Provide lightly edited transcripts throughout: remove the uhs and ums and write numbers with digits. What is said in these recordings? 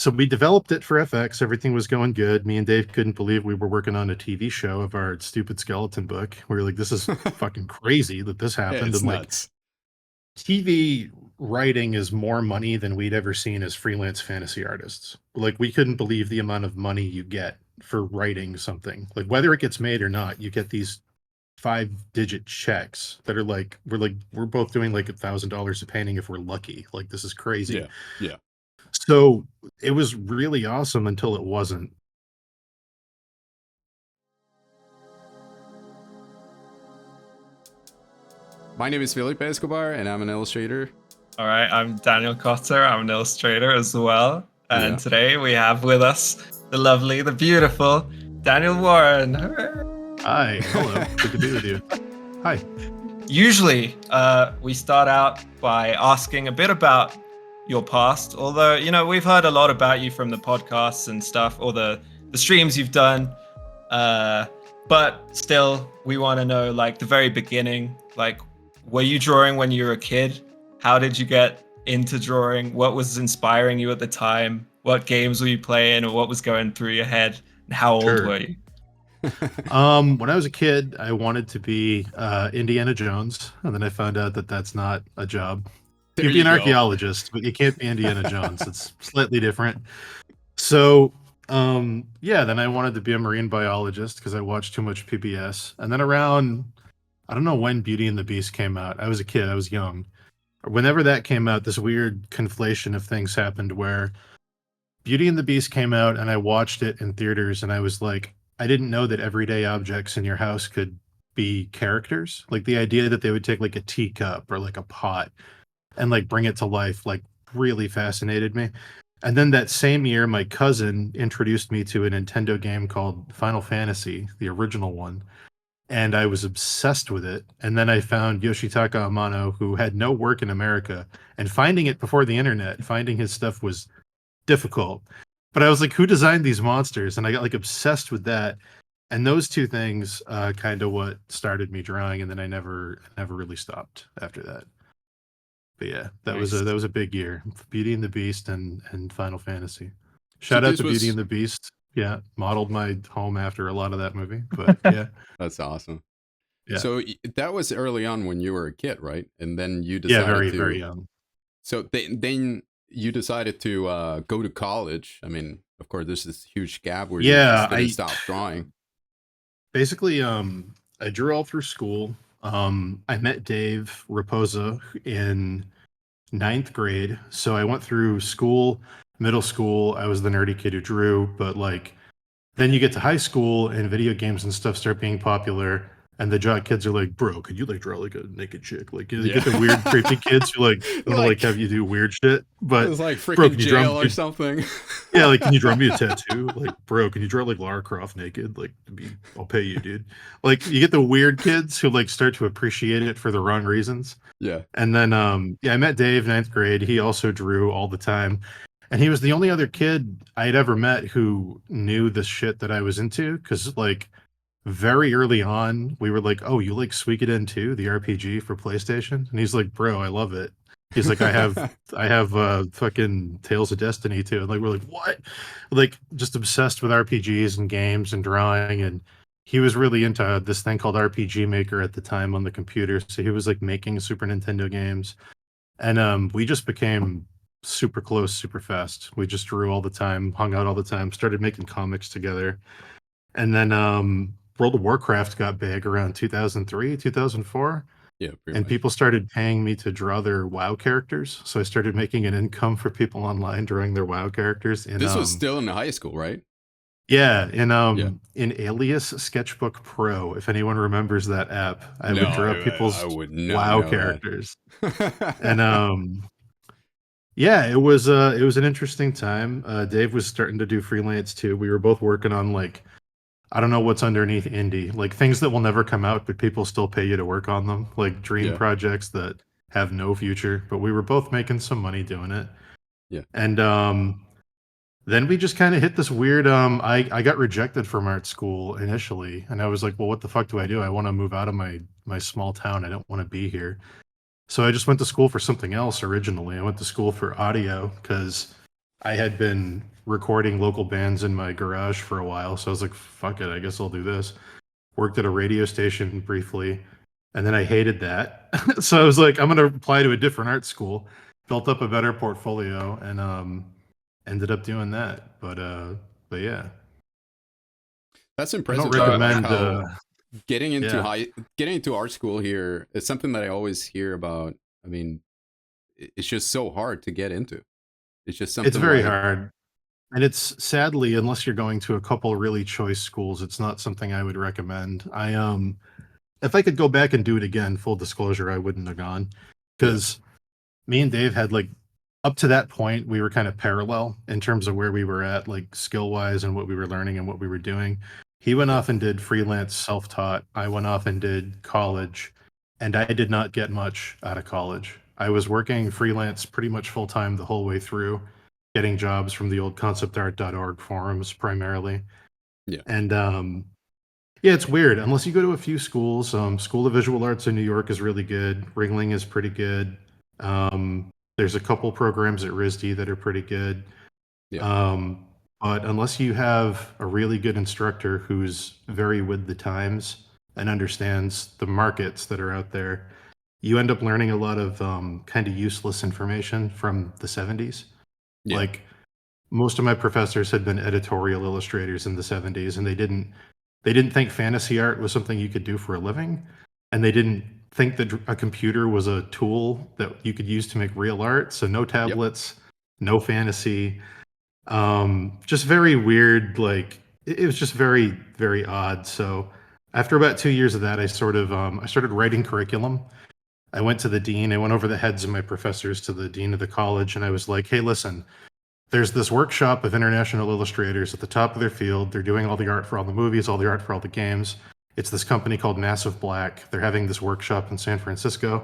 So we developed it for FX. Everything was going good. Me and Dave couldn't believe we were working on a TV show of our stupid skeleton book. We were like, this is fucking crazy that this happened. It's And like, nuts. TV writing is more money than we'd ever seen as freelance fantasy artists. Like, we couldn't believe the amount of money you get for writing something. Like, whether it gets made or not, you get these 5-digit checks that are like, we're both doing like $1,000 a painting if we're lucky. Like, this is crazy. Yeah, yeah. So it was really awesome until it wasn't. My name is Felipe Escobar, and I'm an illustrator. All right, I'm Daniel Cotter. I'm an illustrator as well. And today we have with us the lovely, the beautiful Daniel Warren. Hi, hello. Good to be with you. Hi. Usually, we start out by asking a bit about your past. Although, you know, we've heard a lot about you from the podcasts and stuff, or the streams you've done. But still, we want to know, like, the very beginning. Like, were you drawing when you were a kid? How did you get into drawing? What was inspiring you at the time? What games were you playing, or what was going through your head? And how old were you? When I was a kid, I wanted to be Indiana Jones, and then I found out that that's not a job. You can be an archaeologist, but you can't be Indiana Jones. It's slightly different. So, yeah, then I wanted to be a marine biologist because I watched too much PBS. And then around, I don't know when Beauty and the Beast came out. I was a kid. I was young. Whenever that came out, this weird conflation of things happened where Beauty and the Beast came out and I watched it in theaters, and I was like, I didn't know that everyday objects in your house could be characters. Like, the idea that they would take like a teacup or like a pot and like bring it to life, like, really fascinated me. And then that same year, my cousin introduced me to a Nintendo game called Final Fantasy, the original one. And I was obsessed with it. And then I found Yoshitaka Amano, who had no work in America, and finding it before the internet, finding his stuff was difficult. But I was like, who designed these monsters? And I got like obsessed with that. And those two things kind of what started me drawing, and then I never really stopped after that. But yeah, that was a big year. Beauty and the Beast and Final Fantasy. Shout out to Beauty and the Beast. Yeah, modeled my home after a lot of that movie. But yeah, that's awesome. Yeah. So that was early on when you were a kid, right? And then you decided very young. So then you decided to go to college. I mean, of course, there's this huge gap where you just didn't stop drawing. Basically, I drew all through school. I met Dave Raposa in 9th grade. So I went through school, middle school. I was the nerdy kid who drew, but like, then you get to high school and video games and stuff start being popular. And the jock kids are like, bro, could you like draw like a naked chick? Like, you get the weird, creepy kids who like want to like have you do weird shit. But it's like freaking bro, can you jail or something. Yeah, like, can you draw me a tattoo? Like, bro, can you draw like Lara Croft naked? Like, I'll pay you, dude. Like, you get the weird kids who like start to appreciate it for the wrong reasons. Yeah. And then I met Dave 9th grade. He also drew all the time. And he was the only other kid I had ever met who knew the shit that I was into. Because like, very early on, we were like, oh, you like Suikoden 2, the RPG for PlayStation? And he's like, bro, I love it. He's like, I have fucking Tales of Destiny too. And like, we're like, what? Like, just obsessed with RPGs and games and drawing. And he was really into this thing called RPG Maker at the time on the computer. So he was like making Super Nintendo games. And we just became super close, super fast. We just drew all the time, hung out all the time, started making comics together. And then World of Warcraft got big around 2003, 2004. Yeah, and people started paying me to draw their WoW characters. So I started making an income for people online drawing their WoW characters. This was still in high school, right? Yeah, in Alias Sketchbook Pro, if anyone remembers that app, I would draw people's WoW characters. And yeah, it was an interesting time. Dave was starting to do freelance too. We were both working on like, I don't know what's underneath indie, like things that will never come out, but people still pay you to work on them, like dream projects that have no future. But we were both making some money doing it. Yeah. And then we just kind of hit this weird, I got rejected from art school initially. And I was like, well, what the fuck do? I want to move out of my small town. I don't want to be here. So I just went to school for something else originally. I went to school for audio because I had been recording local bands in my garage for a while, so I was like, fuck it, I guess I'll do this. Worked at a radio station briefly, and then I hated that. So I was like, I'm going to apply to a different art school, built up a better portfolio, and ended up doing that. But yeah. That's I impressive. don't recommend How getting into yeah. getting into art school here is something that I always hear about. I mean, it's just so hard to get into. It's just It's something very like, hard. And it's sadly, unless you're going to a couple really choice schools, it's not something I would recommend. If I could go back and do it again, full disclosure, I wouldn't have gone. yeah, Because me and Dave had like up to that point, we were kind of parallel in terms of where we were at, like skill wise and what we were learning and what we were doing. He went yeah, off and did freelance self taught. I went off and did college, and I did not get much out of college. I was working freelance pretty much full time the whole way through, getting jobs from the old conceptart.org forums primarily. yeah, And yeah, it's weird. Unless you go to a few schools, School of Visual Arts in New York is really good. Ringling is pretty good. There's a couple programs at RISD that are pretty good. yeah, Um, but unless you have a really good instructor who's very with the times and understands the markets that are out there, you end up learning a lot of kind of useless information from the 70s. yeah, Like most of my professors had been editorial illustrators in the 70s, and they didn't think fantasy art was something you could do for a living, and they didn't think that a computer was a tool that you could use to make real art. So no yep. tablets, no fantasy. Just very weird. Like it was just very, very odd. So after about 2 years of that, I started writing curriculum. I went to the dean. I went over the heads of my professors to the dean of the college, and I was like, "Hey, listen, there's this workshop of international illustrators at the top of their field. They're doing all the art for all the movies, all the art for all the games. It's this company called Massive Black. They're having this workshop in San Francisco.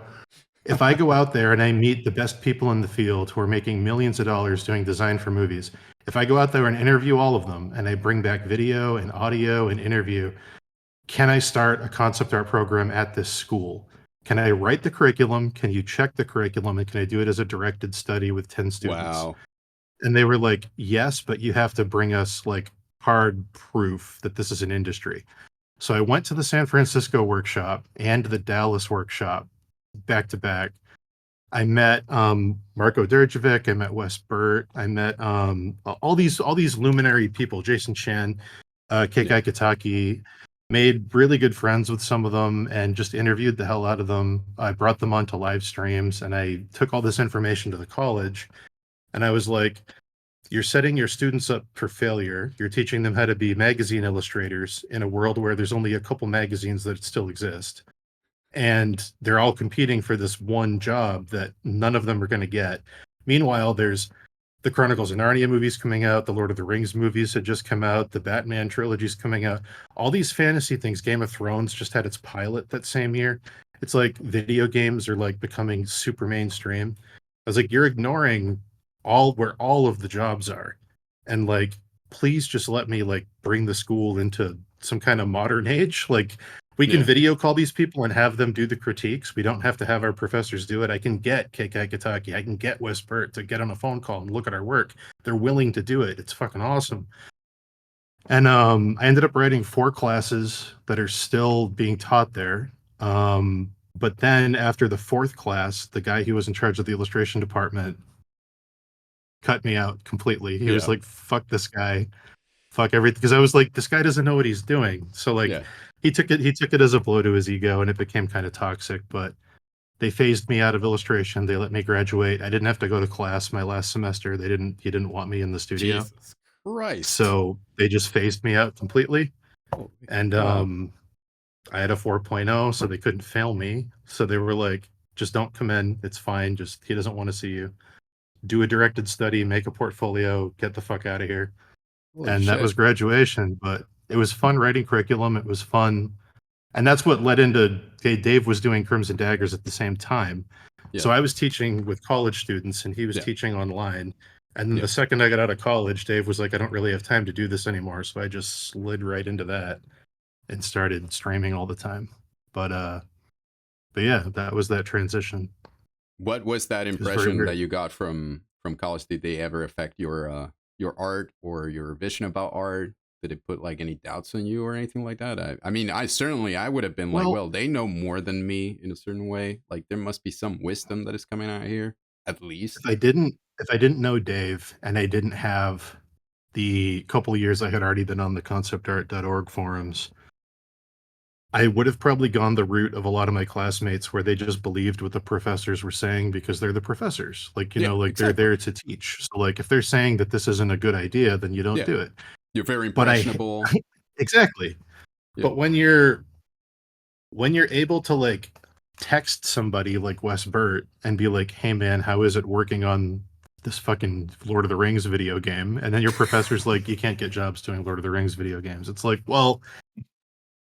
If I go out there and I meet the best people in the field who are making millions of dollars doing design for movies, if I go out there and interview all of them and I bring back video and audio and interview, can I start a concept art program at this school? Can I write the curriculum? Can you check the curriculum? And can I do it as a directed study with 10 students?" Wow. And they were like, "Yes, but you have to bring us like hard proof that this is an industry." So I went to the San Francisco workshop and the Dallas workshop back to back. I met Marco Derjovic, I met Wes Burt, I met all these luminary people, Jason Chan, Yeah, Keikai Kitaki, made really good friends with some of them and just interviewed the hell out of them. I brought them onto live streams and I took all this information to the college, and I was like, "You're setting your students up for failure. You're teaching them how to be magazine illustrators in a world where there's only a couple magazines that still exist. And they're all competing for this one job that none of them are going to get." Meanwhile, there's the Chronicles of Narnia movies coming out, the Lord of the Rings movies had just come out, the Batman trilogy's coming out. All these fantasy things, Game of Thrones just had its pilot that same year. It's like video games are like becoming super mainstream. I was like, "You're ignoring where all of the jobs are. And like, please just let me like bring the school into some kind of modern age. Like we can yeah, video call these people and have them do the critiques. We don't have to have our professors do it. I can get KK Kitaki. I can get Wes Burt to get on a phone call and look at our work. They're willing to do it. It's fucking awesome." And I ended up writing 4 classes that are still being taught there. But then after the 4th class, the guy who was in charge of the illustration department cut me out completely. He was yeah, like, "Fuck this guy, fuck everything," because I was like, "This guy doesn't know what he's doing." So like, yeah. he took it as a blow to his ego, and it became kind of toxic. But they phased me out of illustration. They let me graduate. I didn't have to go to class my last semester. He didn't want me in the studio, Jesus Christ. so they just phased me out completely. Oh, And wow. I had a 4.0, so they couldn't fail me. So they were like, "Just don't come in. It's fine. Just he doesn't want to see you. Do a directed study, make a portfolio, get the fuck out of here." Holy And that was shit. graduation. But it was fun writing curriculum. It was fun. And that's what led into Dave was doing Crimson Daggers at the same time. Yeah, So I was teaching with college students and he was yeah, teaching online. And then yeah. the second I got out of college, Dave was like, "I don't really have time to do this anymore." So I just slid right into that and started streaming all the time. But yeah, that was that transition. What was that It was very impression that weird. you got from from college, did they ever affect your art or your vision about art? Did it put like any doubts on you or anything like that? I mean, I would have been like, Well, well, they know more than me in a certain way. Like there must be some wisdom that is coming out here, at least. if I didn't know Dave and I didn't have the couple of years I had already been on the conceptart.org forums, I would have probably gone the route of a lot of my classmates where they just believed what the professors were saying because they're the professors. Like, Yeah, like they're exactly. there to teach. So like if they're saying that this isn't a good idea, then you don't Yeah, do it. you're very But impressionable. exactly. Yeah, But when you're able to like text somebody like Wes Burt and be like, "Hey man, how is it working on this fucking Lord of the Rings video game?" And then your professor's like, "You can't get jobs doing Lord of the Rings video games." It's like, well,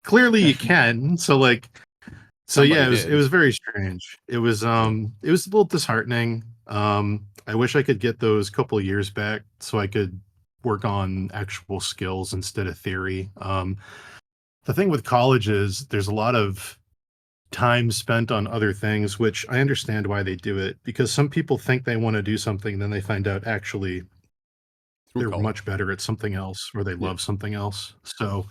clearly you can. So yeah, somebody it did. was very strange. Yeah, It was a little disheartening. I wish I could get those couple of years back so I could work on actual skills instead of theory. The thing with college is there's a lot of time spent on other things, which I understand why they do it, because some people think they want to do something, then they find out actually through they're college. much better at something else or they Yeah, love something else. So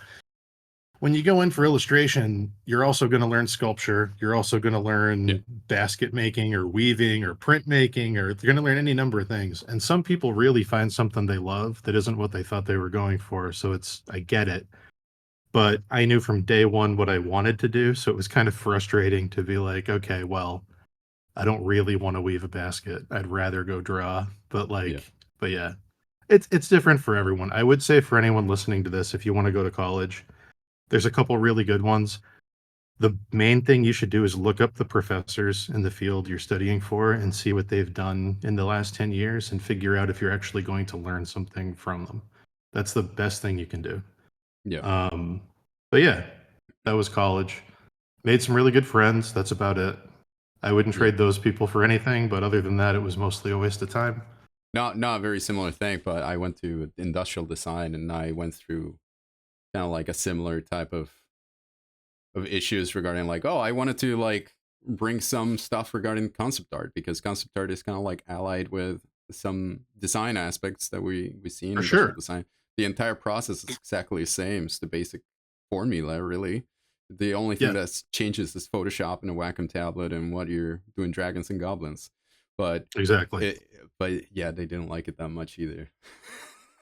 when you go in for illustration, you're also going to learn sculpture. You're also going to yeah, learn basket making or weaving or print making, or you're going to learn any number of things. And some people really find something they love that isn't what they thought they were going for. So I get it. But I knew from day one what I wanted to do. So it was kind of frustrating to be like, okay, well, I don't really want to weave a basket. I'd rather go draw. yeah, But yeah, it's different for everyone. I would say for anyone listening to this, if you want to go to college, there's a couple really good ones. The main thing you should do is look up the professors in the field you're studying for and see what they've done in the last 10 years and figure out if you're actually going to learn something from them. That's the best thing you can do. yeah, Um, but yeah, that was college. Made some really good friends. That's about it. I wouldn't yeah. trade those people for anything, but other than that, it was mostly a waste of time. Not a very similar thing, but I went to industrial design and I went through kind of like a similar type of issues regarding like, oh, I wanted to like bring some stuff regarding concept art because concept art is kind of like allied with some design aspects that we see in For industrial sure. design. The entire process is exactly the same. It's the basic formula, really. The only thing Yeah, that changes is Photoshop and a Wacom tablet and what you're doing dragons and goblins. But exactly. it, but yeah, they didn't like it that much either.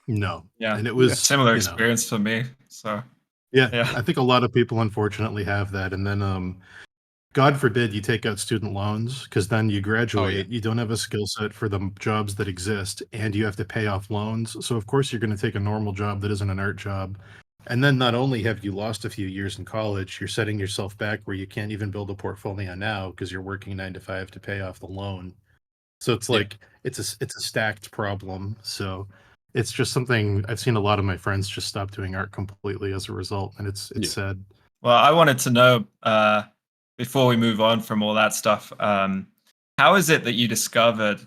No. Yeah, And it Yeah, was, similar experience for me. So yeah, yeah. I think a lot of people unfortunately have that. And then God forbid you take out student loans because then you oh yeah, graduate, you don't have a skill set for the jobs that exist, and you have to pay off loans. So, of course, you're going to take a normal job that isn't an art job. And then not only have you lost a few years in college, you're setting yourself back where you can't even build a portfolio now because you're working 9 to 5 to pay off the loan. So it's yeah, like it's a stacked problem. So it's just something I've seen a lot of my friends just stop doing art completely as a result, and it's yeah. sad. Well, I wanted to know before we move on from all that stuff, how is it that you discovered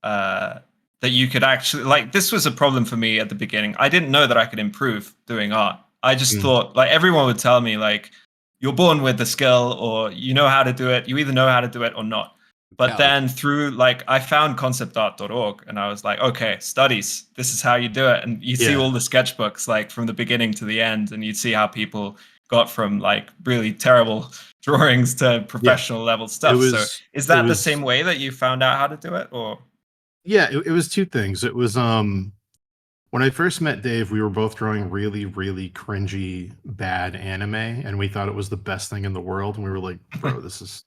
that you could actually like this was a problem for me at the beginning. I didn't know that I could improve doing art. I just Mm, thought like everyone would tell me like you're born with the skill or you know how to do it. You either know how to do it or not. But Talent. then through like I found conceptart.org and I was like, okay, studies, this is how you do it. And you see yeah, all the sketchbooks like from the beginning to the end, and you'd see how people got from like really terrible drawings to yeah. professional level It stuff. So was is it that the was same way that you found out how to do it or yeah, it was two things. It was when I first met Dave, we were both drawing really, really cringy, bad anime, and we thought it was the best thing in the world. And we were like, "Bro, this is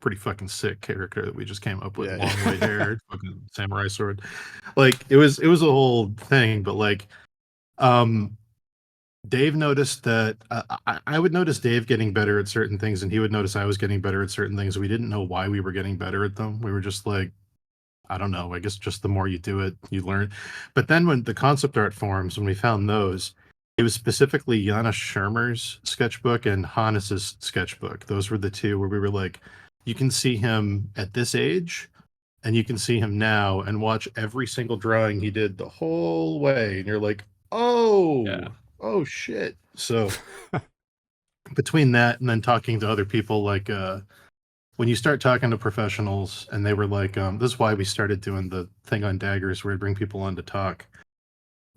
pretty fucking sick character that we just came up with. Yeah, Long white yeah. hair, fucking samurai sword." Like it was a whole thing. But like, um, Dave noticed that I would notice Dave getting better at certain things, and he would notice I was getting better at certain things. We didn't know why we were getting better at them. We were just like, I don't know. I guess just the more you do it, you learn. But then when the concept art forums, when we found those, it was specifically Jana Schermer's sketchbook and Hannes's sketchbook. Those were the two where we were like, you can see him at this age and you can see him now and watch every single drawing he did the whole way. And you're like, yeah. oh shit. So between that and then talking to other people like when you start talking to professionals and they were like, this is why we started doing the thing on Daggers where we bring people on to talk.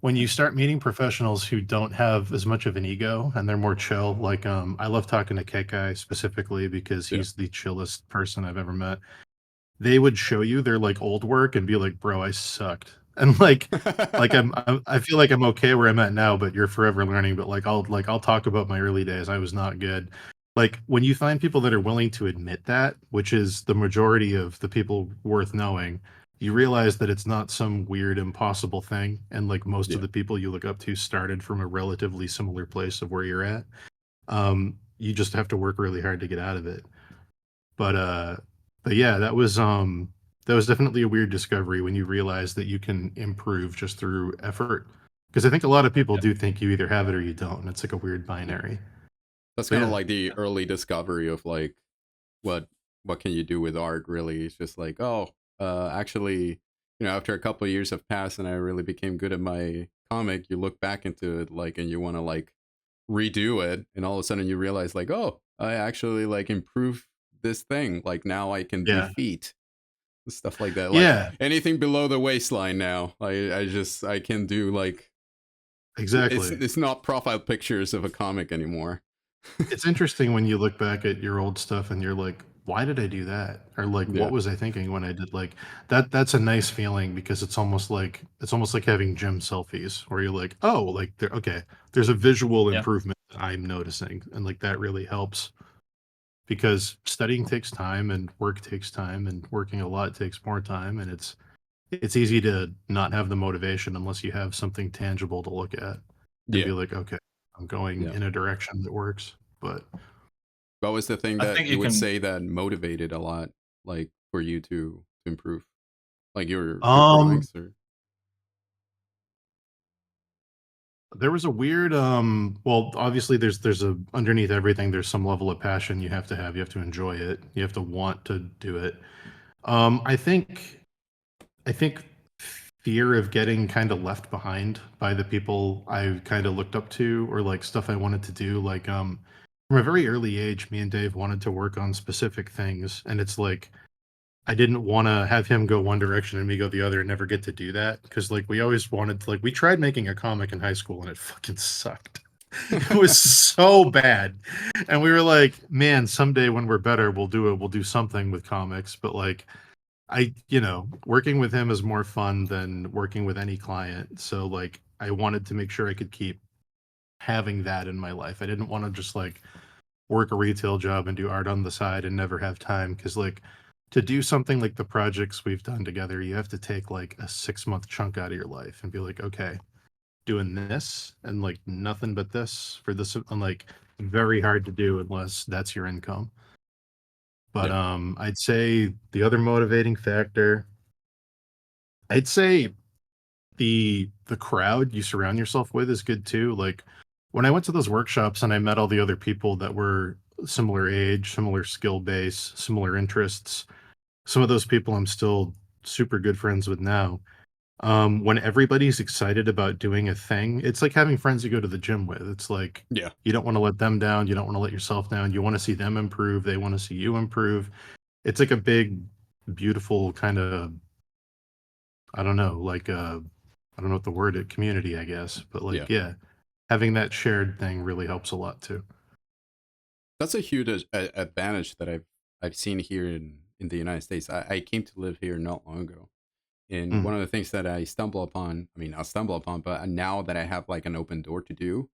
When you start meeting professionals who don't have as much of an ego and they're more chill, like I love talking to Kekai specifically because he's the chillest person I've ever met. They would show you their like old work and be like, bro, I sucked. And I feel like I'm okay where I'm at now, but you're forever learning. But I'll talk about my early days. I was not good. Like when you find people that are willing to admit that, which is the majority of the people worth knowing, you realize that it's not some weird impossible thing. And like most of the people you look up to started from a relatively similar place of where you're at. You just have to work really hard to get out of it. But yeah, that was definitely a weird discovery when you realize that you can improve just through effort. Because I think a lot of people do think you either have it or you don't. And it's like a weird binary. That's kind of like the early discovery of like what can you do with art. Really, it's just like, oh, actually, after a couple of years have passed and I really became good at my comic, you look back into it like and you want to like redo it, and all of a sudden you realize like, oh, I actually like improved this thing. Like now I can do feet, stuff like that. Like anything below the waistline now. I can do like exactly. It's not profile pictures of a comic anymore. It's interesting when you look back at your old stuff and you're like, why did I do that? Or like, what was I thinking when I did like that? That's a nice feeling because it's almost like having gym selfies where you're like, oh, like there's a visual improvement that I'm noticing, and like that really helps. Because studying takes time and work takes time and working a lot takes more time, and it's easy to not have the motivation unless you have something tangible to look at and be like, okay, I'm going in a direction that works. But what was the thing that you would say that motivated a lot, like for you to improve, like your drawings? Or there was a weird well, obviously there's a underneath everything there's some level of passion you have to enjoy it, you have to want to do it. I think fear of getting kind of left behind by the people I kind of looked up to, or like stuff I wanted to do, like from a very early age me and Dave wanted to work on specific things, and it's like I didn't want to have him go one direction and me go the other and never get to do that, because like we always wanted to, like we tried making a comic in high school and it fucking sucked. It was so bad, and we were like, man, someday when we're better we'll do something with comics. But like working with him is more fun than working with any client, so like I wanted to make sure I could keep having that in my life. I didn't want to just like work a retail job and do art on the side and never have time, because like to do something like the projects we've done together, you have to take like a 6-month chunk out of your life and be like, okay, doing this and like nothing but this for this, and like very hard to do unless that's your income. But I'd say the other motivating factor, I'd say the crowd you surround yourself with is good too. Like when I went to those workshops and I met all the other people that were similar age, similar skill base, similar interests, some of those people I'm still super good friends with now. When everybody's excited about doing a thing, it's like having friends you go to the gym with. It's like, you don't want to let them down, you don't want to let yourself down, you want to see them improve, they want to see you improve. It's like a big, beautiful kind of, I don't know, like I don't know what the word is, community, I guess. But like, having that shared thing really helps a lot too. That's a huge advantage that I've seen here in the United States. I came to live here not long ago. And one of the things that I stumble upon, I mean, not stumble upon, but now that I have like an open door to do,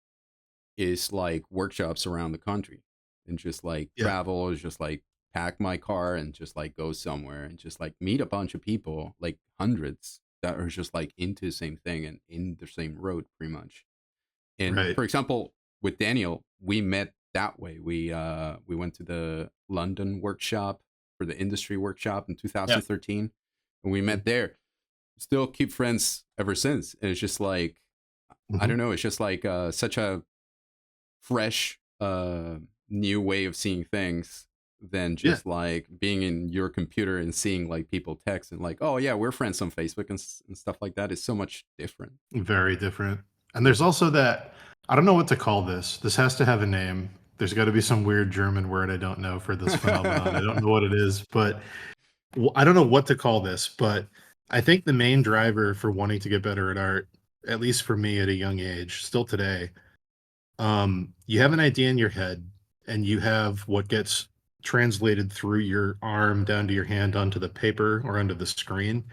is like workshops around the country, and just like travel, is just like pack my car and just like go somewhere and just like meet a bunch of people, like hundreds that are just like into the same thing and in the same road pretty much. And for example, with Daniel, we met that way. We went to the London workshop for the industry workshop in 2013, and we met there. Still keep friends ever since. And it's just like, I don't know, it's just like such a fresh new way of seeing things than just like being in your computer and seeing like people text and like, oh yeah, we're friends on Facebook and stuff like that. Is so much different. Very different. And there's also that, I don't know what to call this. This has to have a name. There's got to be some weird German word I don't know for this phenomenon. I don't know what it is, but I don't know what to call this. But I think the main driver for wanting to get better at art, at least for me at a young age, still today, you have an idea in your head, and you have what gets translated through your arm down to your hand onto the paper or onto the screen.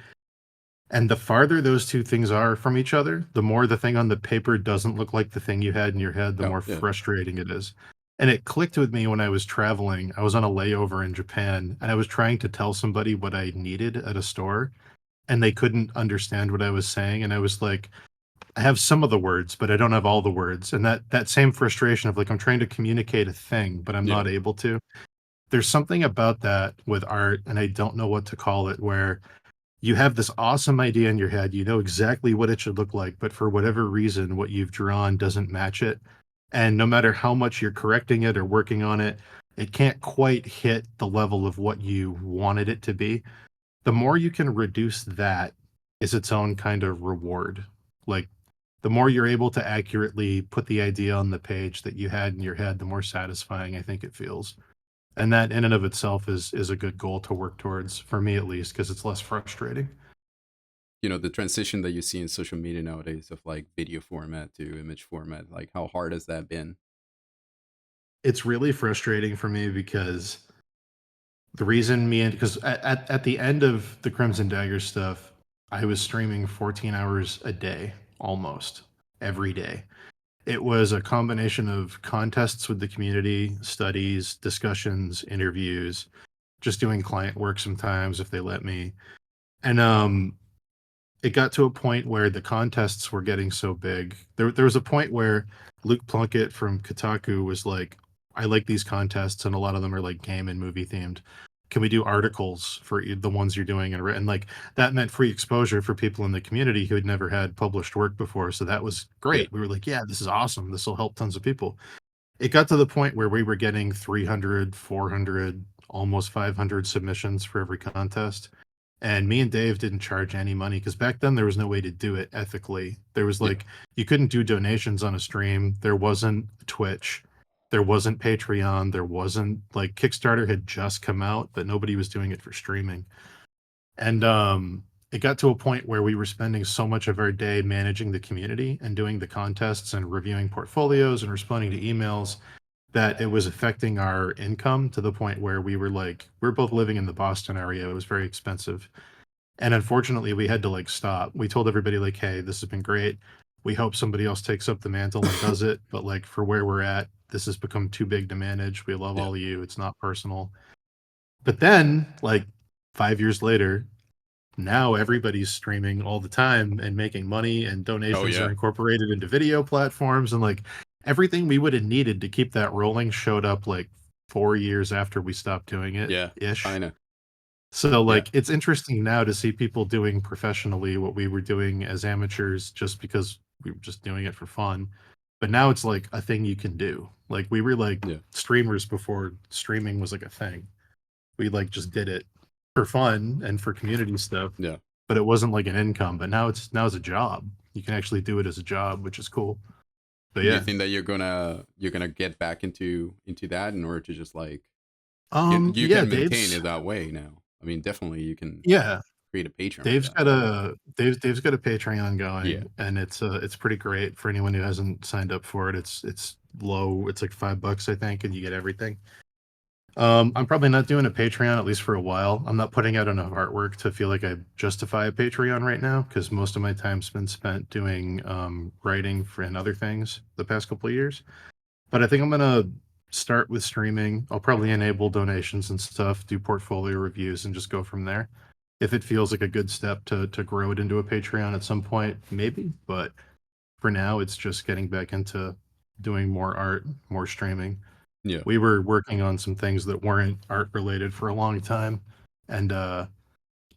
And the farther those two things are from each other, the more the thing on the paper doesn't look like the thing you had in your head, the Oh, more yeah. frustrating it is. And it clicked with me when I was traveling. I was on a layover in Japan, and I was trying to tell somebody what I needed at a store, and they couldn't understand what I was saying. And I was like, I have some of the words, but I don't have all the words. And that same frustration of like I'm trying to communicate a thing, but I'm Yeah. not able to. There's something about that with art, and I don't know what to call it, where you have this awesome idea in your head, you know exactly what it should look like, but for whatever reason, what you've drawn doesn't match it. And no matter how much you're correcting it or working on it, it can't quite hit the level of what you wanted it to be. The more you can reduce that is its own kind of reward. Like the more you're able to accurately put the idea on the page that you had in your head, the more satisfying I think it feels. And that in and of itself is a good goal to work towards, for me at least, because it's less frustrating. The transition that you see in social media nowadays of like video format to image format, like how hard has that been? It's really frustrating for me because the reason me and because at the end of the Crimson Daggers stuff, I was streaming 14 hours a day, almost every day. It was a combination of contests with the community, studies, discussions, interviews, just doing client work sometimes if they let me. And it got to a point where the contests were getting so big. There was a point where Luke Plunkett from Kotaku was like, I like these contests, and a lot of them are like game and movie themed. Can we do articles for the ones you're doing? And like that meant free exposure for people in the community who had never had published work before. So that was Yeah. great. We were like, yeah, this is awesome. This will help tons of people. It got to the point where we were getting 300, 400, almost 500 submissions for every contest. And me and Dave didn't charge any money because back then there was no way to do it ethically. There was Yeah. like, you couldn't do donations on a stream. There wasn't Twitch. There wasn't Patreon. There wasn't like Kickstarter had just come out, but nobody was doing it for streaming. And it got to a point where we were spending so much of our day managing the community and doing the contests and reviewing portfolios and responding to emails that it was affecting our income to the point where we were like, we're both living in the Boston area. It was very expensive. And unfortunately, we had to like stop. We told everybody like, hey, this has been great. We hope somebody else takes up the mantle and does it. But like for where we're at, this has become too big to manage. We love Yeah. all of you. It's not personal. But then, like 5 years later, now everybody's streaming all the time and making money, and donations yeah. are incorporated into video platforms, and like everything we would have needed to keep that rolling showed up like 4 years after we stopped doing it Yeah. ish. Kinda. So Yeah. like it's interesting now to see people doing professionally what we were doing as amateurs just because we were just doing it for fun. But now it's like a thing you can do. Like we were like Yeah. streamers before streaming was like a thing. We like just did it for fun and for community stuff, Yeah. but it wasn't like an income. But now it's a job. You can actually do it as a job, which is cool. But Do you yeah, think that you're gonna get back into that in order to just like you yeah, can maintain it that way now? I mean, definitely you can yeah, create a Patreon for Dave's that. got a Dave's got a Patreon Yeah. going, and it's pretty great for anyone who hasn't signed up for it. It's low. It's like $5, I think, and you get everything. I'm probably not doing a Patreon at least for a while. I'm not putting out enough artwork to feel like I justify a Patreon right now because most of my time's been spent doing writing for and other things the past couple of years. But I think I'm gonna start with streaming. I'll probably enable donations and stuff, do portfolio reviews, and just go from there. If it feels like a good step to grow it into a Patreon at some point, maybe. But for now, it's just getting back into doing more art, more streaming. Yeah. We were working on some things that weren't art related for a long time, and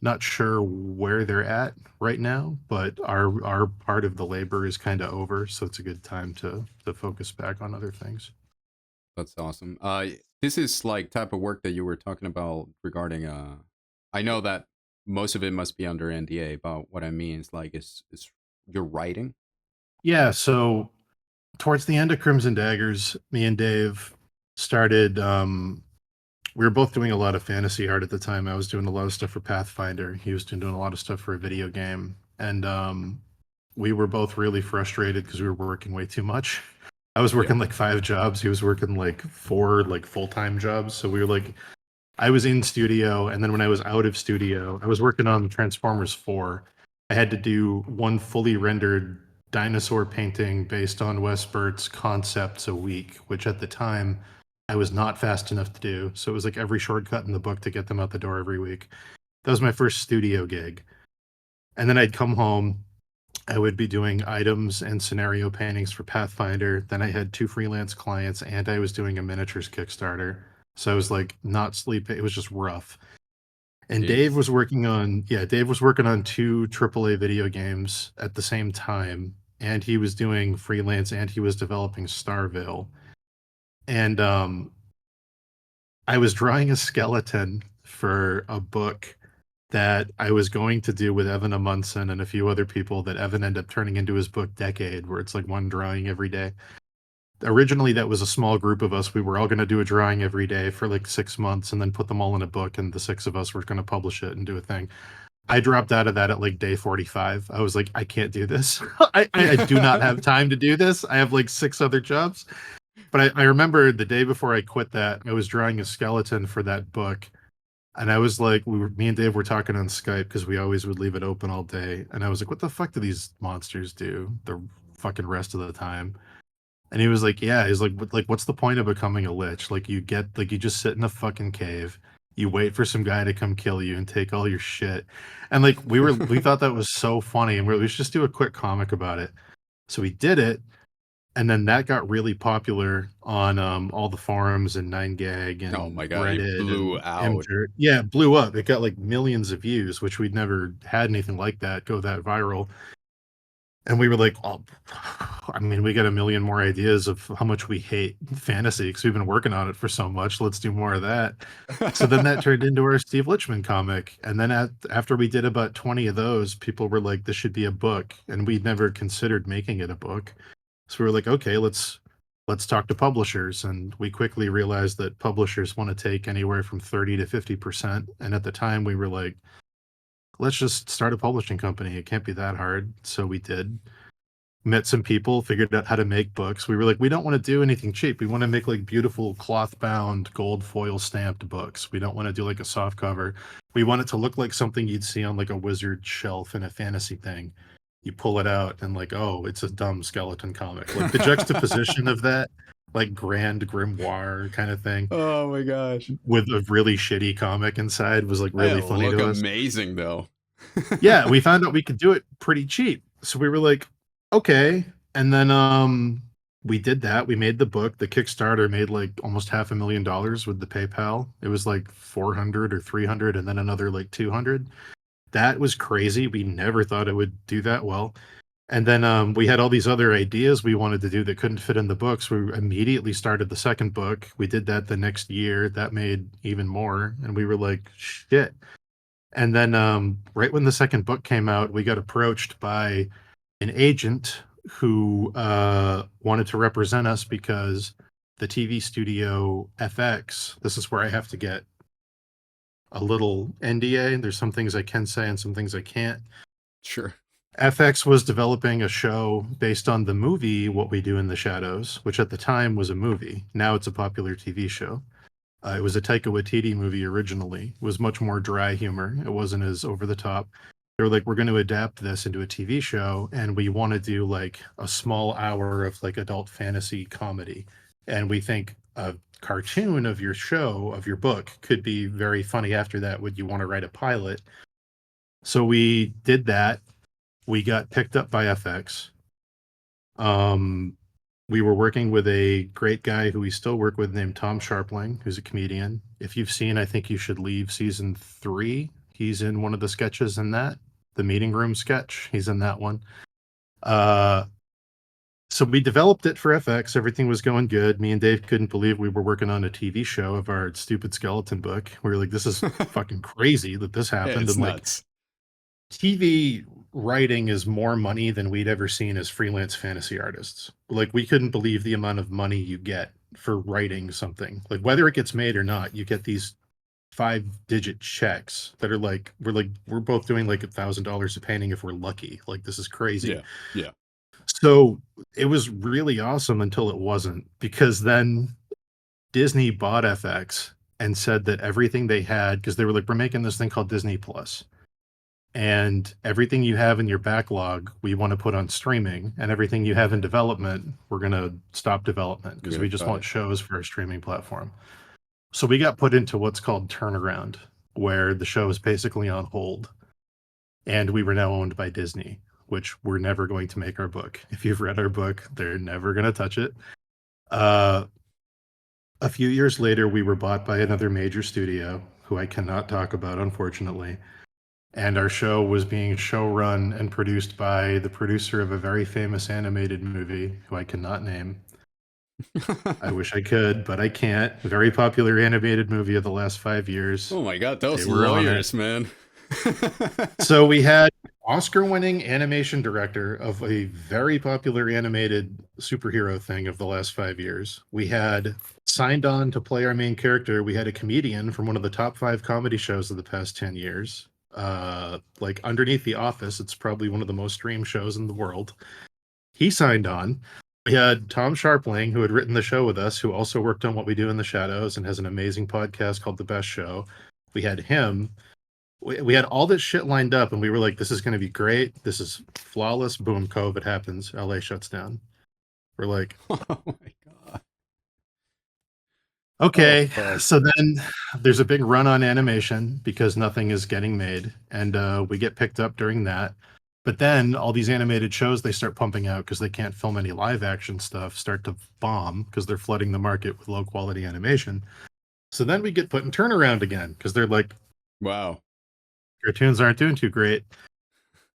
not sure where they're at right now, but our part of the labor is kind of over, so it's a good time to focus back on other things. That's awesome. This is like type of work that you were talking about regarding. I know that most of it must be under NDA, but what I mean is like, is you're writing? Yeah, so towards the end of Crimson Daggers, me and Dave started. We were both doing a lot of fantasy art at the time. I was doing a lot of stuff for Pathfinder. He was doing a lot of stuff for a video game, and we were both really frustrated because we were working way too much. I was working like 5 jobs. He was working like 4 like full-time jobs. So we were like, I was in studio, and then when I was out of studio, I was working on Transformers 4. I had to do one fully rendered dinosaur painting based on Wes Burt's concepts a week, which at the time I was not fast enough to do. So it was like every shortcut in the book to get them out the door every week. That was my first studio gig. And then I'd come home. I would be doing items and scenario paintings for Pathfinder. Then I had 2 freelance clients, and I was doing a miniatures Kickstarter. So I was like not sleeping. It was just rough. And Dave was working on 2 AAA video games at the same time, and he was doing freelance, and he was developing Starvale. And I was drawing a skeleton for a book that I was going to do with Evan Amundsen and a few other people that Evan ended up turning into his book Decade, where it's like one drawing every day. Originally, that was a small group of us. We were all going to do a drawing every day for like 6 months and then put them all in a book, and the 6 of us were going to publish it and do a thing. I dropped out of that at like day 45. I was like, I can't do this. I do not have time to do this. I have like 6 other jobs. But I remember the day before I quit that, I was drawing a skeleton for that book. And I was like, me and Dave were talking on Skype because we always would leave it open all day. And I was like, what the fuck do these monsters do the fucking rest of the time? And he was like, yeah, he's like, what's the point of becoming a lich? Like you just sit in a fucking cave, you wait for some guy to come kill you and take all your shit. And like we thought that was so funny, and we should just do a quick comic about it. So we did it. And then that got really popular on all the forums and 9gag and oh my god, Reddit it blew and out. Yeah, it blew up. It got like millions of views, which we'd never had anything like that go that viral. And we were like, oh, I mean, we got a million more ideas of how much we hate fantasy because we've been working on it for so much. Let's do more of that. So then that turned into our Steve Lichman comic. And then after we did about 20 of those, people were like, this should be a book. And we'd never considered making it a book. So we were like, okay, let's talk to publishers. And we quickly realized that publishers want to take anywhere from 30 to 50%. And at the time we were like, let's just start a publishing company. It can't be that hard. So we did. Met some people, figured out how to make books. We were like, we don't want to do anything cheap. We want to make like beautiful cloth bound, gold foil stamped books. We don't want to do like a soft cover. We want it to look like something you'd see on like a wizard shelf in a fantasy thing. You pull it out and like, oh, it's a dumb skeleton comic. Like the juxtaposition of that, like grand grimoire kind of thing. Oh my gosh. With a really shitty comic inside was like really funny to us. Amazing though. Yeah, we found out we could do it pretty cheap. So we were like, okay. And then we did that. We made the book. The Kickstarter made like almost $500,000 with the PayPal. It was like 400 or 300 and then another like 200. That was crazy. We never thought it would do that well. And then we had all these other ideas we wanted to do that couldn't fit in the books. We immediately started the second book. We did that the next year. That made even more. And we were like, shit. And then right when the second book came out, we got approached by an agent who wanted to represent us because the TV studio FX, this is where I have to get a little NDA. There's some things I can say and some things I can't. Sure. FX was developing a show based on the movie What We Do in the Shadows, which at the time was a movie. Now it's a popular TV show. It was a Taika Waititi movie originally. It was much more dry humor. It wasn't as over the top. They were like, we're going to adapt this into a TV show, and we want to do like a small hour of like adult fantasy comedy. And we think a cartoon of your show, of your book, could be very funny after that. Would you want to write a pilot? So we did that. We got picked up by FX. We were working with a great guy who we still work with named Tom Sharpling, who's a comedian. If you've seen I Think You Should Leave season 3, he's in one of the sketches in that, the meeting room sketch. He's in that one. So we developed it for FX. Everything was going good. Me and Dave couldn't believe we were working on a TV show of our stupid skeleton book. We were like, this is fucking crazy that this happened. It's and nuts. Like, TV writing is more money than we'd ever seen as freelance fantasy artists. Like, we couldn't believe the amount of money you get for writing something. Like whether it gets made or not, you get these 5-digit checks that are like we're both doing like $1,000 a painting if we're lucky. Like this is crazy. Yeah. So it was really awesome until it wasn't, because then Disney bought FX and said that everything they had, because they were like, we're making this thing called Disney Plus, and everything you have in your backlog we want to put on streaming, and everything you have in development we're going to stop development because we just want shows for a streaming platform. So we got put into what's called turnaround, where the show is basically on hold, and we were now owned by Disney, which we're never going to make our book. If you've read our book, they're never going to touch it. A few years later, we were bought by another major studio, who I cannot talk about, unfortunately. And our show was being showrun and produced by the producer of a very famous animated movie, who I cannot name. I wish I could, but I can't. A very popular animated movie of the last 5 years. Oh my god, those They were on lawyers, it. man. So we had Oscar-winning animation director of a very popular animated superhero thing of the last 5 years. We had signed on to play our main character. We had a comedian from one of the top 5 comedy shows of the past 10 years. Like underneath The Office, it's probably one of the most streamed shows in the world. He signed on. We had Tom Sharpling, who had written the show with us, who also worked on What We Do in the Shadows and has an amazing podcast called The Best Show. We had him. We had all this shit lined up, and we were like, this is going to be great. This is flawless. Boom, COVID happens. LA shuts down. We're like, Oh my god. okay. Oh, So then there's a big run on animation because nothing is getting made, and we get picked up during that. But then all these animated shows they start pumping out because they can't film any live action stuff start to bomb because they're flooding the market with low quality animation. So then we get put in turnaround again because they're like, wow. cartoons aren't doing too great.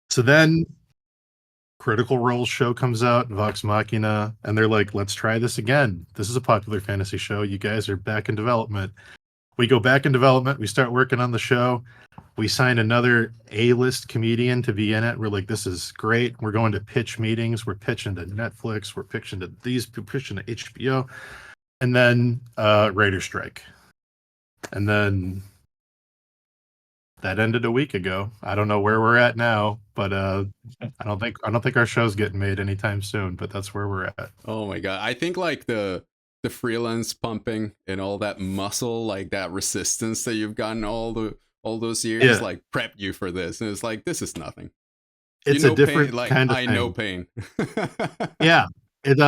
So then Critical Role's show comes out, Vox Machina, and they're like, let's try this again. This is a popular fantasy show. You guys are back in development. We go back in development. We start working on the show. We sign another A-list comedian to be in it. We're like, this is great. We're going to pitch meetings. We're pitching to Netflix. We're pitching to HBO. And then writer strike. And then that ended a week ago. I don't know where we're at now, but I don't think our show's getting made anytime soon, but that's where we're at. Oh my god. I think like the freelance pumping and all that muscle, like that resistance that you've gotten all those years, like prepped you for this. And it's like, this is nothing. It's a different pain, like, kind of I thing. know pain. Yeah. It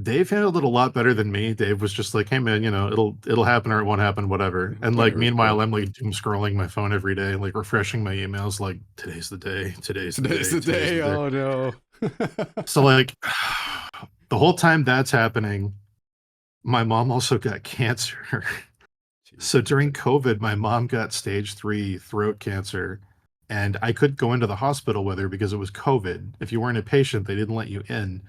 Dave handled it a lot better than me. Dave was just like, hey man, it'll happen or it won't happen, whatever. And like meanwhile, I'm like doom scrolling my phone every day, like refreshing my emails, like today's the day, today's the day. Oh no. So like the whole time that's happening, my mom also got cancer. So during COVID, my mom got stage 3 throat cancer, and I couldn't go into the hospital with her because it was COVID. If you weren't a patient, they didn't let you in.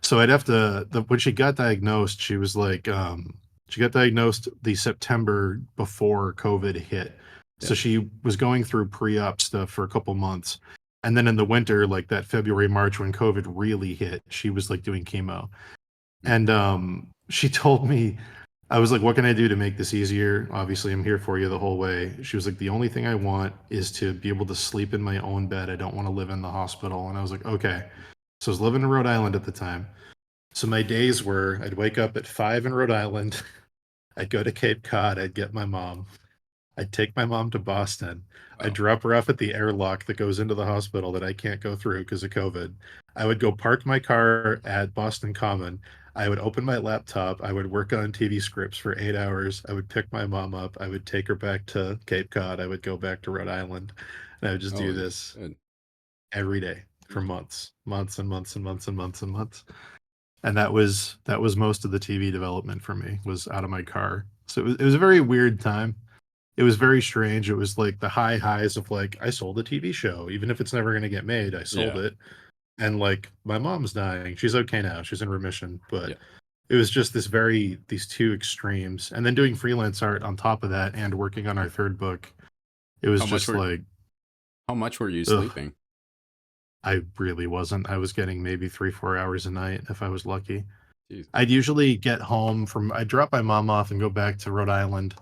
So I'd have to, when she got diagnosed, she was like, she got diagnosed the September before COVID hit. Yeah. So she was going through pre-op stuff for a couple months. And then in the winter, like that February, March, when COVID really hit, she was like doing chemo. And she told me, I was like, what can I do to make this easier? Obviously, I'm here for you the whole way. She was like, the only thing I want is to be able to sleep in my own bed. I don't want to live in the hospital. And I was like, okay. So I was living in Rhode Island at the time. So my days were, I'd wake up at 5 in Rhode Island. I'd go to Cape Cod. I'd get my mom. I'd take my mom to Boston. Wow. I'd drop her off at the airlock that goes into the hospital that I can't go through because of COVID. I would go park my car at Boston Common. I would open my laptop. I would work on TV scripts for 8 hours. I would pick my mom up. I would take her back to Cape Cod. I would go back to Rhode Island. And I would just do this every day for months and months and months and months and months. And that was most of the TV development for me, was out of my car. So it was a very weird time. It was very strange. It was like the highs of like, I sold a TV show, even if it's never going to get made, I sold it. And like, my mom's dying. She's okay now. She's in remission. But it was just these two extremes. And then doing freelance art on top of that and working on our third book. It was how much were you sleeping? I really wasn't. I was getting maybe 3-4 hours a night if I was lucky. Jeez. I'd usually get home I'd drop my mom off and go back to Rhode Island.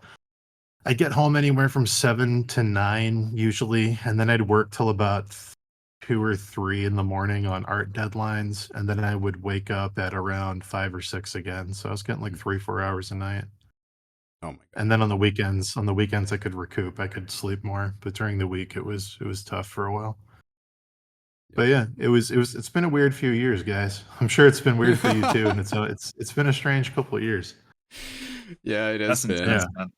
I'd get home anywhere from 7 to 9 usually, and then I'd work till about 2 or 3 in the morning on art deadlines, and then I would wake up at around 5 or 6 again. So I was getting like 3, 4 hours a night. Oh my god. And then on the weekends I could recoup. I could sleep more, but during the week it was tough for a while. But yeah, it's been a weird few years, guys. I'm sure it's been weird for you too, and it's been a strange couple of years. Yeah, it has That's been. intense, man.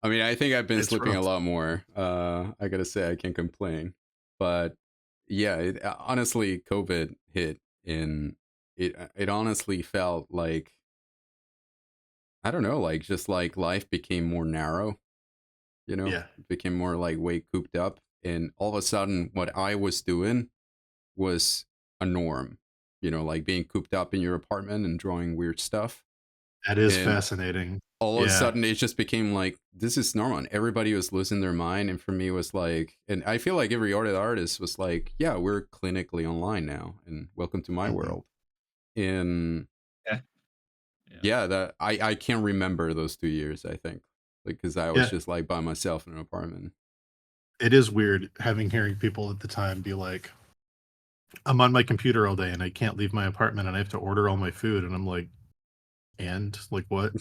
I mean, I think I've been It's sleeping a rough. lot more. I gotta say, I can't complain. But yeah, honestly, COVID hit, and it honestly felt like, I don't know, like just like life became more narrow. Yeah. It became more like way cooped up, and all of a sudden, what I was doing was a norm. Like being cooped up in your apartment and drawing weird stuff, That is and fascinating. all of a Yeah. sudden it just became like this is normal, and everybody was losing their mind. And for me it was like, and I feel like every artist was like, yeah, we're clinically online now, and welcome to my Mhm. world. And Yeah. yeah, that I can't remember those 2 years, I think, because I was Yeah. just like by myself in an apartment. It is weird hearing people at the time be like, I'm on my computer all day and I can't leave my apartment and I have to order all my food, and I'm like, and like what?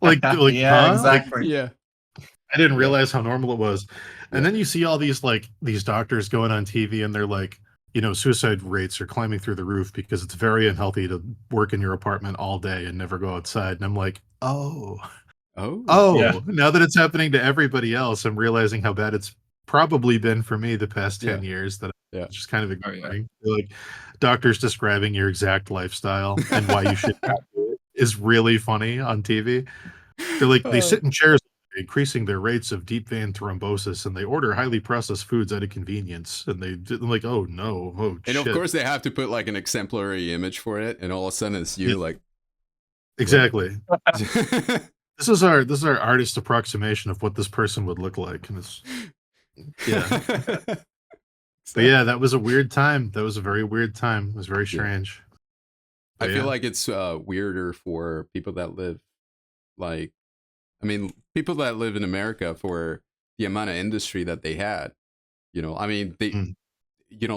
Like Yeah, huh? Like exactly. Yeah. I didn't Yeah. realize how normal it was. And Yeah. then you see all these doctors going on TV and they're like, suicide rates are climbing through the roof because it's very unhealthy to work in your apartment all day and never go outside. And I'm like, Oh. Yeah. now that it's happening to everybody else, I'm realizing how bad it's probably been for me the past Yeah. 10 years that Yeah. I'm just kind of Oh, yeah. ignoring. Like doctors describing your exact lifestyle and why you should not do it is really funny on TV. They're like, they sit in chairs, increasing their rates of deep vein thrombosis, and they order highly processed foods out of convenience. And I'm like, oh no, oh And of shit. course they have to put like an exemplary image for it, and all of a sudden it's you, Yeah, like, exactly. what? This is our artist approximation of what this person would look like. And it's yeah. But yeah, that was a weird time. That was a very weird time. It was very Yeah. strange. I But feel yeah. like it's weirder for people that live, like, I mean, people that live in America, for the amount of industry that they had. I mean, they, Mm.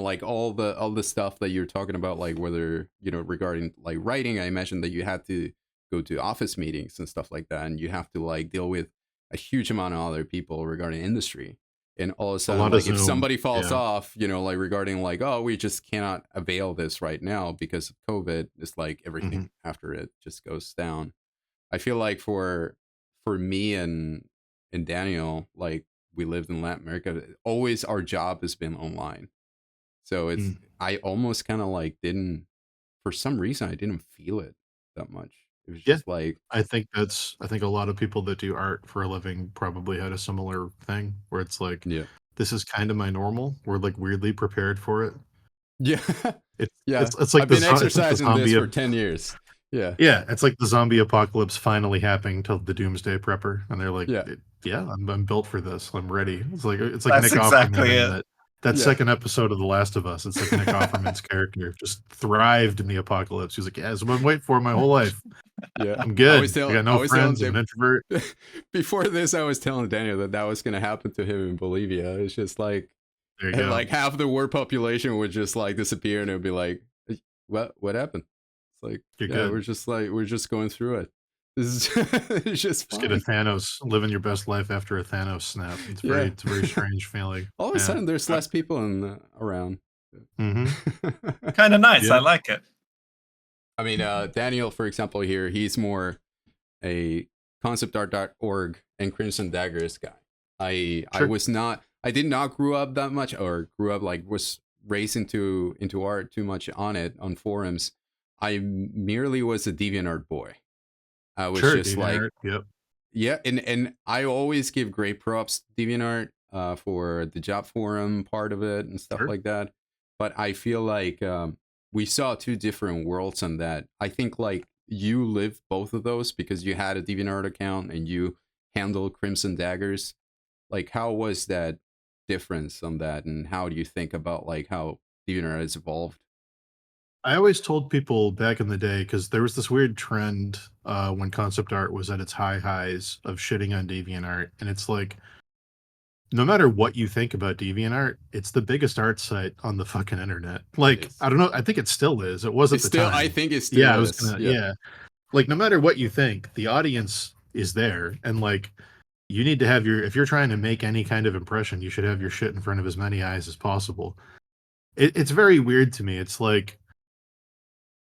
like all the stuff that you're talking about, like whether, regarding like writing, I imagine that you had to go to office meetings and stuff like that, and you have to like deal with a huge amount of other people regarding industry. And all of a A sudden, lot of like if Zoom. somebody falls Yeah. off, like regarding like, oh, we just cannot avail this right now because of COVID, it's like everything after it just goes down. I feel like for me and Daniel, like we lived in Latin America, always our job has been online. So it's, Mm. I almost kind of like didn't, for some reason I didn't feel it that much. It was Yeah. just like, I think a lot of people that do art for a living probably had a similar thing where it's like, yeah. this is kind of my normal. We're like weirdly prepared for it. Yeah. It's Yeah. it's like I've been it's like the exercising this zombie for 10 years. Yeah. yeah, it's like the zombie apocalypse finally happening to the doomsday prepper, and they're like, Yeah. yeah, I'm built for this. I'm ready. It's like That's Nick Offerman exactly in it. that Yeah. second episode of The Last of Us. It's like Nick Offerman's character just thrived in the apocalypse. He's like, yeah, that's what I'm waiting for my whole life. Yeah. I'm I good. was I got I no was telling friends. I'm an introvert. before this, I was telling Daniel that was going to happen to him in Bolivia. It's just like, There you go. like half the world population would just like disappear, and it would be like, what happened? It's like, You're yeah, good. we're just going through it. This is it's just Just get a fine. Thanos, living your best life after a Thanos snap. Yeah. It's a very strange feeling. All of a Yeah. sudden, there's less people around. Mm-hmm. Kind of nice. Yeah. I like it. I mean, Daniel, for example, here, he's more a conceptart.org and Crimson Daggers guy. I did not grow up that much, or grew up like was raised into art too much on forums. I merely was a DeviantArt boy. I was Sure, just like, DeviantArt. Yep. yeah, and I always give great props to DeviantArt for the job forum part of it and stuff Sure. like that. But I feel like we saw two different worlds on that. I think like you lived both of those because you had a DeviantArt account and you handled Crimson Daggers. Like, how was that difference on that, and how do you think about like how DeviantArt has evolved? I always told people back in the day, because there was this weird trend when concept art was at its highs of shitting on DeviantArt, and it's like, no matter what you think about DeviantArt, it's the biggest art site on the fucking internet. It Like, is. I don't know, I think it still is. It was at It's the still. time. I think it Yeah, I still was is. gonna, Yeah. yeah. Like, no matter what you think, the audience is there, and like, you need to have your, if you're trying to make any kind of impression, you should have your shit in front of as many eyes as possible. It's very weird to me. It's like,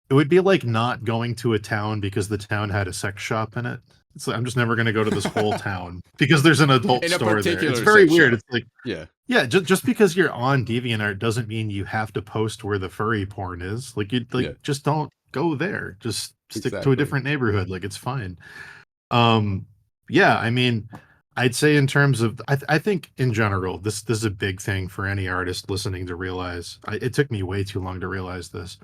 it would be like not going to a town because the town had a sex shop in it. It's like, I'm just never going to go to this whole town because there's an adult In a store there. It's particular very sex weird. shop. It's like, Yeah. yeah, just because you're on DeviantArt doesn't mean you have to post where the furry porn is. Like, you like Yeah. just don't go there. Just stick to a Exactly. different neighborhood. Like, it's fine. Yeah, I mean, I'd say in terms of, I think in general, this is a big thing for any artist listening to realize. It took me way too long to realize this.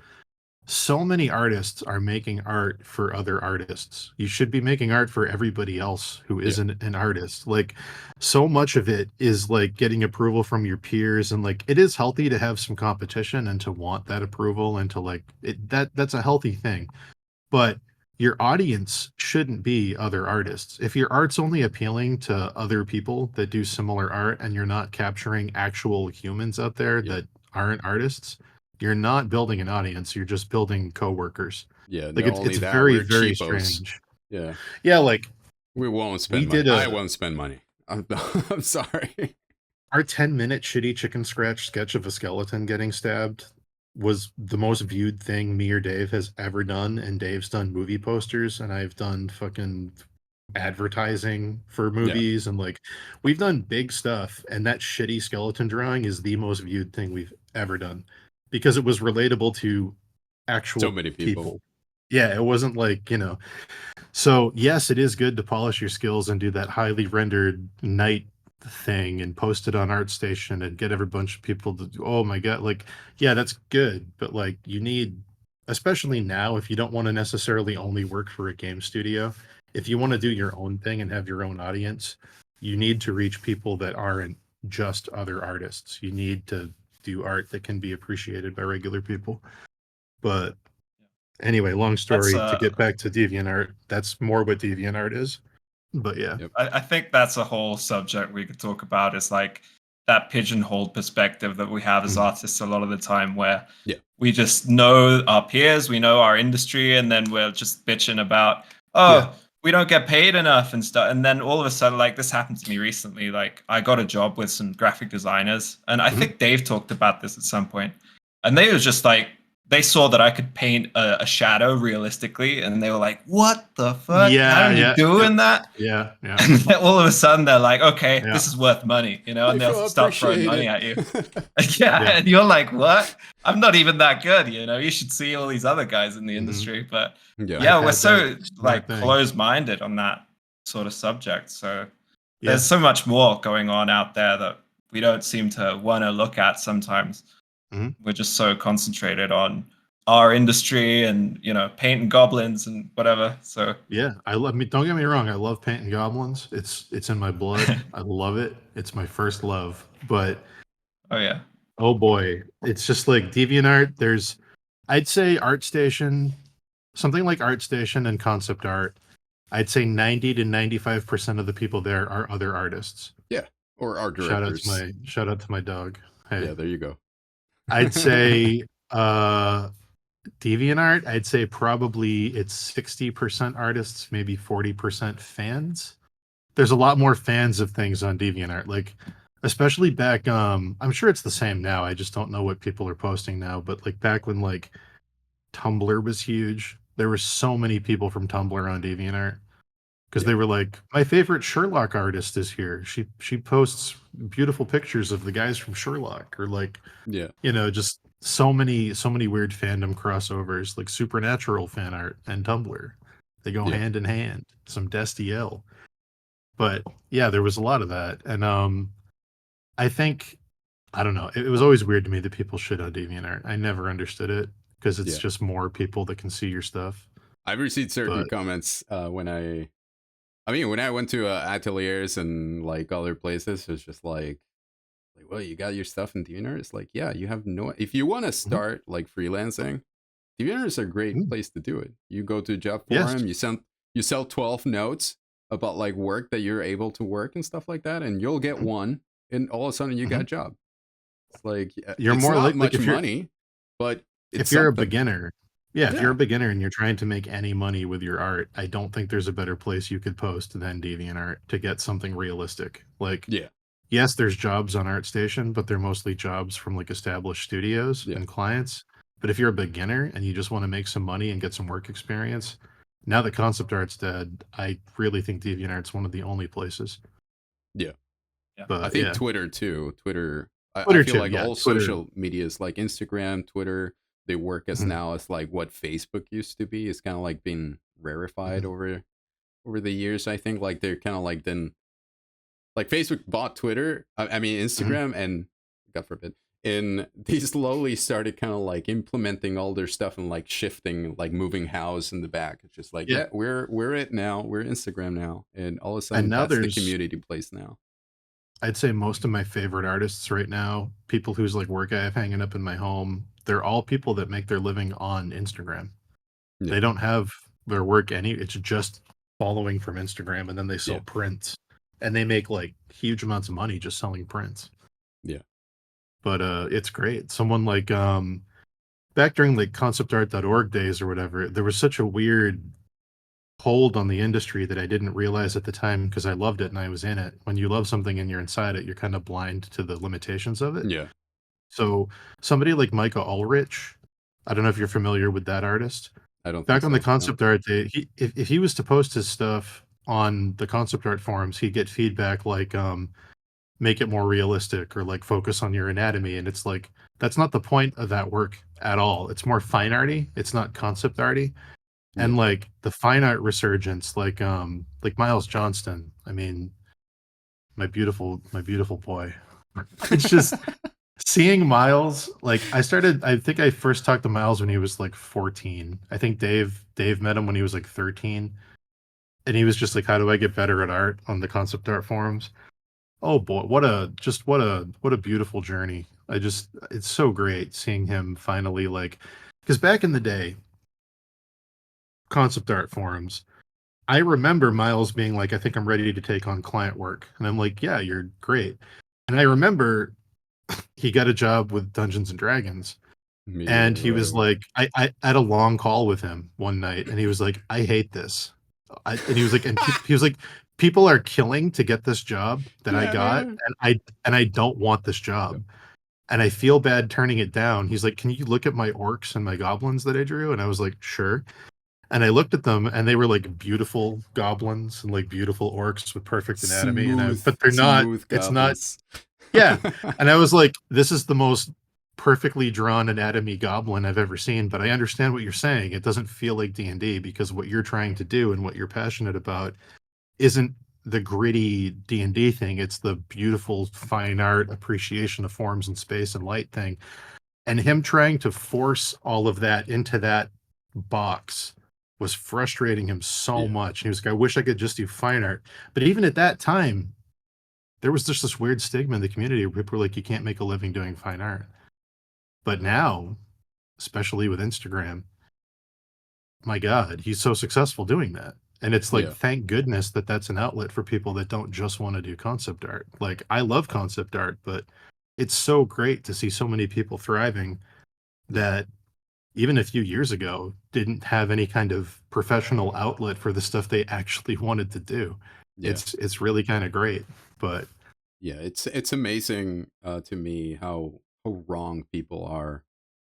So many artists are making art for other artists. You should be making art for everybody else who Yeah. isn't an artist. Like, so much of it is like getting approval from your peers, and like, it is healthy to have some competition and to want that approval and to like it, that's a healthy thing. But your audience shouldn't be other artists. If your art's only appealing to other people that do similar art and you're not capturing actual humans out there Yeah. that aren't artists, you're not building an audience. You're just building coworkers. Yeah. Like, Not only it's that, very, we're very cheapos. strange. Yeah. Yeah, like We won't spend we money. did I a won't spend money. I'm sorry. our 10-minute shitty chicken scratch sketch of a skeleton getting stabbed was the most viewed thing me or Dave has ever done, and Dave's done movie posters and I've done fucking advertising for movies, and like, we've done big stuff, and that shitty skeleton drawing is the most viewed thing we've ever done because it was relatable to actual So many people. Yeah, it wasn't like, so yes, it is good to polish your skills and do that highly rendered night thing and post it on ArtStation and get every bunch of people to do, oh my god, like, yeah, that's good, but like, you need, especially now, if you don't want to necessarily only work for a game studio, if you want to do your own thing and have your own audience, you need to reach people that aren't just other artists. You need to do art that can be appreciated by regular people. But anyway, long story to get back to DeviantArt. That's more what DeviantArt is. But yeah. Yep. I think that's a whole subject we could talk about. Is like that pigeonholed perspective that we have as artists a lot of the time, where we just know our peers, we know our industry, and then we're just bitching about, we don't get paid enough and stuff. And then all of a sudden, like, this happened to me recently. Like, I got a job with some graphic designers, and I think Dave talked about this at some point, and they was just like, they saw that I could paint a shadow realistically, and they were like, "What the fuck? How are you doing that?" Yeah. And then all of a sudden, they're like, "Okay, this is worth money," and they'll start throwing money at you. And you're like, "What? I'm not even that good." You should see all these other guys in the industry. But we're so like closed-minded on that sort of subject. So there's so much more going on out there that we don't seem to want to look at sometimes. We're just so concentrated on our industry and painting goblins and whatever. So don't get me wrong, I love painting goblins. It's in my blood. I love it. It's my first love. But oh boy, it's just like DeviantArt. There's, I'd say ArtStation, something like ArtStation and concept art. I'd say 90 to 95% of the people there are other artists. Yeah, or art directors. Shout out to my dog. Hey. Yeah, there you go. I'd say DeviantArt, I'd say probably it's 60% artists, maybe 40% fans. There's a lot more fans of things on DeviantArt, like, especially back, I'm sure it's the same now, I just don't know what people are posting now, but like back when like Tumblr was huge, there were so many people from Tumblr on DeviantArt because they were like, my favorite Sherlock artist is here. She posts beautiful pictures of the guys from Sherlock, or like, just so many weird fandom crossovers, like Supernatural fan art and Tumblr. They go hand in hand. Some Destiel. But yeah, there was a lot of that. And I think, I don't know, it was always weird to me that people shit on DeviantArt. I never understood it because it's just more people that can see your stuff. I've received certain comments when I went to ateliers and like other places. It's just like, well, you got your stuff in DeviantArt? It's like, yeah, you have no. If you want to start like freelancing, DeviantArt is a great Mm. place to do it. You go to a job Yes. forum, you sell 12 notes about like work that you're able to work and stuff like that, and you'll get Mhm. one, and all of a sudden you got a Mhm. job. It's like You're it's more not like much if you're money, but it's if you're a something. beginner, yeah, if you're a Yeah. beginner and you're trying to make any money with your art, I don't think there's a better place you could post than DeviantArt to get something realistic. Like, Yeah. yes, there's jobs on ArtStation, but they're mostly jobs from like established studios Yeah. and clients. But if you're a beginner and you just want to make some money and get some work experience, now that concept art's dead, I really think DeviantArt's one of the only places. Yeah. Yeah. I But think yeah, Twitter too. I Twitter feel too. like Yeah, all Twitter. social medias like Instagram, Twitter, they work as Mhm, now as like what Facebook used to be. It's kind of like been rarefied mhm. over the years. I think like they're kind of like then like Facebook bought Twitter. I mean Mhm. Instagram, and God forbid, and they slowly started kind of like implementing all their stuff and like shifting, like moving house in the back. It's just like, Yeah, yeah, we're it now. We're Instagram now, and all of a and sudden now that's the there's community place now. I'd say most of my favorite artists right now, people whose like work I have hanging up in my home, they're all people that make their living on Instagram. Yeah, They don't have their work it's just following from Instagram and then they sell yeah, prints. And they make like huge amounts of money just selling prints. yeah, But it's great. Someone like back during like conceptart.org days or whatever, there was such a weird hold on the industry that I didn't realize at the time because I loved it and I was in it. When you love something and you're inside it, you're kind of blind to the limitations of it. yeah. So somebody like Micah Ulrich, I don't know if you're familiar with that artist. I don't think Back on the so. No. concept art day, if he was to post his stuff on the concept art forums, he'd get feedback like make it more realistic or like focus on your anatomy. And it's like that's not the point of that work at all. It's more fine arty. It's not concept arty. Yeah. And like the fine art resurgence, like Miles Johnston. I mean, my beautiful boy. It's just seeing Miles, like I think I first talked to Miles when he was like 14. I think Dave met him when he was like 13. And he was just like, how do I get better at art on the concept art forums? Oh boy, what a beautiful journey. It's so great seeing him finally like because back in the day, concept art forums, I remember Miles being like, I think I'm ready to take on client work. And I'm like, yeah, you're great. And I remember he got a job with Dungeons and Dragons. And Immediately he right was away. like, I had a long call with him one night, and he was like, I hate this. And he was like, he was like, people are killing to get this job that I got, Yeah. and I don't want this Yep. job. And I feel bad turning it down. He's like, can you look at my orcs and my goblins that I drew? And I was like, sure. And I looked at them and they were like beautiful goblins and like beautiful orcs with perfect anatomy. But they're not, Smooth it's not, goblins. yeah. And I was like, this is the most perfectly drawn anatomy goblin I've ever seen. But I understand what you're saying. It doesn't feel like D&D because what you're trying to do and what you're passionate about isn't the gritty D&D thing. It's the beautiful fine art appreciation of forms and space and light thing. And him trying to force all of that into that box was frustrating him so Yeah. much. He was like, I wish I could just do fine art. But even at that time, there was just this weird stigma in the community where people were like, you can't make a living doing fine art. But now, especially with Instagram, my God, he's so successful doing that. And it's like, Yeah. thank goodness that that's an outlet for people that don't just want to do concept art. Like, I love concept art, but it's so great to see so many people thriving that even a few years ago didn't have any kind of professional outlet for the stuff they actually wanted to do. Yeah. It's really kind of great. But Yeah. It's amazing to me how wrong people are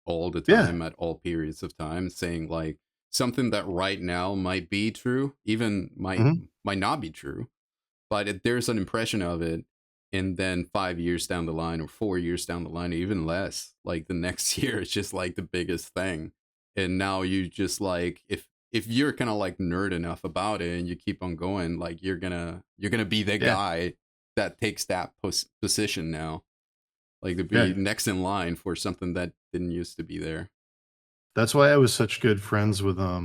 all the yeah. time at all periods of time, saying like something that right now might be true, even Mhm. might not be true, but there's an impression of it, and then 5 years down the line or 4 years down the line, or even less, like the next year it's just like the biggest thing, and now you just like if you're kind of like nerd enough about it and you keep on going, like you're gonna be the Yeah. guy that takes that position now, like to be Yeah. next in line for something that didn't used to be there. That's why I was such good friends with I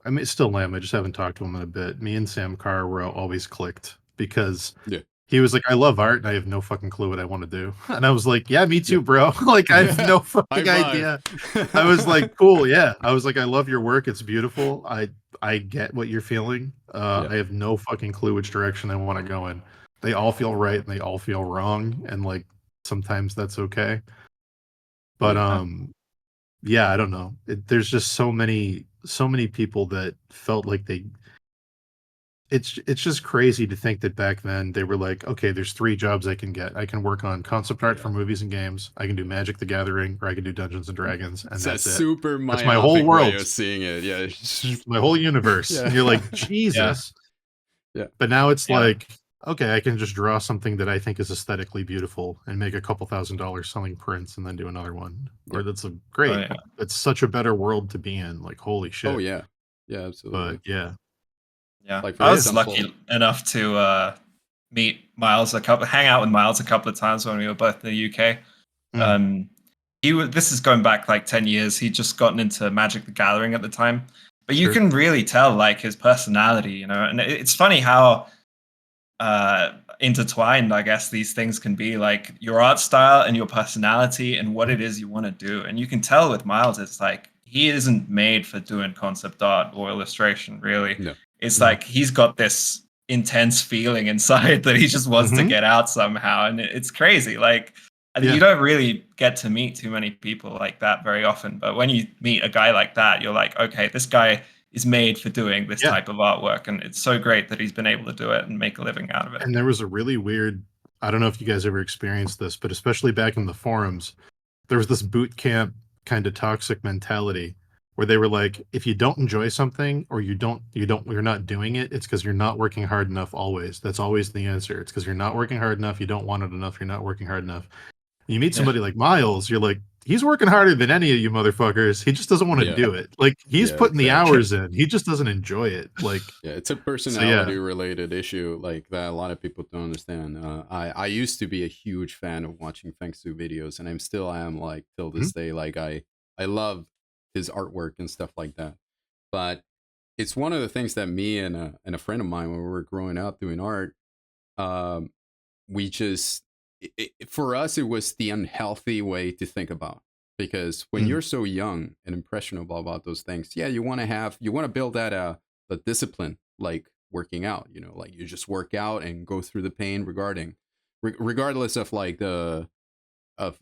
mean still am. I just haven't talked to him in a bit. Me and Sam Carr were always clicked because Yeah. He was like, "I love art, and I have no fucking clue what I want to do." And I was like, "Yeah, me too, Yeah. bro. Like, I have no fucking High idea." five. I was like, "Cool, yeah." I was like, "I love your work. It's beautiful. I get what you're feeling. Yeah. I have no fucking clue which direction I want to go in. They all feel right, and they all feel wrong, and like sometimes that's okay." But yeah, I don't know. There's just so many people that felt like they it's just crazy to think that back then they were like, okay, there's 3 jobs I can get. I can work on concept art for Yeah. movies and games. I can do Magic the Gathering, or I can do Dungeons and Dragons, and It's a that's it. super That's my whole myopic way world. of seeing it. Yeah. It's my whole universe. Yeah. And you're like, Jesus. Yeah. But now it's Yeah. like, okay, I can just draw something that I think is aesthetically beautiful and make a couple $1,000s selling prints and then do another one. Or that's a great. Oh, yeah. It's such a better world to be in. Like, holy shit. Oh yeah. Yeah, absolutely. But yeah. Yeah, Like, for I was example- lucky enough to meet Miles hang out with Miles a couple of times when we were both in the UK. This is going back like 10 years. He'd just gotten into Magic the Gathering at the time, but you Sure. can really tell like his personality, you know. And it's funny how intertwined, I guess, these things can be, like your art style and your personality and what it is you want to do. And you can tell with Miles, it's like he isn't made for doing concept art or illustration, really. No. It's No. like he's got this intense feeling inside that he just wants to Mhm. get out somehow. And it's crazy. Like, Yeah. you don't really get to meet too many people like that very often. But when you meet a guy like that, you're like, okay, this guy is made for doing this Yeah. type of artwork. And it's so great that he's been able to do it and make a living out of it. And there was a really weird, I don't know if you guys ever experienced this, but especially back in the forums, there was this boot camp kind of toxic mentality where they were like, if you don't enjoy something or you're not doing it, it's because you're not working hard enough always. That's always the answer. It's because you're not working hard enough, you don't want it enough, you're not working hard enough. You meet somebody like Miles, you're like, he's working harder than any of you motherfuckers. He just doesn't want to Yeah. do it. Like, he's Yeah, putting the exactly. hours in. He just doesn't enjoy it. Like, Yeah, it's a personality related issue like that a lot of people don't understand. I used to be a huge fan of watching Fengsu videos, and I am like till this day. Like I love his artwork and stuff like that. But it's one of the things that me and a friend of mine, when we were growing up doing art, we just for us it was the unhealthy way to think about, because when you're so young and impressionable about those things, yeah, you want to build that the discipline, like working out, you know, like you just work out and go through the pain regardless of like the of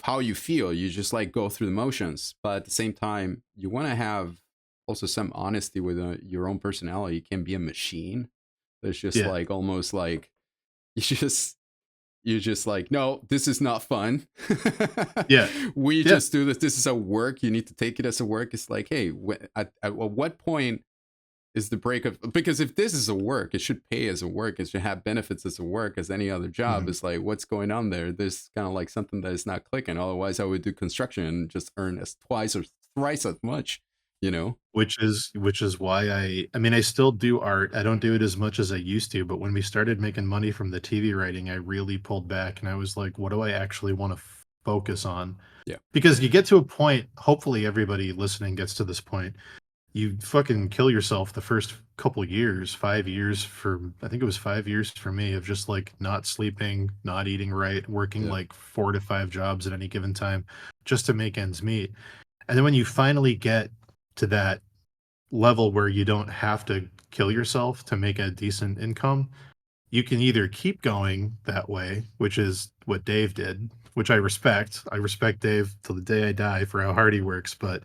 how you feel, you just like go through the motions. But at the same time, you want to have also some honesty with your own personality. You can be a machine that's just like almost like you just like, no, this is not fun. We just do this is a work, you need to take it as a work. It's like, hey, at what point is the break of, because if this is a work, it should pay as a work, it should have benefits as a work as any other job. It's like, what's going on there? There's kind of like something that is not clicking. Otherwise I would do construction and just earn as twice or thrice as much, you know. Which is why I mean, I still do art. I don't do it as much as I used to, but when we started making money from the TV writing, I really pulled back and I was like, what do I actually want to focus on? Yeah. Because you get to a point, hopefully everybody listening gets to this point, you fucking kill yourself the first couple years, 5 years I think it was 5 years for me, of just like not sleeping, not eating right, working like 4 to 5 jobs at any given time just to make ends meet. And then when you finally get to that level where you don't have to kill yourself to make a decent income, you can either keep going that way, which is what Dave did, which I respect. I respect Dave till the day I die for how hard he works, but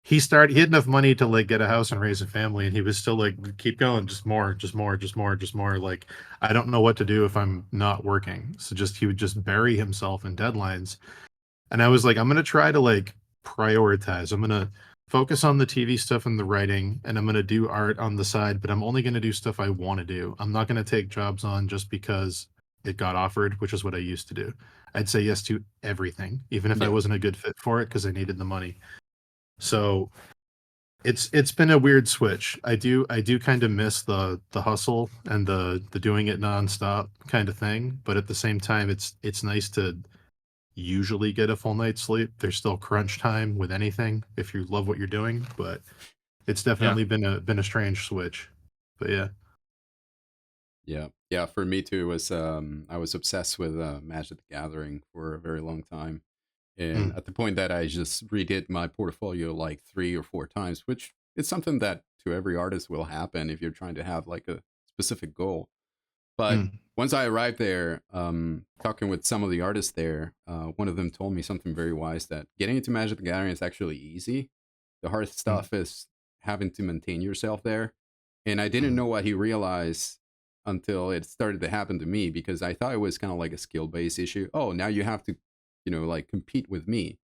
he had enough money to like get a house and raise a family, and he was still like, keep going, just more. Like, I don't know what to do if I'm not working. So he would just bury himself in deadlines. And I was like, I'm going to try to like prioritize. I'm going to focus on the TV stuff and the writing, and I'm going to do art on the side, but I'm only going to do stuff I want to do. I'm not going to take jobs on just because it got offered, which is what I used to do. I'd say yes to everything, even if I wasn't a good fit for it, because I needed the money. So it's been a weird switch. I do kind of miss the hustle and the doing it nonstop kind of thing, but at the same time, it's nice to usually get a full night's sleep. There's still crunch time with anything if you love what you're doing, but it's definitely been a strange switch. But yeah. Yeah. For me too, it was I was obsessed with Magic the Gathering for a very long time, and Mm, at the point that I just redid my portfolio like 3 or 4 times, which is something that to every artist will happen if you're trying to have like a specific goal. But mm, once I arrived there, talking with some of the artists there, one of them told me something very wise, that getting into Magic the Gathering is actually easy. The hard mm, stuff is having to maintain yourself there. And I didn't mm, know what he realized until it started to happen to me, because I thought it was kind of like a skill based issue. Oh, now you have to, like compete with me.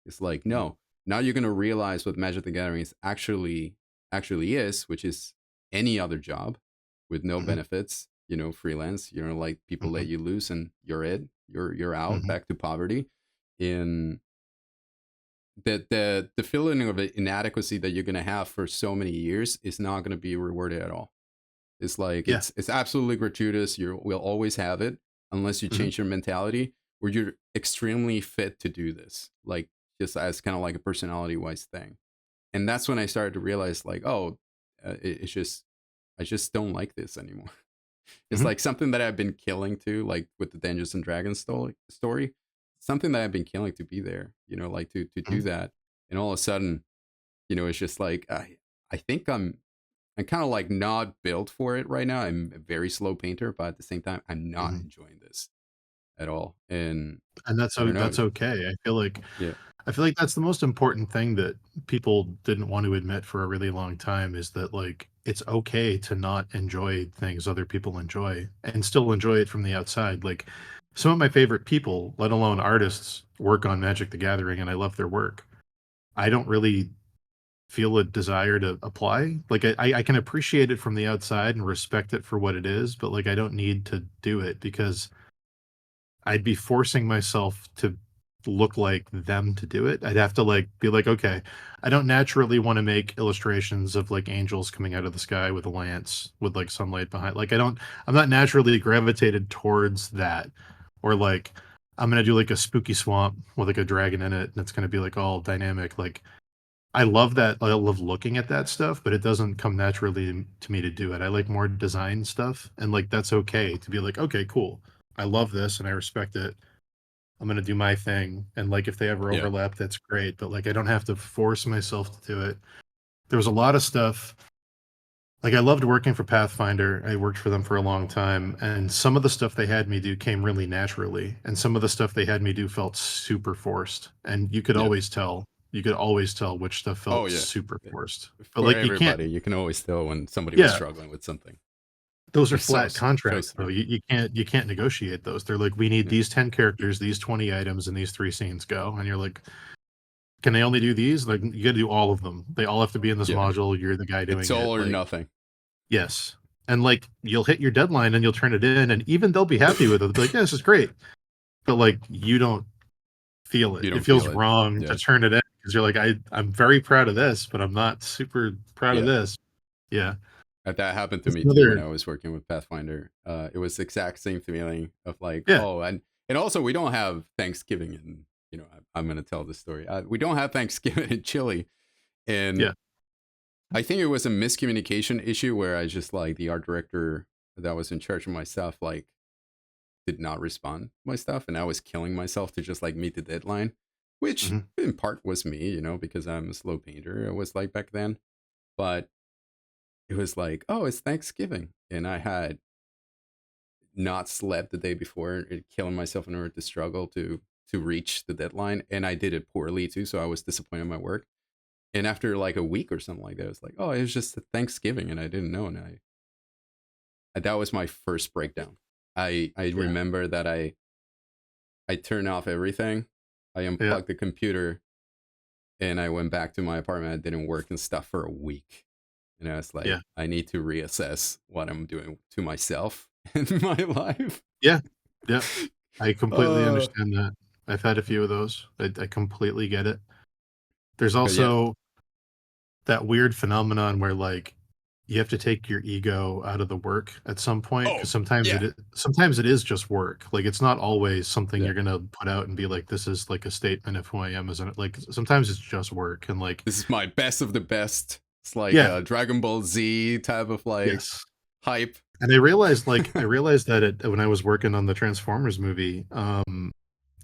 It's like, mm, no, now you're gonna realize what Magic the Gathering is actually is, which is any other job with no mhm, benefits, freelance, like people let mhm, you loose and you're it. You're out mhm, back to poverty. In the feeling of inadequacy that you're gonna have for so many years is not gonna be rewarded at all. It's like yeah. it's absolutely gratuitous. You will always have it unless you Mhm, change your mentality, where you're extremely fit to do this. Like, just as kind of like a personality wise thing. And that's when I started to realize, like, oh, it's just I just don't like this anymore. It's mhm, like something that I've been killing to, like with the Dungeons and Dragons story, something that I've been killing to be there. Like to do mhm, that, and all of a sudden, it's just like I think I'm kind of like not built for it right now. I'm a very slow painter, but at the same time, I'm not mhm. enjoying this at all. And And I don't know. that's okay. Yeah. I feel like that's the most important thing that people didn't want to admit for a really long time, is that, like, it's okay to not enjoy things other people enjoy and still enjoy it from the outside. Like, some of my favorite people, let alone artists, work on Magic the Gathering, and I love their work. I don't really feel a desire to apply. Like, I can appreciate it from the outside and respect it for what it is, but, like, I don't need to do it because I'd be forcing myself to look like them to do it. I'd have to, like, be like, "Okay, I don't naturally wanna make illustrations of, like, angels coming out of the sky with a lance with, like, sunlight behind." Like, I'm not naturally gravitated towards that. Or, like, I'm gonna do, like, a spooky swamp with, like, a dragon in it, and it's gonna be, like, all dynamic. Like, I love that. I love looking at that stuff, but it doesn't come naturally to me to do it. I like more design stuff, and, like, that's okay to be like, "Okay, cool. I love this and I respect it. I'm gonna do my thing, and, like, if they ever Yeah. overlap, that's great, but, like, I don't have to force myself to do it." There was a lot of stuff, like, I loved working for Pathfinder. I worked for them for a long time, and some of the stuff they had me do came really naturally, and some of the stuff they had me do felt super forced, and you could Yeah. always tell. You could always tell which stuff Oh, felt yeah. super Yeah. forced. But, For like, you can't. everybody, you can always tell when somebody was Yeah. struggling with something. Those are It's so flat so contracts, though. stupid. You can't negotiate those. They're like, "We need Yeah. these 10 characters, these 20 items, and these 3 scenes, go." And you're like, "Can they only do these?" Like, you gotta do all of them. They all have to be in this Yeah. module, you're the guy It's doing all it, or like, nothing. yes. And, like, you'll hit your deadline and you'll turn it in, and even they'll be happy with it. They'll be like, "Yeah, this is great." But, like, you don't feel it. You It don't feels feel it. wrong to Yeah. turn it in because 'cause you're like, I'm very proud of this, but I'm not super proud of Yeah. this." Yeah. That happened to That's me too when another. I was working with Pathfinder. It was the exact same feeling of like, Yeah. oh, and also we don't have Thanksgiving in, I'm gonna tell this story. We don't have Thanksgiving in Chile, and Yeah. I think it was a miscommunication issue where I just like the art director that was in charge of my stuff like did not respond to my stuff, and I was killing myself to just like meet the deadline, which Mhm. in part was me, because I'm a slow painter. I was like back then, but it was like, oh, it's Thanksgiving, and I had not slept the day before and killing myself in order to struggle to reach the deadline, and I did it poorly too, so I was disappointed in my work. And after like a week or something like that, I was like, oh, it was just a Thanksgiving and I didn't know. And that was my first breakdown. I Yeah. remember that I turned off everything. I Yeah. unplugged the computer and I went back to my apartment. I didn't work and stuff for a week. And I was like, Yeah. I need to reassess what I'm doing to myself in my life. Yeah. Yeah. I completely uh, understand that. I've had a few of those. I completely get it. There's but yeah, also that weird phenomenon where, like, you have to take your ego out of the work at some point, oh because yeah, sometimes it is just work. Like, it's not always something yeah. you're gonna put out and be like, "This is, like, a statement of who I am," as an, like, sometimes it's just work and, like, This is my best of the best. It's like yeah, a Dragon Ball Z type of like yes. hype. And I realized that when I was working on the Transformers movie,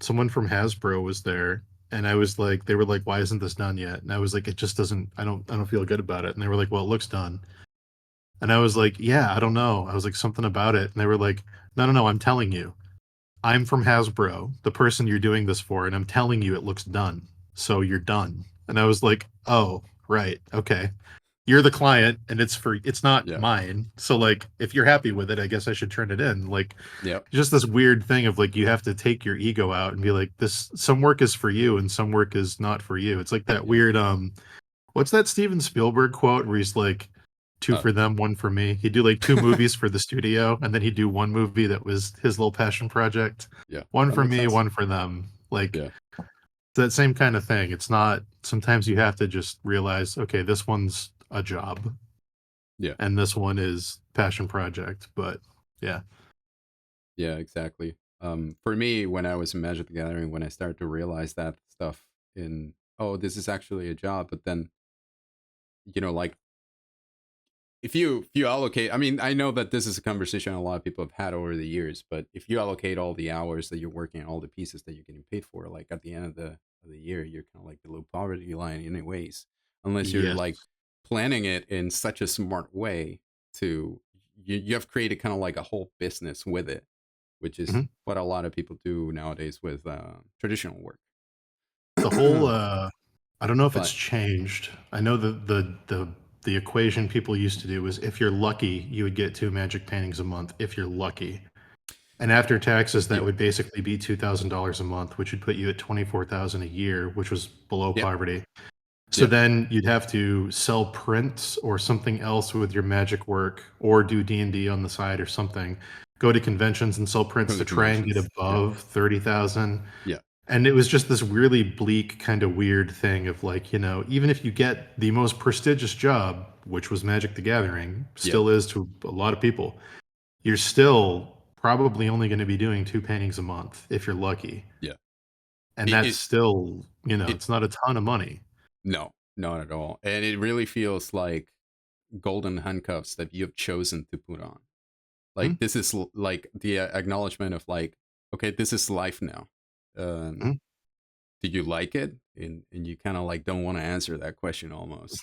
someone from Hasbro was there, and I was like, they were like, "Why isn't this done yet?" And I was like, "It just doesn't. I don't feel good about it." And they were like, "Well, it looks done." And I was like, "Yeah, I don't know." I was like, "Something about it." And they were like, "No, no, no. I'm telling you, I'm from Hasbro, the person you're doing this for, and I'm telling you, it looks done. So you're done." And I was like, "Oh, right, okay." You're the client and it's not Yeah. mine. So like if you're happy with it, I guess I should turn it in. Like Yep. just this weird thing of like you have to take your ego out and be like this some work is for you and some work is not for you. It's like that Yeah. weird what's that Steven Spielberg quote where he's like two Uh, for them, one for me. He'd do like two movies for the studio and then he'd do one movie that was his little passion project. yeah. One That for makes me, sense. one for them. Like Yeah. that same kind of thing. It's not sometimes you have to just realize, okay, this one's a job Yeah. and this one is passion project. But yeah, Yeah, exactly. For me, when I was in Magic the Gathering, when I started to realize that stuff in, oh, this is actually a job, but then, like if you allocate, I mean, I know that this is a conversation a lot of people have had over the years, but if you allocate all the hours that you're working, all the pieces that you're getting paid for, like at the end of the year, you're kind of like below poverty line anyways, unless you're yes, like planning it in such a smart way to you have created kind of like a whole business with it, which is hmm what a lot of people do nowadays with traditional work. the whole. I don't know if it's But changed. I know the equation people used to do was if you're lucky, you would get two magic paintings a month. If you're lucky, and after taxes, that yeah, would basically be $2,000 a month, which would put you at 24,000 a year, which was below yeah, poverty. So yeah, then you'd have to sell prints or something else with your magic work, or do D&D on the side or something. Go to conventions and sell go prints to to try and get conventions. Yeah, above 30,000. yeah, And it was just this really bleak kind of weird thing of like, even if you get the most prestigious job, which was Magic the Gathering, yeah, still is to a lot of people, you're still probably only going to be doing two paintings a month if you're lucky. yeah. And It that's it still, it it's not a ton of money. No, not at all. And it really feels like golden handcuffs that you've chosen to put on. Mhm, Like this is like the acknowledgement of like, okay, this is life now. Um, mhm. do you like it? And you kind of like don't want to answer that question almost.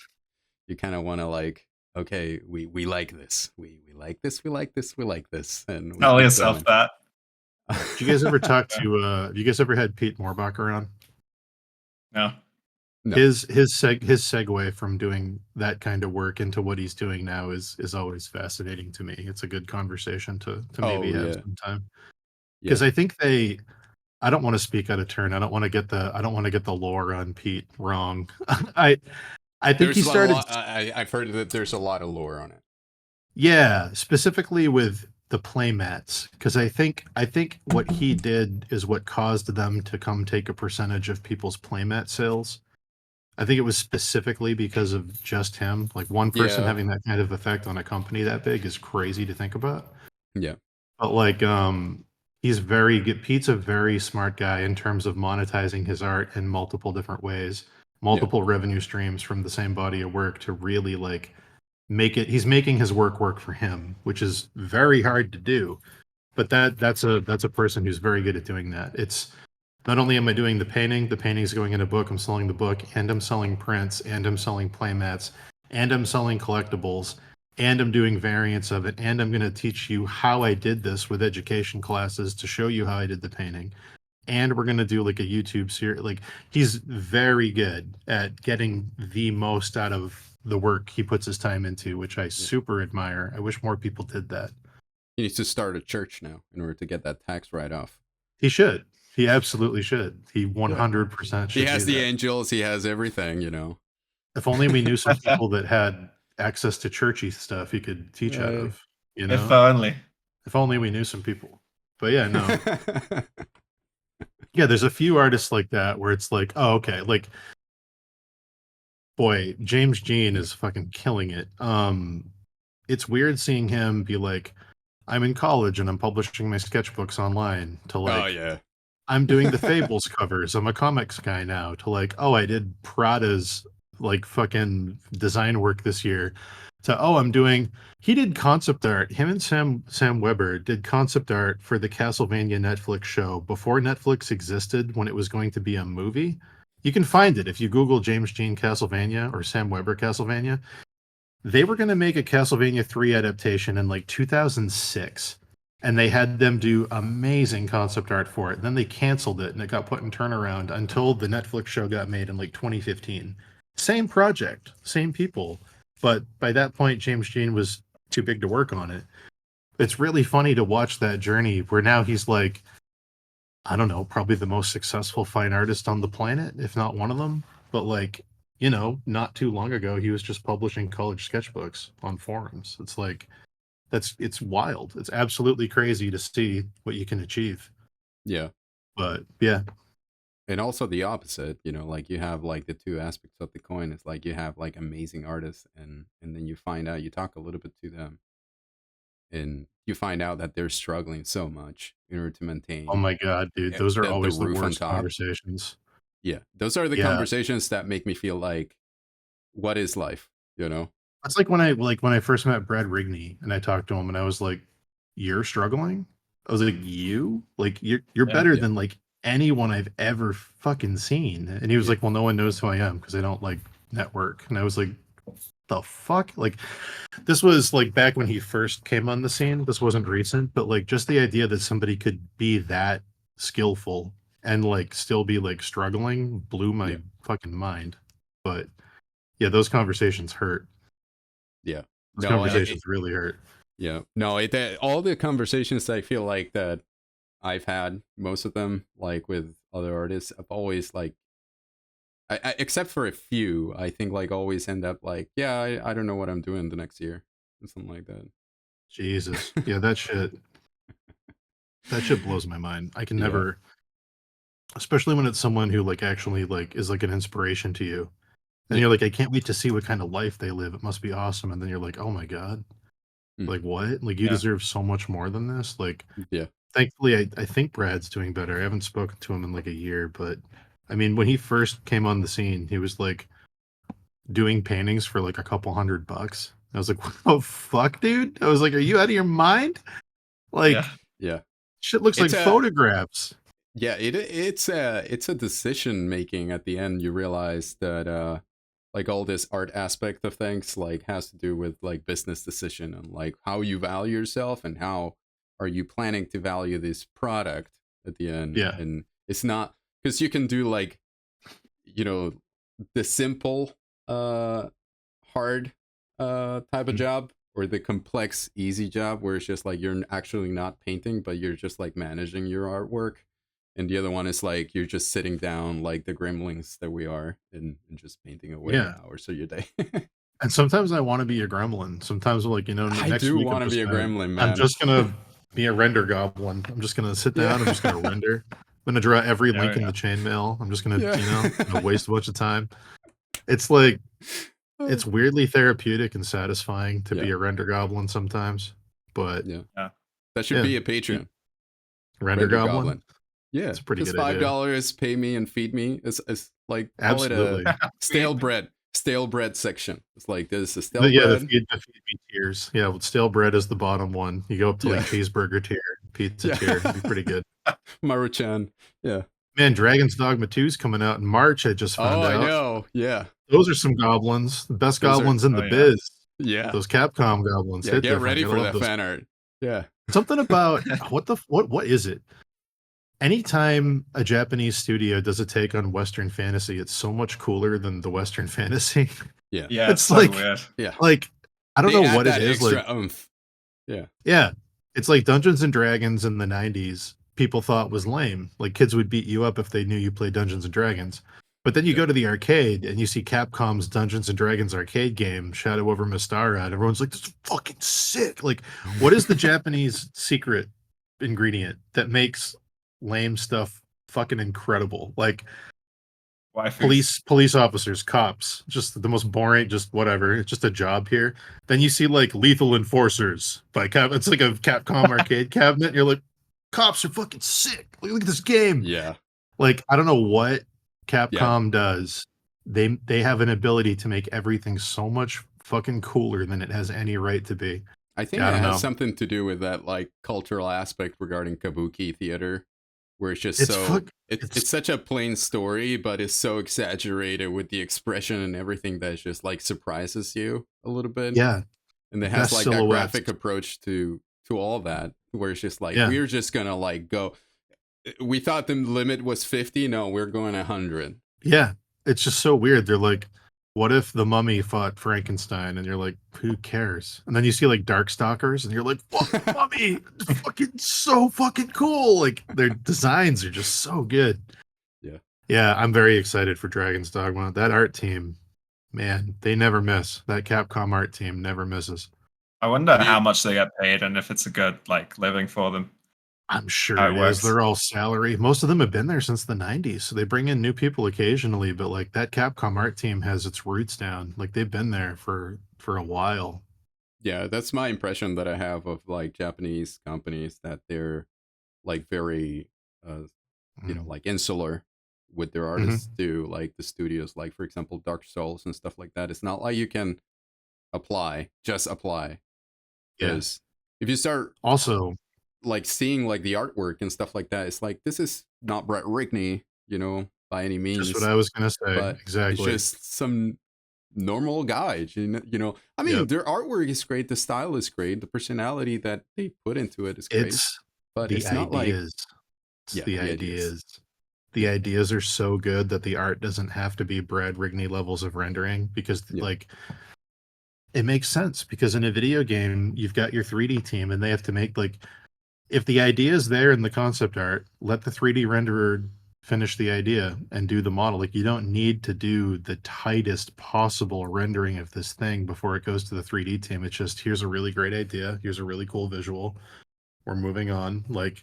You kind of want to like, okay, we like this. We like this. We like this. We like this, and we Tell keep yourself going. that. Did you guys ever talk to, have you guys ever had Pete Morbach on? No. No. His segue from doing that kind of work into what he's doing now is always fascinating to me. It's a good conversation to maybe Oh have yeah, sometime yeah. because I think I don't want to speak out of turn. I don't want to get the lore on Pete wrong. I I think he There's a started lot. I've heard that there's a lot of lore on it. yeah, specifically with the playmats because I think what he did is what caused them to come take a percentage of people's playmat sales. I think it was specifically because of just him. Like one person Yeah, having that kind of effect on a company that big is crazy to think about. yeah, But like he's very good. Pete's a very smart guy in terms of monetizing his art in multiple different ways, yeah. multiple revenue streams from the same body of work to really like make it he's making his work for him, which is very hard to do. But that's a person who's very good at doing that. It's not only am I doing the painting's going in a book, I'm selling the book, and I'm selling prints, and I'm selling playmats, and I'm selling collectibles, and I'm doing variants of it, and I'm going to teach you how I did this with education classes to show you how I did the painting. And we're going to do like a YouTube series. Like he's very good at getting the most out of the work he puts his time into, which I Yeah. super admire. I wish more people did that. He needs to start a church now in order to get that tax write off. He should. He absolutely should. He Yeah. 100% He should has do the that. angels, he has everything. If only we knew some people that had access to churchy stuff he could teach out Hey. of, you If know? only. If only we knew some people. But yeah, no. Yeah, there's a few artists like that where it's like, oh, okay, like boy, James Jean Yeah. is fucking killing it. It's weird seeing him be like, I'm in college and I'm publishing my sketchbooks online to Oh like yeah. I'm doing the Fables covers. I'm a comics guy now to like, oh, I did Prada's like fucking design work this year. So I'm doing. He did concept art. Him and Sam Weber did concept art for the Castlevania Netflix show before Netflix existed, when it was going to be a movie. You can find it if you Google James Jean Castlevania or Sam Weber Castlevania. They were going to make a Castlevania 3 adaptation in like 2006, and they had them do amazing concept art for it. Then they canceled it, and it got put in turnaround until the Netflix show got made in like 2015. Same project, same people, but by that point, James Jean was too big to work on it. It's really funny to watch that journey where now he's like, I don't know, probably the most successful fine artist on the planet, if not one of them. But like, you know, not too long ago, he was just publishing college sketchbooks on forums. It's like, it's wild. It's absolutely crazy to see what you can achieve. Yeah. But yeah. And also the opposite, you know, like you have like the two aspects of the coin. It's like you have like amazing artists, and then you find out, you talk a little bit to them, and you find out that they're struggling so much in order to maintain Oh my God, dude. Those are the always the roof on worst top. conversations. Yeah. Those are the Yeah. conversations that make me feel like, what is life? You know? It's like when I first met Brad Rigney and I talked to him and I was like, "You're struggling?" I was like, "You? Like you're Yeah. better Yeah. than like anyone I've ever fucking seen." And he was Yeah. like, "Well, no one knows who I am because I don't like network." And I was like, "The fuck?" Like this was like back when he first came on the scene. This wasn't recent, but like just the idea that somebody could be that skillful and like still be like struggling blew my Yeah. fucking mind. But yeah, those conversations hurt. Yeah. Those No, conversations really hurt. Yeah. No, all the conversations I feel like that I've had, most of them, like with other artists, I've always like, I except for a few, I think like always end up like, yeah, I don't know what I'm doing the next year, or something like that. Jesus. Yeah, that shit blows my mind. I can Yeah. never, especially when it's someone who like actually like is like an inspiration to you. And Yeah. you're like, I can't wait to see what kind of life they live. It must be awesome. And then you're like, oh my God. Mm. Like what? Like you Yeah. deserve so much more than this. Like Yeah. thankfully I think Brad's doing better. I haven't spoken to him in like a year, but I mean when he first came on the scene, he was like doing paintings for like a couple $100. I was like, what the fuck, dude? I was like, are you out of your mind? Like Yeah. Yeah. shit looks like It's a- photographs. Yeah, it's a decision making at the end. You realize that like all this art aspect of things like has to do with like business decision and like how you value yourself and how are you planning to value this product at the end. Yeah. And it's not, because you can do like, you know, the simple hard type of job, or the complex easy job where it's just like you're actually not painting but you're just like managing your artwork. And the other one is like you're just sitting down like the gremlins that we are, and just painting away Yeah. hours of your day. And sometimes I want to be a gremlin. Sometimes I'm like, you know, I next do week want to be a gremlin, man. I'm just gonna be a render goblin. I'm just gonna sit down. I'm just gonna render. I'm gonna draw every There link we in go. the chainmail. I'm just gonna, Yeah. you know, gonna waste a bunch of time. It's like it's weirdly therapeutic and satisfying to be Yeah. a render goblin sometimes. But Yeah. Yeah. That should Yeah. be a Patreon. render goblin. Yeah, It's a pretty just good idea. $5, pay me and feed me. It's like call Absolutely. it a stale bread section. It's like this is stale But yeah, the bread. feed me tiers. Yeah, with stale bread is the bottom one. You go up to like Yeah. cheeseburger tier, pizza Yeah. tier. It'd be pretty good. Maruchan. Yeah. Man, Dragon's Dogma 2 is coming out in March. I just found Oh, out. I know. Yeah. Those are some goblins. The best Those are- goblins in the oh, yeah. biz. Yeah. Those Capcom goblins. Yeah. hit Get different. ready Gotta for love that those. fan art. Yeah. Something about what is it? Anytime a Japanese studio does a take on Western fantasy, it's so much cooler than the Western fantasy. Yeah. Yeah. It's It's so like- weird. Yeah. Like I don't They know add what it that is. extra Like oomph. Yeah. yeah, it's like Dungeons and Dragons in the '90s. People thought was lame. Like kids would beat you up if they knew you played Dungeons and Dragons. But then you Yeah. go to the arcade and you see Capcom's Dungeons and Dragons arcade game, Shadow over Mystara, and everyone's like, "This is fucking sick!" Like, what is the Japanese secret ingredient that makes lame stuff fucking incredible? Like Waifus. police officers, cops, just the most boring, just whatever. It's just a job here. Then you see like Lethal Enforcers by Cap. It's like a Capcom arcade cabinet. And you're like, cops are fucking sick. Look at this game. Yeah. Like I don't know what Capcom does they have an ability to make everything so much fucking cooler than it has any right to be. I think Yeah, I it don't has know. something to do with that like cultural aspect regarding kabuki theater, where it's just It's so fuck. it's such a plain story, but it's so exaggerated with the expression and everything that just like surprises you a little bit. Yeah, And it has best like that silhouettes. graphic approach to all that, where it's just like Yeah, we're just gonna like go. We thought the limit was 50. No, we're going 100. yeah. It's just so weird. They're like, what if the Mummy fought Frankenstein? And you're like, who cares? And then you see like Darkstalkers, and you're like, fuck the Mummy! Fucking so fucking cool. Like their designs are just so good. Yeah. Yeah, I'm very excited for Dragon's Dogma. That art team, man, they never miss. That Capcom art team never misses. I wonder Have you? how much they get paid and if it's a good like living for them. I'm How sure it it is. works. They're all salary. Most of them have been there since the 90s. So they bring in new people occasionally, but like that Capcom art team has its roots down. Like they've been there for a while. Yeah, that's my impression that I have of like Japanese companies, that they're like very, uh, Mm-hmm. like insular with their artists to like the studios, like for example, Dark Souls and stuff like that. It's not like you can just apply, Yeah. because if you start Also, like seeing like the artwork and stuff like that, it's like this is not Brett Rigney, by any just what means, I was gonna say. but it's Exactly. just some normal guy. I mean, Yep. their artwork is great, the style is great, the personality that they put into it is great, It's but the it's not like, ideas. It's yeah, the the ideas. ideas. The Yeah, ideas are so good that the art doesn't have to be Brad Rigney levels of rendering because yeah, like it makes sense because in a video game you've got your 3D team and they have to make like if the idea is there in the concept art, let the 3D renderer finish the idea and do the model. Like you don't need to do the tightest possible rendering of this thing before it goes to the 3D team. It's just here's a really great idea, here's a really cool visual. We're moving on. Like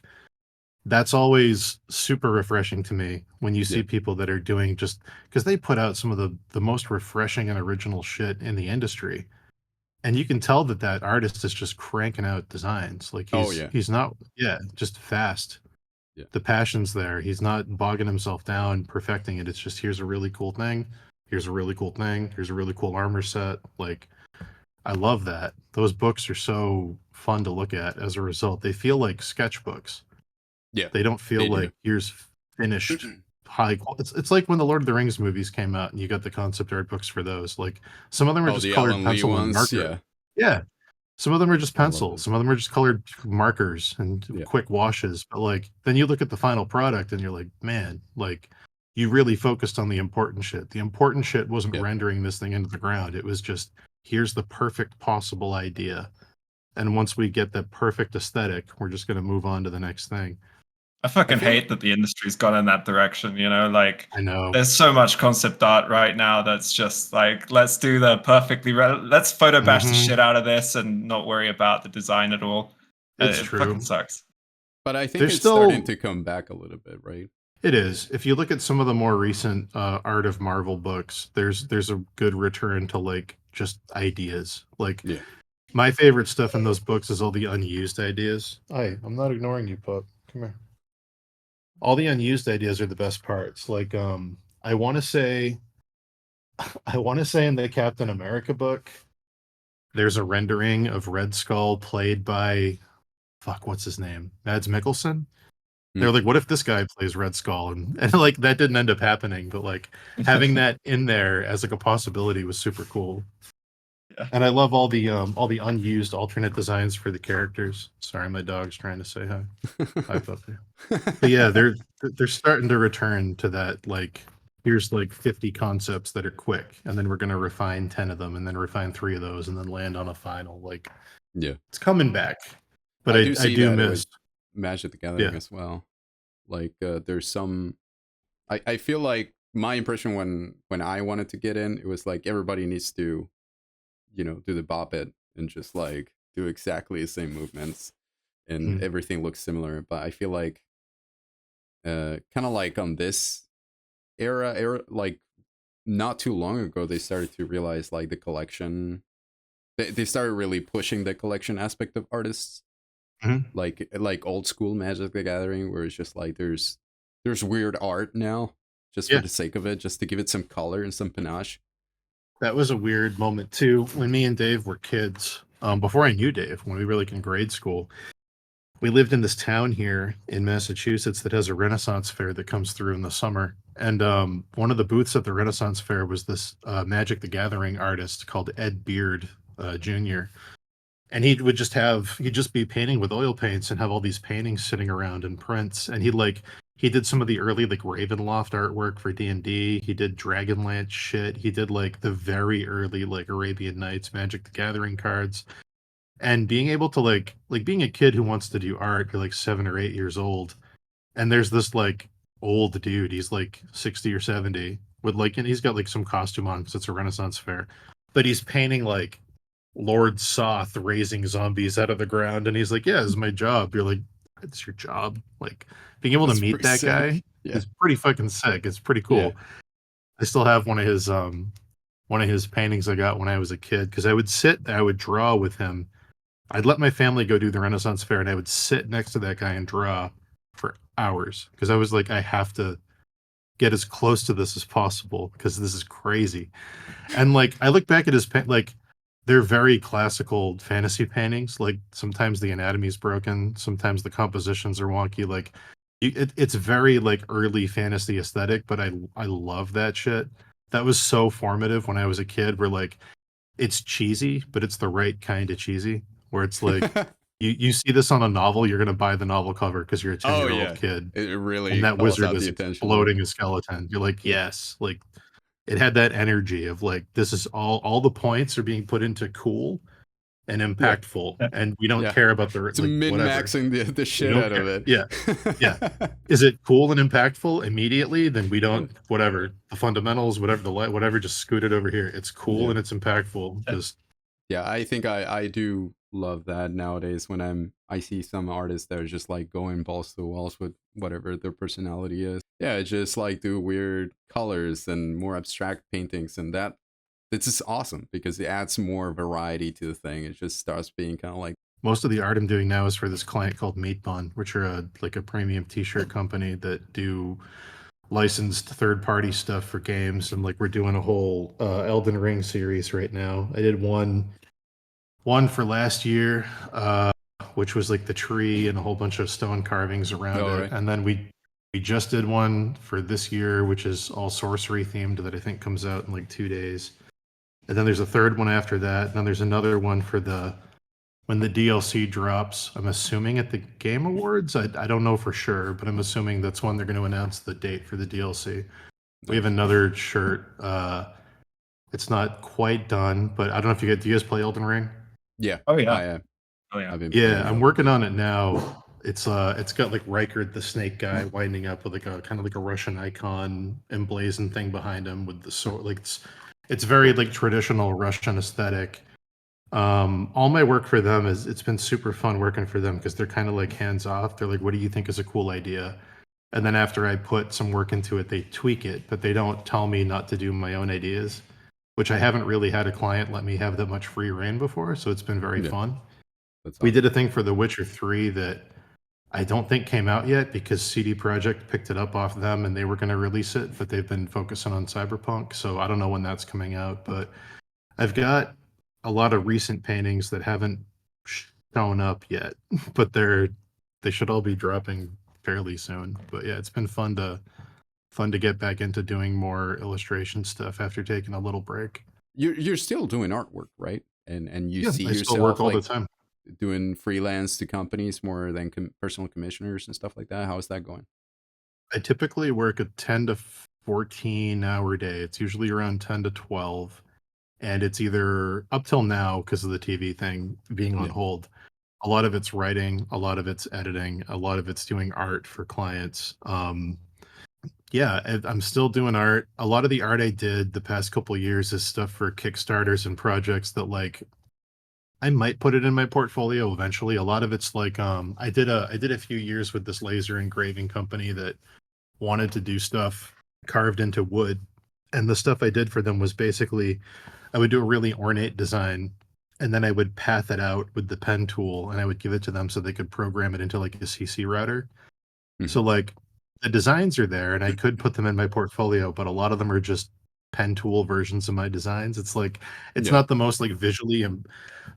that's always super refreshing to me when you yeah. see people that are doing just because they put out some of the most refreshing and original shit in the industry, and you can tell that that artist is just cranking out designs like Oh he's yeah, he's not just fast. yeah, The passion's there. He's not bogging himself down perfecting it. It's just here's a really cool thing, here's a really cool thing, here's a really cool armor set. Like I love that. Those books are so fun to look at. As a result, they feel like sketchbooks. yeah. They don't feel They do. like here's finished it's like when the Lord of the Rings movies came out and you got the concept art books for those. Like some of them are Oh, just the colored Alan Lee pencil and ones, marker. yeah. Yeah. Some of them are just I love pencil. them. Some of them are just colored markers and Yeah, quick washes. But like then you look at the final product and you're like, man, like you really focused on the important shit. The important shit wasn't yeah, rendering this thing into the ground. It was just here's the perfect possible idea. And once we get that perfect aesthetic, we're just going to move on to the next thing. I I fucking feel hate that the industry's gone in that direction, like I know. there's so much concept art right now that's just like let's do the let's photo bash the Mhm. shit out of this and not worry about the design at all. It's It fucking true. sucks. but I think There's it's starting still to come back a little bit, right? it is. If you look at some of the more recent Art of Marvel books, there's a good return to like just ideas. Like Yeah. my favorite stuff in those books is all the unused ideas. Hi, I'm not ignoring you, pup. Come here. All the unused ideas are the best parts. Like I want to say I want to say in the Captain America book, there's a rendering of Red Skull played by fuck, what's his name? Mads Mikkelsen. They Hmm. were like, what if this guy plays Red Skull? And like that didn't end up happening, but like having that in there as like a possibility was super cool. Yeah. And I love all the unused alternate designs for the characters. Sorry, my dog's trying to say hi. Hi, puppy. But yeah, they're starting to return to that like here's like 50 concepts that are quick, and then we're gonna refine 10 of them, and then refine 3 of those, and then land on a final. Like Yeah. it's coming back. But I do I see do that with miss Magic the Gathering yeah. as well. Like there's some I feel like my impression when I wanted to get in, it was like everybody needs to, do the bop it and just like do exactly the same movements and Mm, everything looks similar. But I feel like kind of like on this era, like not too long ago, they started to realize like the collection. They started really pushing the collection aspect of artists, mhm. like old school Magic the Gathering, where it's just like there's weird art now, just for the sake of it, just to give it some color and some panache. That was a weird moment too. When me and Dave were kids, before I knew Dave, when we were like in grade school, we lived in this town here in Massachusetts that has a Renaissance fair that comes through in the summer. And one of the booths at the Renaissance fair was this Magic the Gathering artist called Ed Beard Jr. And he'd just be painting with oil paints and have all these paintings sitting around and prints. And he did some of the early like Ravenloft artwork for D&D. He did Dragonlance shit. He did like the very early like Arabian Nights, Magic the Gathering cards. And being able to like being a kid who wants to do art, you're like 7 or 8 years old, and there's this like old dude, he's like 60 or 70, with like, and he's got like some costume on because it's a Renaissance fair, but he's painting like Lord Soth raising zombies out of the ground, and he's like, yeah, this is my job. You're like, it's your job. Like being able to meet that guy is pretty fucking sick. It's pretty cool. I still have one of his paintings I got when I was a kid, because I would draw with him. I'd let my family go do the Renaissance fair, and I would sit next to that guy and draw for hours, because I was like, I have to get as close to this as possible because this is crazy. And like, I look back at his like, they're very classical fantasy paintings. Like sometimes the anatomy's broken, sometimes the compositions are wonky. Like it's very like early fantasy aesthetic, but I love that shit. That was so formative when I was a kid, where like it's cheesy, but it's the right kind of cheesy, where it's like you see this on a novel, you're gonna buy the novel cover because you're a 10-year-old kid. It really, and that wizard is exploding a skeleton. You're like, yes, like it had that energy of like, this is all the points are being put into cool and impactful, and we don't care about the it's like, min-maxing the shit out of it. Yeah. Is it cool and impactful immediately? Then we don't, whatever the fundamentals, whatever the light, whatever, just scoot it over here. It's cool and it's impactful. Just I think I do love that nowadays when I see some artists that are just like going balls to the walls with whatever their personality is. Just like do weird colors and more abstract paintings, and that it's just awesome because it adds more variety to the thing. It just starts being kind of like, most of the art I'm doing now is for this client called Meatbun, which are a premium t-shirt company that do licensed third-party stuff for games. And like, we're doing a whole Elden Ring series right now. I did one for last year, which was like the tree and a whole bunch of stone carvings around it. Right. And then we just did one for this year, which is all sorcery themed, that I think comes out in like 2 days. And then there's a third one after that. And then there's another one for when the DLC drops, I'm assuming at the Game Awards. I don't know for sure, but I'm assuming that's when they're going to announce the date for the DLC. We have another shirt. It's not quite done, but I don't know if do you guys play Elden Ring? Yeah. Oh yeah. I'm working on it now. It's got like Rykard the snake guy winding up with like a kind of like a Russian icon emblazoned thing behind him with the sword. Like it's very like traditional Russian aesthetic. All my work for them it's been super fun working for them, because they're kind of like hands off. They're like, what do you think is a cool idea? And then after I put some work into it, they tweak it, but they don't tell me not to do my own ideas, which I haven't really had a client let me have that much free reign before. So it's been very fun. We did a thing for The Witcher 3 that I don't think came out yet, because CD Projekt picked it up off them and they were going to release it, but they've been focusing on Cyberpunk. So I don't know when that's coming out, but I've got a lot of recent paintings that haven't shown up yet, but they should all be dropping fairly soon. But yeah, it's been fun to get back into doing more illustration stuff after taking a little break. You're still doing artwork, right? And you see I yourself still work all the time, doing freelance to companies more than personal commissioners and stuff like that. How is that going? I typically work a 10 to 14 hour day. It's usually around 10 to 12. And it's either, up till now, because of the TV thing being on hold, a lot of it's writing, a lot of it's editing, a lot of it's doing art for clients. I'm still doing art. A lot of the art I did the past couple of years is stuff for Kickstarters and projects that like I might put it in my portfolio eventually. A lot of it's like I did a few years with this laser engraving company that wanted to do stuff carved into wood, and the stuff I did for them was basically, I would do a really ornate design, and then I would path it out with the pen tool, and I would give it to them so they could program it into like a CC router. So like the designs are there, and I could put them in my portfolio, but a lot of them are just pen tool versions of my designs. It's like it's Yeah. not the most like visually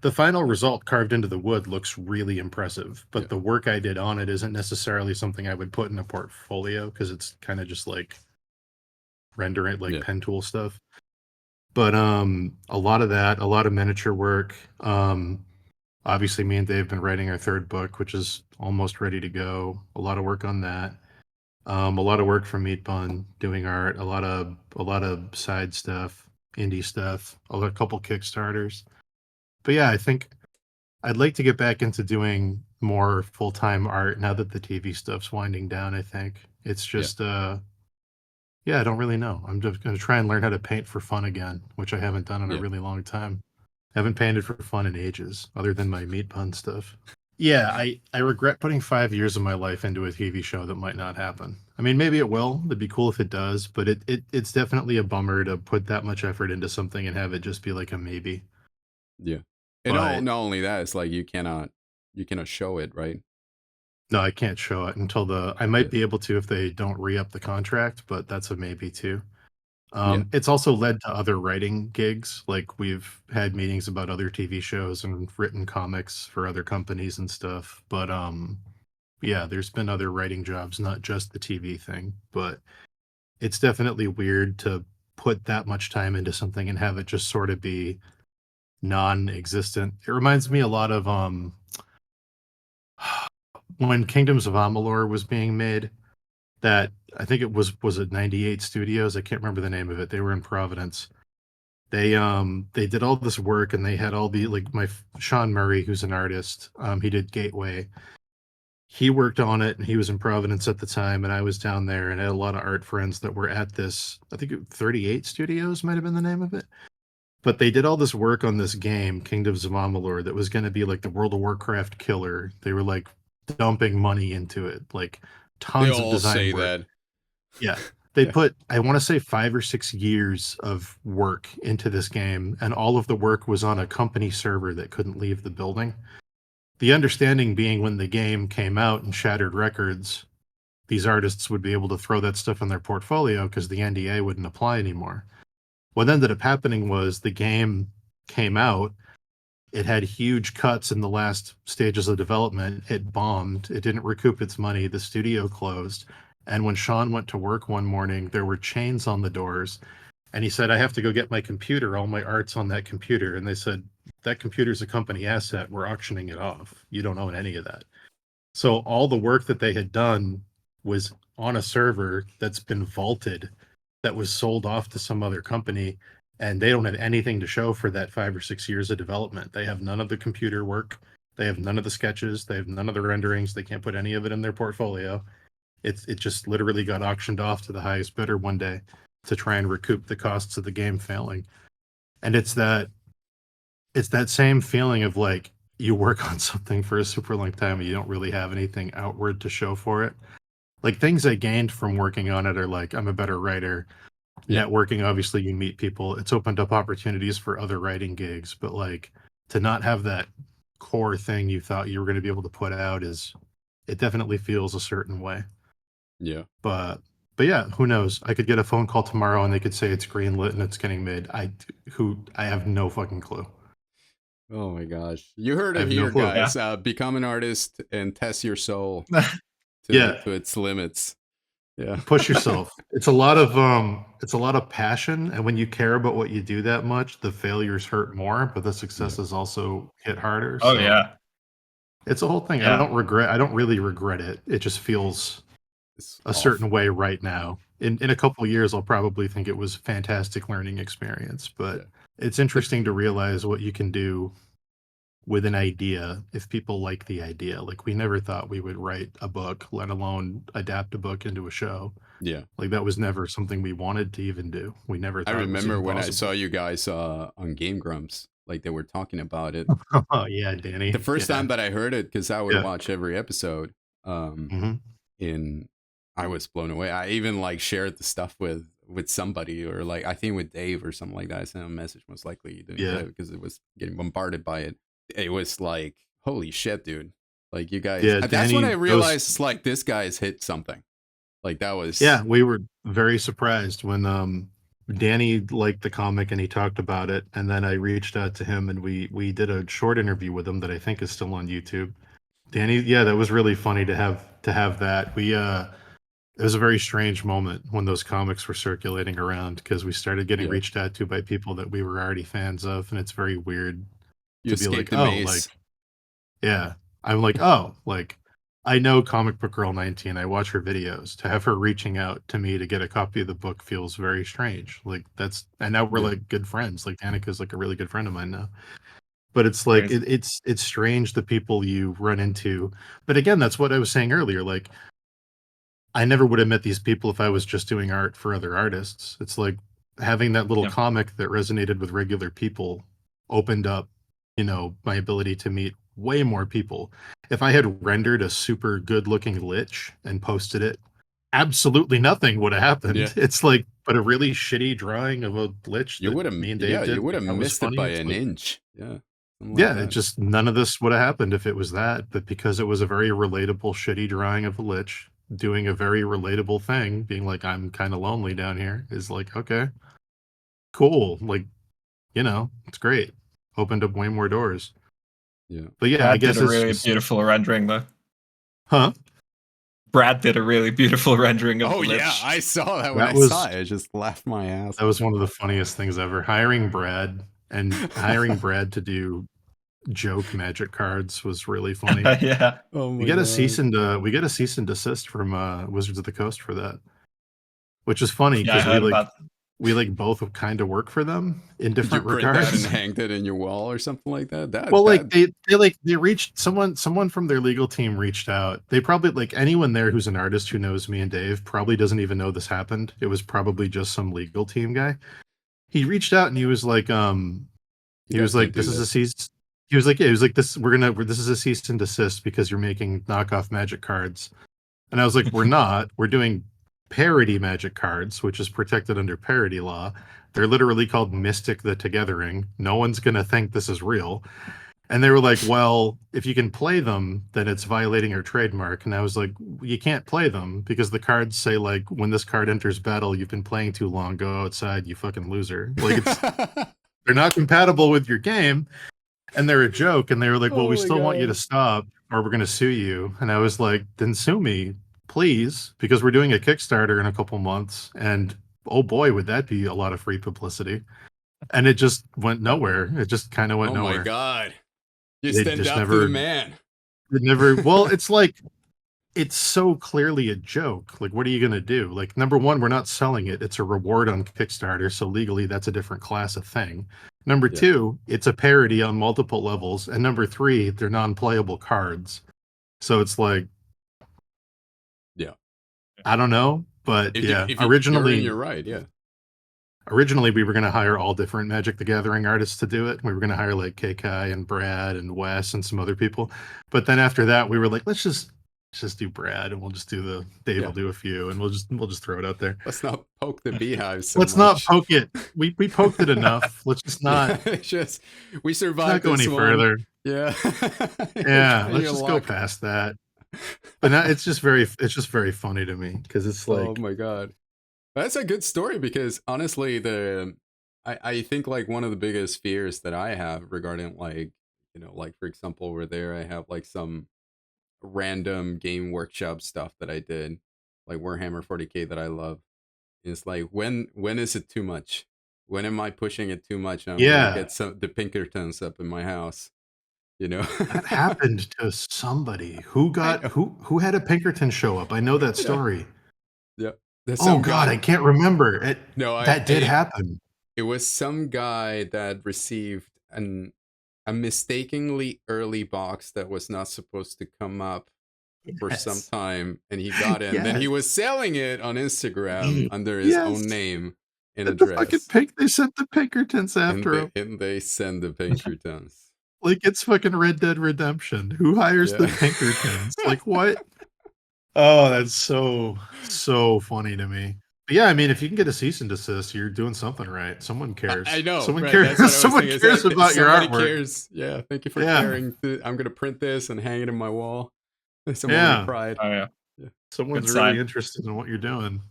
the final result carved into the wood looks really impressive, but Yeah. the work I did on it isn't necessarily something I would put in a portfolio because it's kind of just like render it like Yeah. pen tool stuff. But a lot of that, a lot of miniature work. Obviously me and Dave have been writing our third book, which is almost ready to go. A lot of work on that. A lot of work from Meat Bun doing art, a lot of side stuff, indie stuff, a couple Kickstarters. But yeah, I think I'd like to get back into doing more full-time art now that the TV stuff's winding down, I think. It's just yeah, I don't really know. I'm just gonna try and learn how to paint for fun again, which I haven't done in a Yeah. really long time. I haven't painted for fun in ages, other than my Meat Bun stuff. Yeah, I regret putting 5 years of my life into a TV show that might not happen. I mean, maybe it will. It'd be cool if it does, but it's definitely a bummer to put that much effort into something and have it just be like a maybe. Yeah. And But not only that, it's like you cannot show it, right? no, I can't show it until I Yeah. might be able to if they don't re-up the contract, but that's a maybe too. Yeah. It's also led to other writing gigs. Like we've had meetings about other TV shows and written comics for other companies and stuff. But yeah, there's been other writing jobs, not just the TV thing. But it's definitely weird to put that much time into something and have it just sort of be non-existent. It reminds me a lot of when Kingdoms of Amalur was being made. That I think it was it 98 Studios. I can't remember the name of it. They were in Providence. They did all this work and they had all the like Sean Murray, who's an artist. He did Gateway. He worked on it and he was in Providence at the time, and I was down there and I had a lot of art friends that were at this. I think 38 Studios might have been the name of it. But they did all this work on this game, Kingdoms of Amalur, that was going to be like the World of Warcraft killer. They were like dumping money into it, like They tons of all design say work. that. Yeah. They Yeah. put, I want to say 5 or 6 years of work into this game, and all of the work was on a company server that couldn't leave the building. The understanding being when the game came out and shattered records, these artists would be able to throw that stuff in their portfolio because the NDA wouldn't apply anymore. What ended up happening was the game came out, it had huge cuts in the last stages of development. It bombed. It didn't recoup its money. The studio closed. And when Sean went to work one morning, there were chains on the doors. And he said, I have to go get my computer. All my art's on that computer. And they said, that computer's a company asset. We're auctioning it off. You don't own any of that. So all the work that they had done was on a server that's been vaulted, that was sold off to some other company, and they don't have anything to show for that 5 or 6 years of development. They have none of the computer work, they have none of the sketches, they have none of the renderings, they can't put any of it in their portfolio. It just literally got auctioned off to the highest bidder one day to try and recoup the costs of the game failing. And it's that same feeling of like you work on something for a super long time and you don't really have anything outward to show for it. Like things I gained from working on it are like I'm a better writer. Yeah. Networking, obviously you meet people. It's opened up opportunities for other writing gigs, but like to not have that core thing you thought you were going to be able to put out it definitely feels a certain way. Yeah. But yeah, who knows? I could get a phone call tomorrow and they could say it's greenlit and it's getting made. I have no fucking clue. Oh my gosh. You heard I it have no here, clue. guys. Become an artist and test your soul Yeah. to its limits. Yeah. Push yourself. It's a lot of passion, and when you care about what you do that much, the failures hurt more, but the successes also hit harder. Oh So yeah. it's a whole thing. Yeah. I don't really regret it. It just feels It's a off. certain way right now. In a couple of years I'll probably think it was a fantastic learning experience, but Yeah. it's interesting to realize what you can do with an idea if people like the idea. Like we never thought we would write a book, let alone adapt a book into a show. Yeah. Like that was never something we wanted to even do. We never thought I it was remember even when I possible. saw you guys on Game Grumps, like they were talking about it. Oh yeah, Danny. The first time that I heard it, because I would Yeah. watch every episode, Mhm. I was blown away. I even like shared the stuff with somebody, or like I think with Dave or something like that. I sent him a message. Most likely you didn't Yeah. get it because it was getting bombarded by it. It was like, holy shit, dude! Like you guys. Yeah, That's when Danny, I realized it's like this guy's hit something. Like that was Yeah, we were very surprised when Danny liked the comic and he talked about it, and then I reached out to him and we did a short interview with him that I think is still on YouTube. Danny, yeah, that was really funny to have that. It was a very strange moment when those comics were circulating around because we started getting Yeah. reached out to by people that we were already fans of, and it's very weird You to be like, escaped the oh, like, maze. yeah. I'm like, oh, like, I know Comic Book Girl 19. I watch her videos. To have her reaching out to me to get a copy of the book feels very strange. Like, and now we're Yeah. like good friends. Like, Danica's like a really good friend of mine now. But it's like, Crazy. it's strange the people you run into. But again, that's what I was saying earlier. Like, I never would have met these people if I was just doing art for other artists. It's like having that little Yeah. comic that resonated with regular people opened up, my ability to meet way more people. If I had rendered a super good looking lich and posted it, absolutely nothing would have happened. Yeah. It's like, but a really shitty drawing of a lich You that would have, me and Dave yeah, did, you would have that was missed it funny. by It's an like, inch. Yeah. Something like yeah, it that. just none of this would have happened if it was that. But because it was a very relatable, shitty drawing of a lich doing a very relatable thing, being like, I'm kind of lonely down here, is like, okay, cool. Like, it's great. Opened up way more doors. Yeah. But yeah, I Brad guess did a it's really just, beautiful rendering though. huh? Brad did a really beautiful rendering of Oh the yeah, Lich. I saw that when That I saw was it. I just laughed my ass that was one of the funniest things ever. Hiring Brad to do joke magic cards was really funny. Yeah. Oh We my get a god. we get a cease and desist from Wizards of the Coast for that, which is funny Yeah, I because heard about we like both kind of work for them in Did you different print that and regards. hanged it in your wall or something like that? Well, like That they reached someone from their legal team reached out. They probably, like, anyone there who's an artist who knows me and Dave probably doesn't even know this happened. It was probably just some legal team guy. He reached out and he was like, you guys can't this do is a this. cease. He was like, yeah, he was like, this is a cease and desist because you're making knockoff magic cards. And I was like, we're not. We're doing parody magic cards, which is protected under parody law. They're literally called Mystic the Togethering. No one's going to think this is real. And they were like, well, if you can play them, then it's violating our trademark. And I was like, you can't play them because the cards say, like, when this card enters battle, you've been playing too long, go outside, you fucking loser. Like, they're not compatible with your game. And they're a joke. And they were like, well, Oh we my still want you to God. stop or we're going to sue you. And I was like, then sue me, please, because we're doing a Kickstarter in a couple months. And oh boy, would that be a lot of free publicity. And it just went nowhere. It just kind of went Oh my nowhere. god. You They stand just up to the never, man. well, it's like, it's so clearly a joke. Like, what are you going to do? Like, number one, we're not selling it. It's a reward on Kickstarter. So legally, that's a different class of thing. Number Yeah. two, it's a parody on multiple levels. And number three, they're non-playable cards. So it's like, Yeah. I don't know. But If yeah, you're right, yeah. originally we were going to hire all different Magic the Gathering artists to do it. We were going to hire like KK and Brad and Wes and some other people. But then after that, we were like, let's just do Brad and we'll just do Dave Yeah. will do a few and we'll just throw it out there. Let's not poke the beehive so Let's much. not poke it. We poked it enough. Let's just not, We survived not go this any one. further. Yeah. Yeah, let's Your just go luck. past that. But now it's just very funny to me because it's like, Oh my god. That's a good story because honestly I think like one of the biggest fears that I have regarding like, like for example, over there I have like some random game workshop stuff that I did, like Warhammer 40K that I love. It's like when is it too much? When am I pushing it too much? And I'm gonna yeah, get the Pinkertons up in my house, that happened to somebody who I got know. who had a Pinkerton show up. I know that Yeah. story. Yeah. There's Oh some God, I guy. can't remember it. No, That did happen. it was some guy that received a mistakenly early box that was not supposed to come up for some Yes. time, and he got it. And then he Yes. was selling it on Instagram under his Yes. own name and And the fucking address. they sent the Pinkertons And after him. they send the Pinkertons. Like it's fucking Red Dead Redemption. Who hires the Yeah. Pinkertons? Like what? Oh, that's so funny to me. But yeah, I mean, if you can get a cease and desist, you're doing something right. Someone cares. I know. Someone right? cares. That's what I was Someone thinking. cares about your Somebody artwork. cares. Yeah. Thank you for Yeah. caring. I'm gonna print this and hang it in my wall. Someone Yeah. replied. Oh yeah. Someone's Good really sign. interested in what you're doing.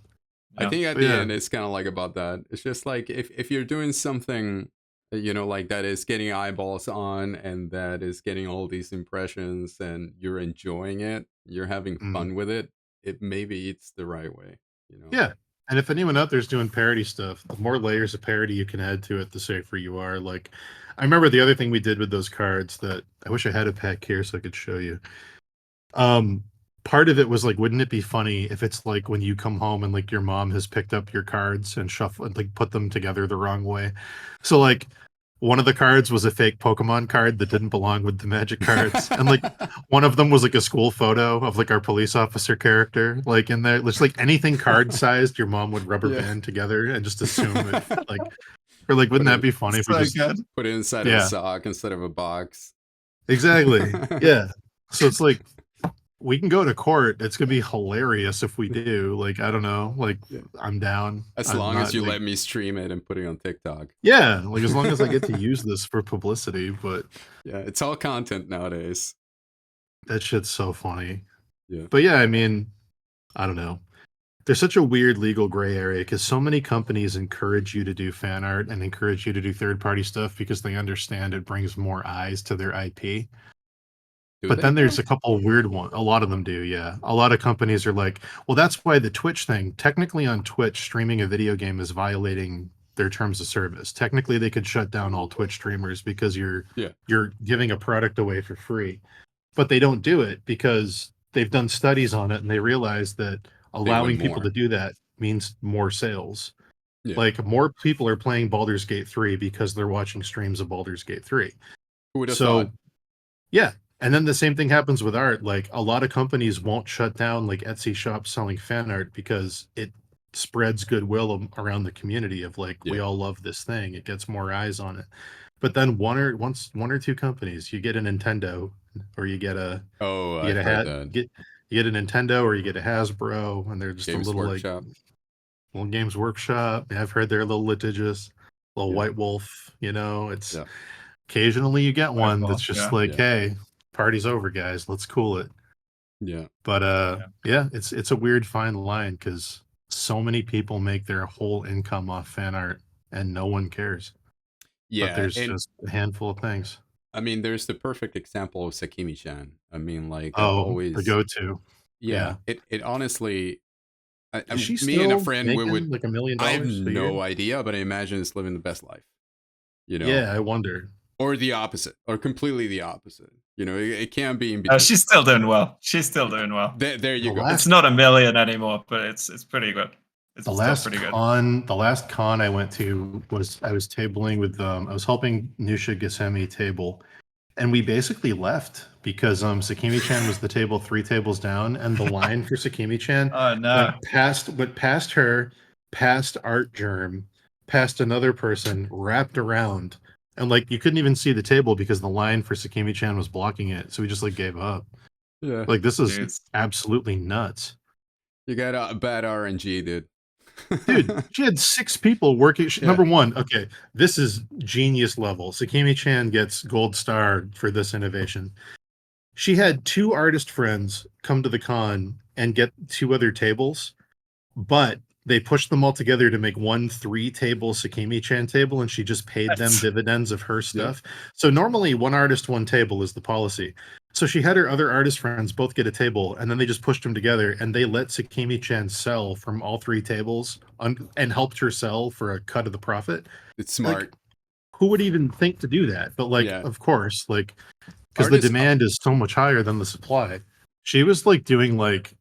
I Yeah. think at But the yeah. end, it's kind of like about that. It's just like if you're doing something, like that is getting eyeballs on and that is getting all these impressions and you're enjoying it, you're having Mhm. fun with it, maybe it's the right way, Yeah. And if anyone out there's doing parody stuff, the more layers of parody you can add to it, the safer you are. Like, I remember the other thing we did with those cards that I wish I had a pack here so I could show you. Part of it was like, wouldn't it be funny if it's like when you come home and like your mom has picked up your cards and shuffle and like put them together the wrong way. So like one of the cards was a fake Pokemon card that didn't belong with the magic cards. And like one of them was like a school photo of like our police officer character, like in there. It's like anything card sized, your mom would rubber Yeah. band together and just assume it like, or like, wouldn't Put that it, be funny if we So just, good. put it inside of a yeah, sock instead of a box. exactly. Yeah. So it's like, we can go to court. It's gonna be hilarious if we do. Like, I don't know. Like, Yeah. I'm down. As I'm long as not you like, let me stream it and put it on TikTok. yeah, like as long as I get to use this for publicity. But Yeah, it's all content nowadays. that shit's so funny. Yeah. But yeah, I mean, I don't know. There's such a weird legal gray area because so many companies encourage you to do fan art and encourage you to do third party stuff because they understand it brings more eyes to their IP. But then there's a couple of weird ones. A lot of them do, yeah. A lot of companies are like, well, that's why the Twitch thing, technically on Twitch, streaming a video game is violating their terms of service. Technically, they could shut down all Twitch streamers because you're giving a product away for free. But they don't do it because they've done studies on it and they realize that allowing people to do that means more sales. Yeah. Like more people are playing Baldur's Gate 3 because they're watching streams of Baldur's Gate 3. Who would have thought? Yeah. And then the same thing happens with art. Like a lot of companies won't shut down like Etsy shops selling fan art because it spreads goodwill around the community of like, we all love this thing. It gets more eyes on it. But then one or two companies, you get a Nintendo or you get a you get a Nintendo or you get a Hasbro and they're just Games a little Workshop. like little Games Workshop. I've heard they're a little litigious, little white wolf, it's occasionally you get one that's just like, hey, party's over, guys, let's cool it. But it's a weird fine line because so many people make their whole income off fan art and no one cares. But there's just a handful of things. I mean, there's the perfect example of Sakimi-chan. I mean, like the go-to. It honestly, is she me and a still friend making would like $1 million I have a year? no idea, but I imagine it's living the best life. Yeah, I wonder. Or the opposite, or completely the opposite. It can be in between. Oh, she's still doing well. She's still doing well. There you go. It's not $1 million anymore, but it's pretty good. It's the last con I went to was I was tabling with I was helping Nusha Gisemi table, and we basically left because Sakimi-chan was the table 3 tables down, and the line for Sakimi-chan went past her, past Art Germ, past another person, wrapped around, and like you couldn't even see the table because the line for Sakimi-chan was blocking it. So we just like gave up. Yeah, like this is absolutely nuts. You got a bad RNG, dude. Dude, she had 6 people working. Number one, okay, this is genius level. Sakimi-chan gets gold star for this innovation. She had 2 artist friends come to the con and get 2 other tables, but they pushed them all together to make one 3-table Sakimi-chan table, and she just paid them dividends of her stuff. So normally 1 artist, 1 table is the policy. So she had her other artist friends both get a table, and then they just pushed them together, and they let Sakimi-chan sell from all 3 tables and helped her sell for a cut of the profit. It's smart. Like, who would even think to do that? But like, of course, like, because the demand is so much higher than the supply. She was like doing like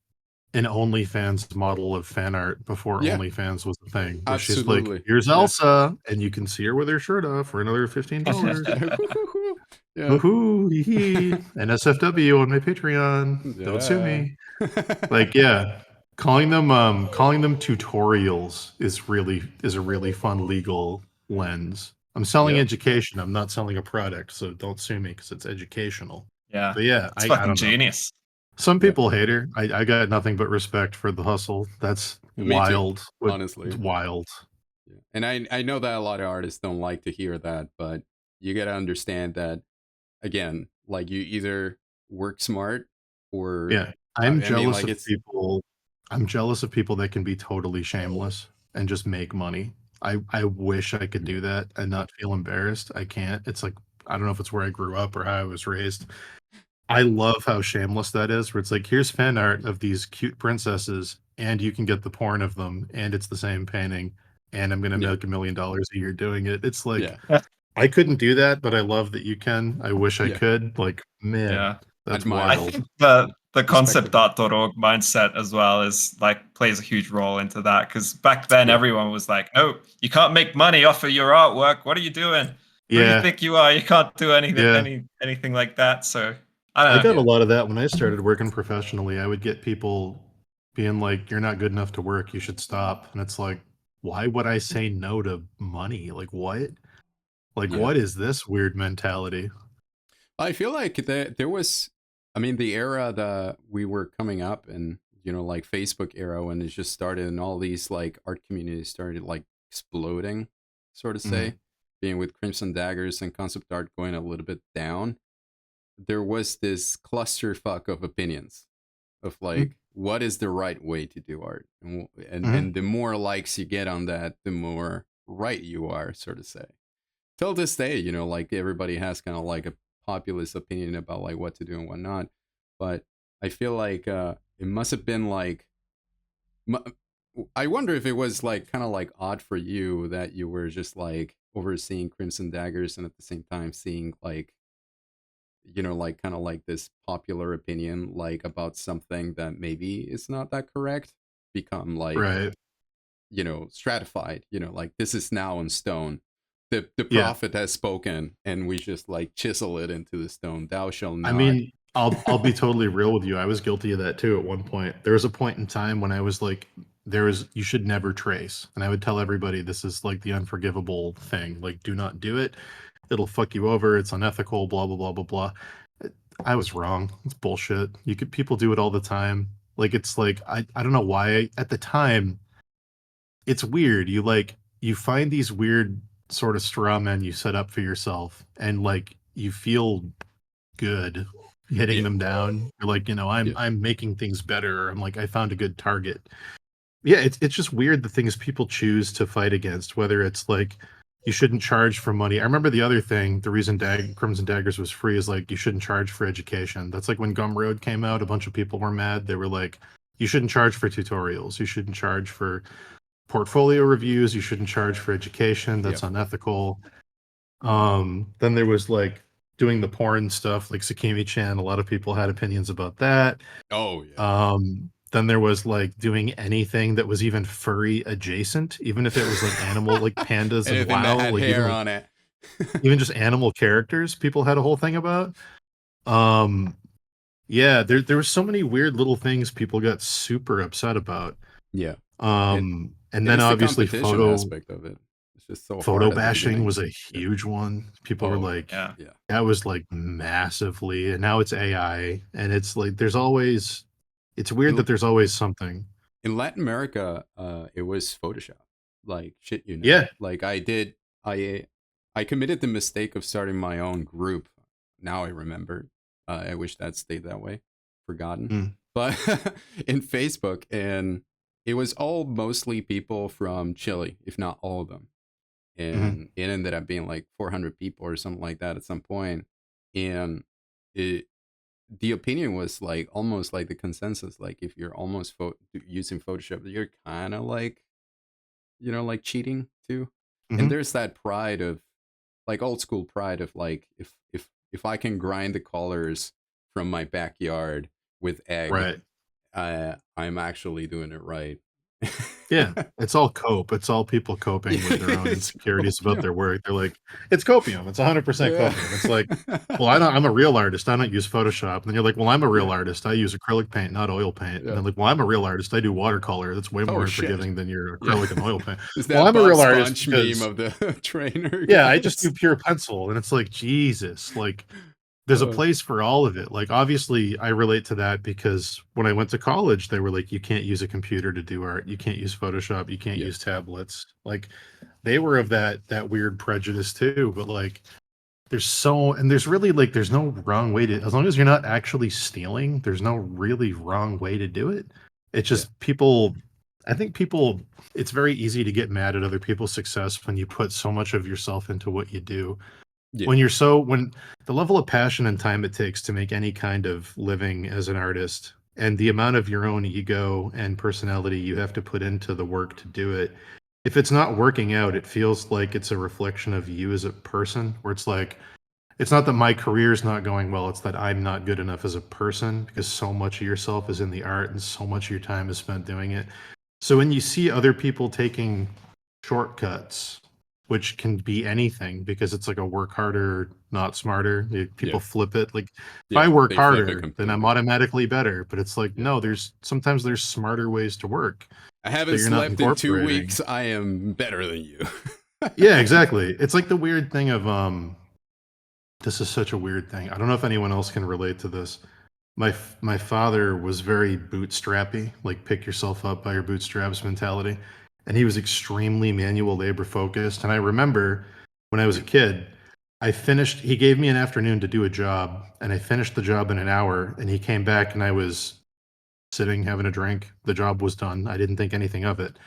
an OnlyFans model of fan art before OnlyFans was a thing. Where she's like, here's Elsa, and you can see her with her shirt off for another $15. Woohoo! NSFW on my Patreon. Don't sue me. Like, calling them tutorials is a really fun legal lens. I'm selling education. I'm not selling a product, so don't sue me because it's educational. Yeah, but yeah, it's I fucking don't genius. Some people hate her. I got nothing but respect for the hustle. That's wild. Too, honestly, it's wild. And I know that a lot of artists don't like to hear that, but you got to understand that, again, like you either work smart or I'm I mean, jealous like of it's people. I'm jealous of people that can be totally shameless and just make money. I wish I could yeah, do that and not feel embarrassed. I can't. It's like I don't know if it's where I grew up or how I was raised. I love how shameless that is, where it's like, here's fan art of these cute princesses, and you can get the porn of them, and it's the same painting, and I'm gonna yeah, make $1 million a year doing it. It's like yeah, I couldn't do that, but I love that you can. I wish I yeah. could. Like, man, Yeah. that's I Admirable, wild. think the respectable. concept.org mindset as well is like plays a huge role into that because back then Yeah, everyone was like, no, you can't make money off of your artwork. What are you doing? Who do you Yeah, think you are? You can't do yeah. anything like that. So I I don't know. got a yeah, lot of that when I started working professionally. I would get people being like, "You're not good enough to work. You should stop." And it's like, why would I say no to money? Like, what? Like, yeah. what is this weird mentality? I feel like there was, I mean, the era that we were coming up and, like Facebook era when it just started and all these like art communities started like exploding, sort of Mhm. say, being with Crimson Daggers and concept art going a little bit down. There was this clusterfuck of opinions of Mm, like, what is the right way to do art? mhm. And the more likes you get on that, the more right you are, sort of say till this day, like everybody has kind of like a populist opinion about like what to do and what not. But I feel like it must have been like, mu- I wonder if it was like kind of like odd for you that you were just like overseeing Crimson Daggers and at the same time seeing like, like kind of like this popular opinion like about something that maybe is not that correct become like Right. stratified, like this is now in stone. The Yeah. prophet has spoken and we just like chisel it into the stone. Thou shall I not. mean, I'll be totally real with you. I was guilty of that too at one point. There was a point in time when I was like, you should never trace. And I would tell everybody this is like the unforgivable thing. Like, do not do it. It'll fuck you over. It's unethical, blah, blah, blah, blah, blah. I was wrong. It's bullshit. People do it all the time. Like it's like I don't know why at the time it's weird. You find these weird sort of straw men you set up for yourself and like you feel good hitting Yeah, them down. You're like, yeah, I'm making things better. I'm like, I found a good target. Yeah, it's just weird the things people choose to fight against, whether it's like you shouldn't charge for money. I remember the other thing, the reason Crimson Daggers was free is like you shouldn't charge for education. That's like when Gumroad came out, a bunch of people were mad. They were like, you shouldn't charge for tutorials. You shouldn't charge for portfolio reviews. You shouldn't charge for education. yeah. That's unethical. Then there was like doing the porn stuff, like Sakimi-chan. A lot of people had opinions about that. Oh yeah. Then there was like doing anything that was even furry adjacent, even if it was like animal, like pandas and Anything that WoW, had like even hair like on it. even just animal characters, people had a whole thing about. Um, yeah, there were so many weird little things people got super upset about. Yeah. It And it then is the obviously competition aspect of it. It's just so photo hard at the bashing beginning. was a Yeah. huge one. People were Oh like, Yeah. yeah. that was like massively, and now it's AI, and it's like it's weird In that there's always something. in Latin America, it was Photoshop. Like shit, Yeah. Like I committed the mistake of starting my own group. Now I remember. I wish that stayed that way. Forgotten. Mm, But in Facebook, and it was all mostly people from Chile, if not all of them. mhm, And it ended up being like 400 people or something like that at some point. And it the opinion was like almost like the consensus, like if you're almost using Photoshop, you're kind of like like cheating too. And mhm. there's that pride of like old school pride of like if I can grind the colors from my backyard with egg, Right. I'm actually doing it right. Yeah, it's all cope. It's all people coping with their own It's insecurities about copium. their work. They're like, "It's copium. It's 100% Yeah. copium." It's like, "Well, I'm a real artist. I don't use Photoshop." And then you're like, "Well, I'm a real Yeah. artist. I use acrylic paint, not oil paint." And Yeah. then like, "Well, I'm a real artist. I do watercolor. That's way more Oh shit. unforgiving than your Yeah. acrylic and oil paint." Is "Well, that I'm a Bob real artist Sponge meme because of the trainer yeah, I just guys? do pure pencil." And it's like, Jesus, like there's a Uh, place for all of it. Like, obviously, I relate to that because when I went to college, they were like, "You can't use a computer to do art. You can't use Photoshop. You can't yeah. use tablets." Like, they were of that weird prejudice too. But like, there's really like there's no wrong way to, as long as you're not actually stealing, there's no really wrong way to do it. It's just people, I think people, it's very easy to get mad at other people's success when you put so much of yourself into what you do. Yeah. When the level of passion and time it takes to make any kind of living as an artist, and the amount of your own ego and personality you have to put into the work to do it, if it's not working out, it feels like it's a reflection of you as a person, where it's like, it's not that my career's not going well, it's that I'm not good enough as a person, because so much of yourself is in the art and so much of your time is spent doing it. So when you see other people taking shortcuts, which can be anything, because it's like a work harder, not smarter. People flip it. Like if I work harder, then I'm automatically better. But it's like, no, sometimes there's smarter ways to work. I haven't slept in 2 weeks. I am better than you. Yeah, exactly. It's like the weird thing of this is such a weird thing. I don't know if anyone else can relate to this. My father was very bootstrappy, like pick yourself up by your bootstraps mentality. And he was extremely manual labor focused. And I remember when I was a kid, he gave me an afternoon to do a job, and I finished the job in an hour, and he came back and I was sitting having a drink. The job was done. I didn't think anything of it.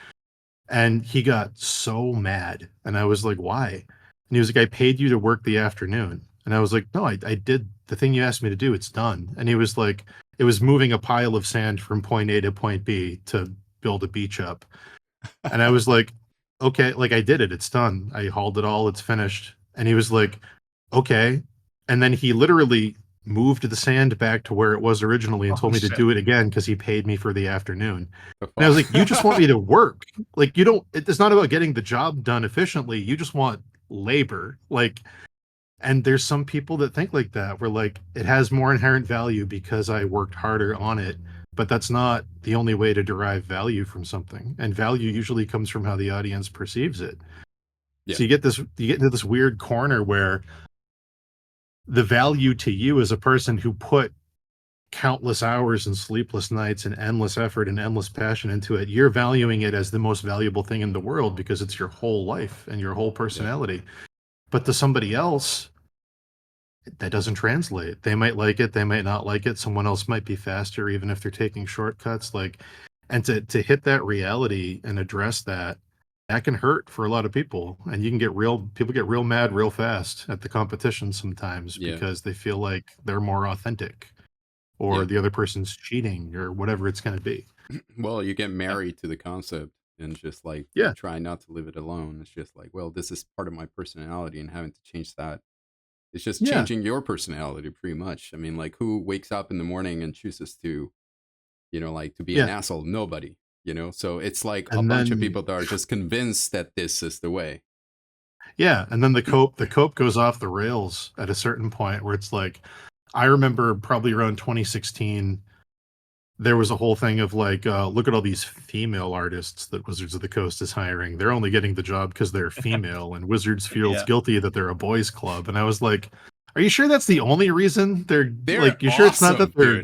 And he got so mad. And I was like, why? And he was like, I paid you to work the afternoon. And I was like, no, I did the thing you asked me to do. It's done. And he was like, it was moving a pile of sand from point A to point B to build a beach up. And I was like, okay, like I did it. It's done. I hauled it all. It's finished. And he was like, okay. And then he literally moved the sand back to where it was originally and told me to do it again because he paid me for the afternoon. And I was like, you just want me to work. Like, you don't, it's not about getting the job done efficiently. You just want labor. Like, and there's some people that think like that, where like it has more inherent value because I worked harder on it. But that's not the only way to derive value from something. And value usually comes from how the audience perceives it. Yeah. So you get into this weird corner where the value to you as a person who put countless hours and sleepless nights and endless effort and endless passion into it, you're valuing it as the most valuable thing in the world because it's your whole life and your whole personality. Yeah. But to somebody else, that doesn't translate. They might like it, they might not like it. Someone else might be faster, even if they're taking shortcuts. Like, and to hit that reality and address that can hurt for a lot of people. And you can people get real mad real fast at the competition sometimes because they feel like they're more authentic or the other person's cheating or whatever it's going to be. Well, you get married to the concept and just like try not to live it alone. It's just like, well, this is part of my personality, and having to change that, it's just changing your personality pretty much. I mean, like, who wakes up in the morning and chooses to, like, to be an asshole? Nobody, So it's like bunch of people that are just convinced that this is the way. Yeah, and then the cope goes off the rails at a certain point where it's like, I remember probably around 2016, there was a whole thing of like, look at all these female artists that Wizards of the Coast is hiring. They're only getting the job because they're female, and Wizards feels guilty that they're a boys' club. And I was like, are you sure that's the only reason? They're like, you sure it's not that they're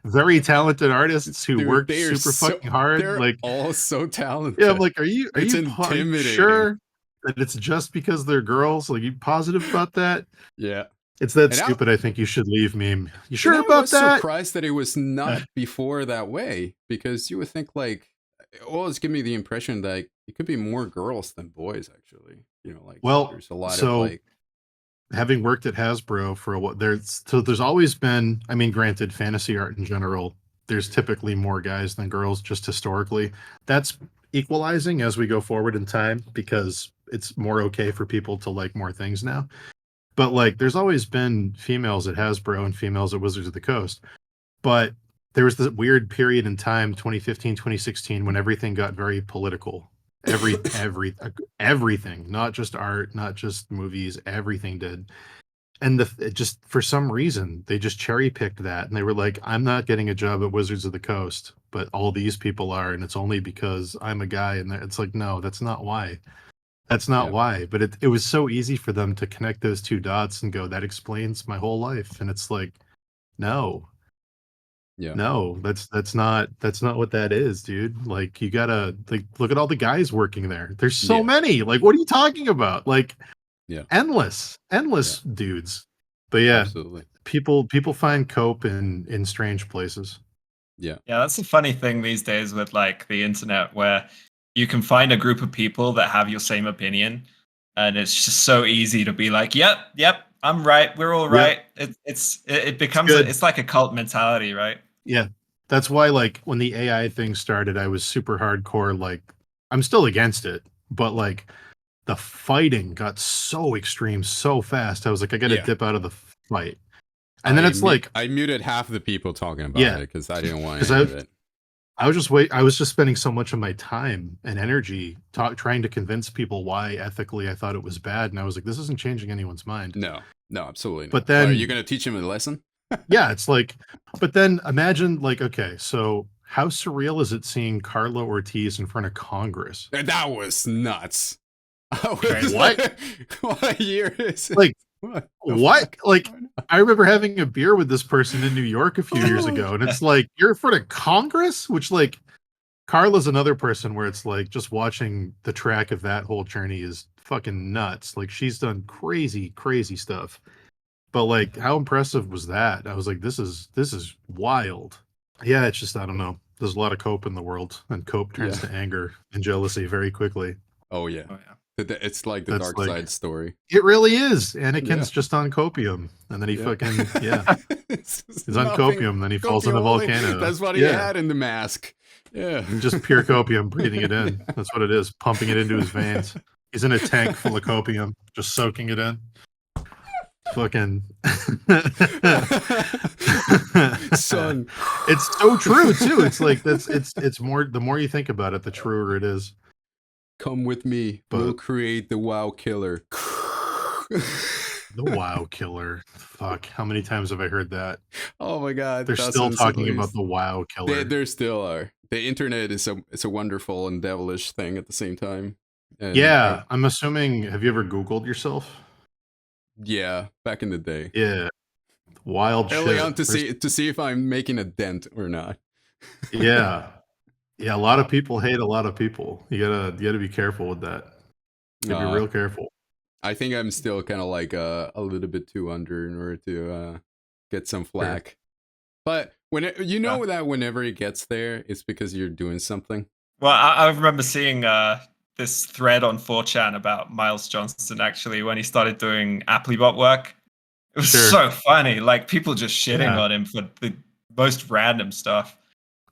very talented artists who work super fucking hard? They're like all so talented. Yeah, I'm like, are you sure that it's just because they're girls? Like, you positive about that? Yeah. It's that stupid, I think you should leave meme. You sure about that? I was surprised that it was not before that way, because you would think, like, it always give me the impression that it could be more girls than boys, actually. Like, well, there's a lot of like, having worked at Hasbro for a while, there's always been, I mean, granted, fantasy art in general, there's typically more guys than girls, just historically. That's equalizing as we go forward in time because it's more okay for people to like more things now. But like, there's always been females at Hasbro and females at Wizards of the Coast. But there was this weird period in time, 2015, 2016, when everything got very political. Everything, not just art, not just movies, everything did. And it just, for some reason, they just cherry picked that. And they were like, I'm not getting a job at Wizards of the Coast, but all these people are. And it's only because I'm a guy. And it's like, no, that's not why. That's not why, but it was so easy for them to connect those two dots and go, that explains my whole life. And it's like, no, that's not what that is, dude. Like, you gotta, like, look at all the guys working there. There's so many. Like, what are you talking about? Like, endless dudes. But yeah, Absolutely. people find cope in strange places. Yeah. Yeah, that's the funny thing these days with like the internet, where you can find a group of people that have your same opinion, and it's just so easy to be like, "Yep, I'm right. We're all right." It becomes good. it's like a cult mentality, right? Yeah. That's why, like, when the AI thing started, I was super hardcore. Like, I'm still against it, but like the fighting got so extreme so fast. I was like, I got to dip out of the fight. And then it's like, I muted half the people talking about Yeah. it because I didn't want 'Cause any of it. I was just spending so much of my time and energy trying to convince people why ethically I thought it was bad. And I was like, this isn't changing anyone's mind. No, absolutely not. But then, are you going to teach him a lesson? Yeah, it's like, but then imagine, like, okay, so how surreal is it seeing Carlo Ortiz in front of Congress? That was nuts. What? What year is it? Like, what? Like, I remember having a beer with this person in New York a few years ago, and it's like, you're in front of Congress? Which, like, Carla's another person where it's like, just watching the track of that whole journey is fucking nuts. Like, she's done crazy, crazy stuff. But like, how impressive was that? I was like, this is wild. Yeah, it's just, I don't know. There's a lot of cope in the world, and cope turns to anger and jealousy very quickly. Oh yeah. It's like the dark side story. It really is. Anakin's just on copium, and then he fucking he's on copium, then he falls in a volcano. That's what he had in the mask. Yeah, just pure copium, breathing it in. That's what it is, pumping it into his veins. He's in a tank full of copium, just soaking it in. Fucking son, it's so true too. It's like it's more, the more you think about it, the truer it is. Come with me, we'll create the WoW killer. The WoW killer. Fuck, how many times have I heard that? Oh my god, they're still talking about the WoW killer. There still are. The internet is a wonderful and devilish thing at the same time. And yeah, I'm assuming, have you ever Googled yourself? Yeah, back in the day. Yeah, wild early shit. On to see if I'm making a dent or not. Yeah, a lot of people hate a lot of people. You gotta be careful with that. You gotta be real careful. I think I'm still kind of like a little bit too under in order to get some flack. Sure. But when that whenever it gets there, it's because you're doing something. Well, I remember seeing this thread on 4chan about Miles Johnston, actually, when he started doing Applebot work. It was so funny. Like, people just shitting on him for the most random stuff.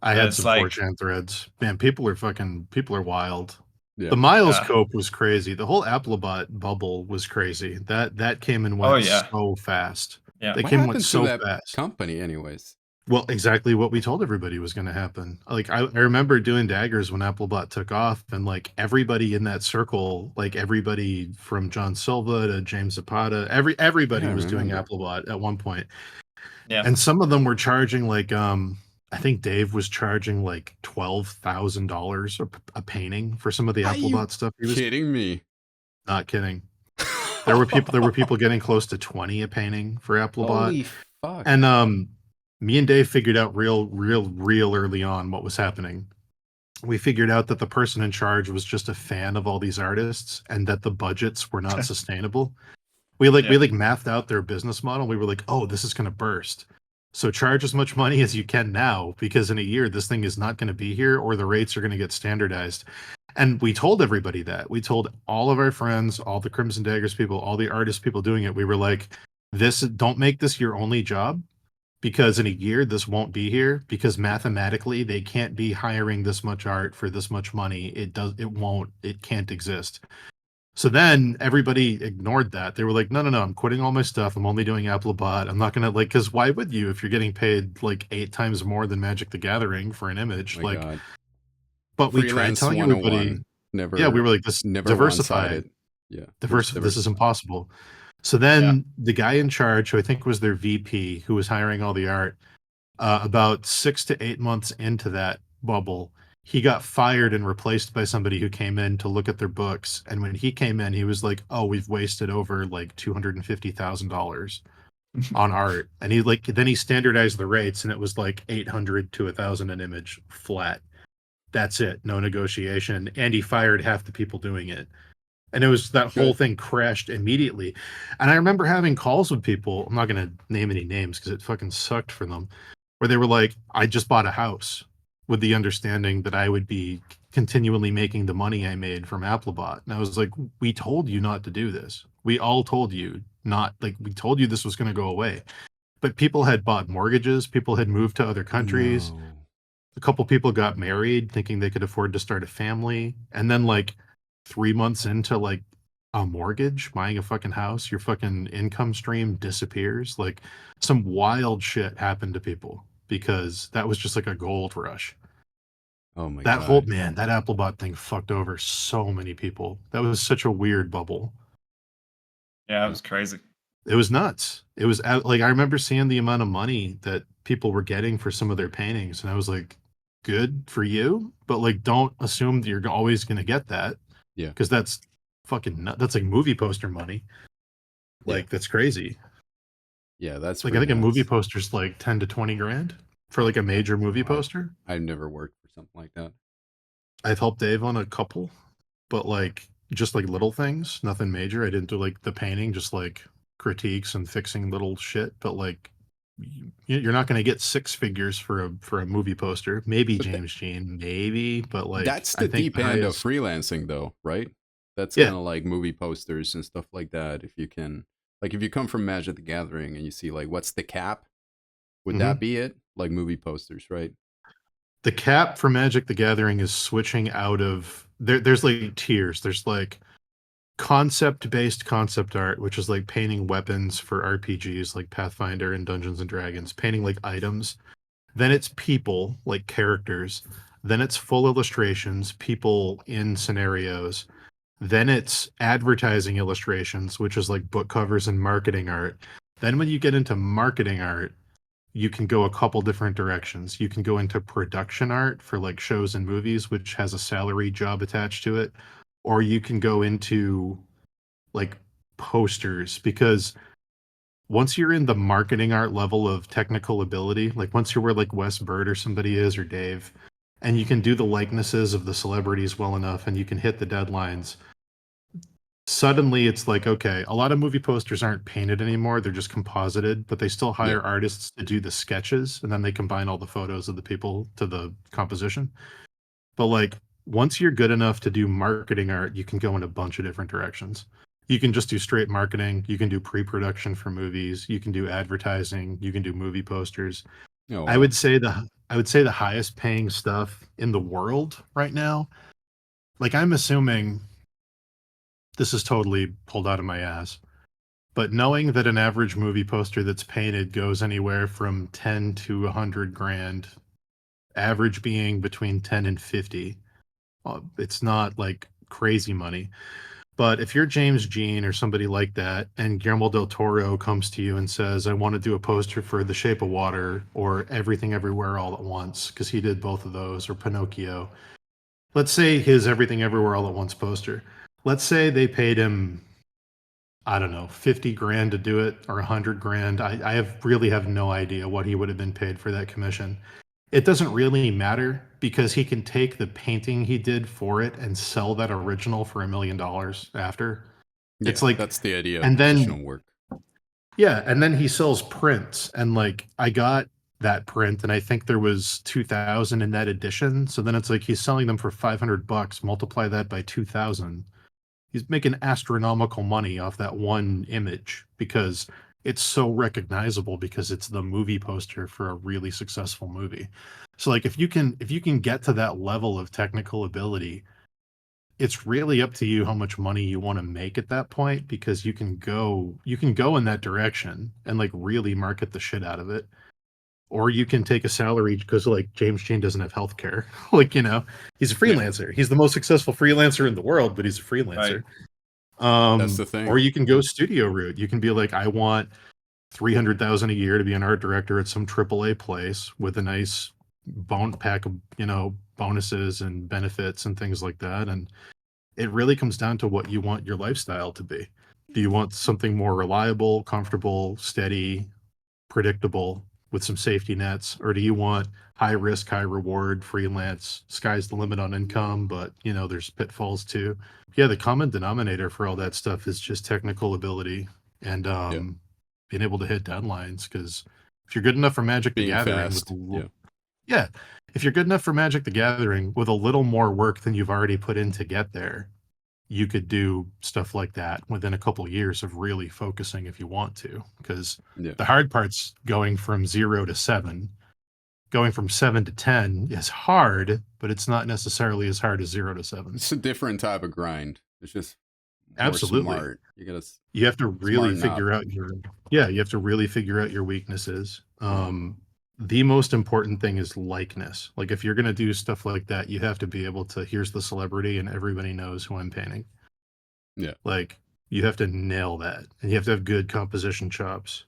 I had some 4chan threads. Man, people are wild. Yeah. The Miles cope was crazy. The whole Applebot bubble was crazy. That came and went so fast. Yeah. They came and went so fast. Company, anyways. Well, exactly what we told everybody was going to happen. Like, I remember doing Daggers when Applebot took off, and like everybody in that circle, like everybody from John Silva to James Zapata, everybody was doing Applebot at one point. Yeah. And some of them were charging like, I think Dave was charging like $12,000 a painting for some of the Applebot stuff. He was kidding me. Not kidding. There were people getting close to 20 a painting for Applebot. Holy fuck. And me and Dave figured out real early on what was happening. We figured out that the person in charge was just a fan of all these artists, and that the budgets were not sustainable. We mapped out their business model. We were like, oh, this is going to burst. So charge as much money as you can now, because in a year, this thing is not going to be here, or the rates are going to get standardized. And we told everybody that. We told all of our friends, all the Crimson Daggers people, all the artist people doing it. We were like, don't make this your only job, because in a year, this won't be here, because mathematically, they can't be hiring this much art for this much money. It can't exist. So then everybody ignored that. They were like, no, I'm quitting all my stuff. I'm only doing Applebot. I'm not going to, like, because why would you, if you're getting paid like 8 times more than Magic the Gathering for an image? God. But we tried telling everybody, we were like, this diversify. Yeah. Diversify. This is impossible. So then the guy in charge, who I think was their VP, who was hiring all the art, about 6 to 8 months into that bubble, he got fired and replaced by somebody who came in to look at their books. And when he came in, he was like, oh, we've wasted over like $250,000 on art. And then he standardized the rates, and it was like 800 to 1,000 an image flat. That's it. No negotiation. And he fired half the people doing it. And it was that whole Good. thing crashed immediately. And I remember having calls with people, I'm not going to name any names because it fucking sucked for them, where they were like, I just bought a house with the understanding that I would be continually making the money I made from Applebot. And I was like, we told you not to do this. We all told you not, like, we told you this was going to go away. But people had bought mortgages, people had moved to other countries. No. A couple people got married thinking they could afford to start a family. And then, like, 3 months into like a mortgage, buying a fucking house, your fucking income stream disappears. Like, some wild shit happened to people because that was just like a gold rush. Oh my That whole, god. man, that Applebot thing fucked over so many people. That was such a weird bubble. Yeah, it was crazy. It was nuts. It was like, I remember seeing the amount of money that people were getting for some of their paintings, and I was like, good for you, but like, don't assume that you're always going to get that. Yeah. Because that's fucking that's like movie poster money. Like, Yeah. that's crazy. Yeah, that's Like, I think a movie nuts. poster's like 10 to 20 grand for like a major movie poster. I've never worked for something like that. I've helped Dave on a couple, but like, just like little things, nothing major. I didn't do like the painting, just like critiques and fixing little shit. But like, you're not going to get six figures for a movie poster. Maybe But James Jean, maybe, but like, that's I the think deep the end of highest, freelancing though, right? That's yeah. kind of like movie posters and stuff like that. If you can, like, if you come from Magic the Gathering and you see like what's the cap, would Mhm. that be it? Like movie posters, right? The cap for Magic the Gathering is switching out of there's like tiers. There's like concept-based concept art, which is like painting weapons for RPGs like Pathfinder and Dungeons and Dragons, painting like items. Then it's people, like characters. Then it's full illustrations, people in scenarios. Then it's advertising illustrations, which is like book covers and marketing art. Then when you get into marketing art, you can go a couple different directions. You can go into production art for like shows and movies, which has a salary job attached to it, or you can go into like posters, because once you're in the marketing art level of technical ability, like once you're where like Wes Bird or somebody is, or Dave, and you can do the likenesses of the celebrities well enough and you can hit the deadlines, suddenly it's like, okay, a lot of movie posters aren't painted anymore, they're just composited, but they still Yeah. hire artists to do the sketches, and then they combine all the photos of the people to the composition. But like, once you're good enough to do marketing art, you can go in a bunch of different directions. You can just do straight marketing, you can do pre-production for movies, you can do advertising, you can do movie posters. Oh, I wow. would say the highest paying stuff in the world right now, like, I'm assuming this is totally pulled out of my ass, but knowing that an average movie poster that's painted goes anywhere from 10 to 100 grand, average being between 10 and 50, it's not like crazy money. But if you're James Jean or somebody like that, and Guillermo del Toro comes to you and says, I want to do a poster for The Shape of Water or Everything Everywhere All at Once, because he did both of those, or Pinocchio. Let's say his Everything Everywhere All at Once poster. Let's say they paid him, I don't know, 50 grand to do it, or 100 grand. I really have no idea what he would have been paid for that commission. It doesn't really matter, because he can take the painting he did for it and sell that original for $1 million after. Yeah, It's like, that's the idea of and additional then, work. yeah, and then he sells prints, and like, I got that print, and I think there was 2,000 in that edition. So then it's like he's selling them for $500. Multiply that by 2,000. He's making astronomical money off that one image because it's so recognizable, because it's the movie poster for a really successful movie. So like, if you can get to that level of technical ability, it's really up to you how much money you want to make at that point, because you can go in that direction and like really market the shit out of it. Or you can take a salary, because like James Jean doesn't have healthcare. Like, he's a Yeah, freelancer. He's the most successful freelancer in the world, but he's a Right. freelancer. that's the Or thing. you can go studio route. You can be like, I want 300,000 a year to be an art director at some AAA place with a nice bone pack of, bonuses and benefits and things like that. And it really comes down to what you want your lifestyle to be. Do you want something more reliable, comfortable, steady, predictable? with some safety nets, or do you want high risk, high reward, freelance, sky's the limit on income, but you know, there's pitfalls too. Yeah, the common denominator for all that stuff is just technical ability and being able to hit deadlines. Because if you're good enough for Magic the Being Gathering, fast. yeah, if you're good enough for Magic the Gathering with a little more work than you've already put in to get there, you could do stuff like that within a couple of years of really focusing if you want to. Because the hard part's going from 0 to 7. Going from 7 to 10 is hard, but it's not necessarily as hard as 0 to 7. It's a different type of grind. It's just more Absolutely smart. You have to really figure out you have to really figure out your weaknesses. The most important thing is likeness. Like if you're going to do stuff like that, you have to be able to, here's the celebrity and everybody knows who I'm painting. Yeah. Like you have to nail that, and you have to have good composition chops,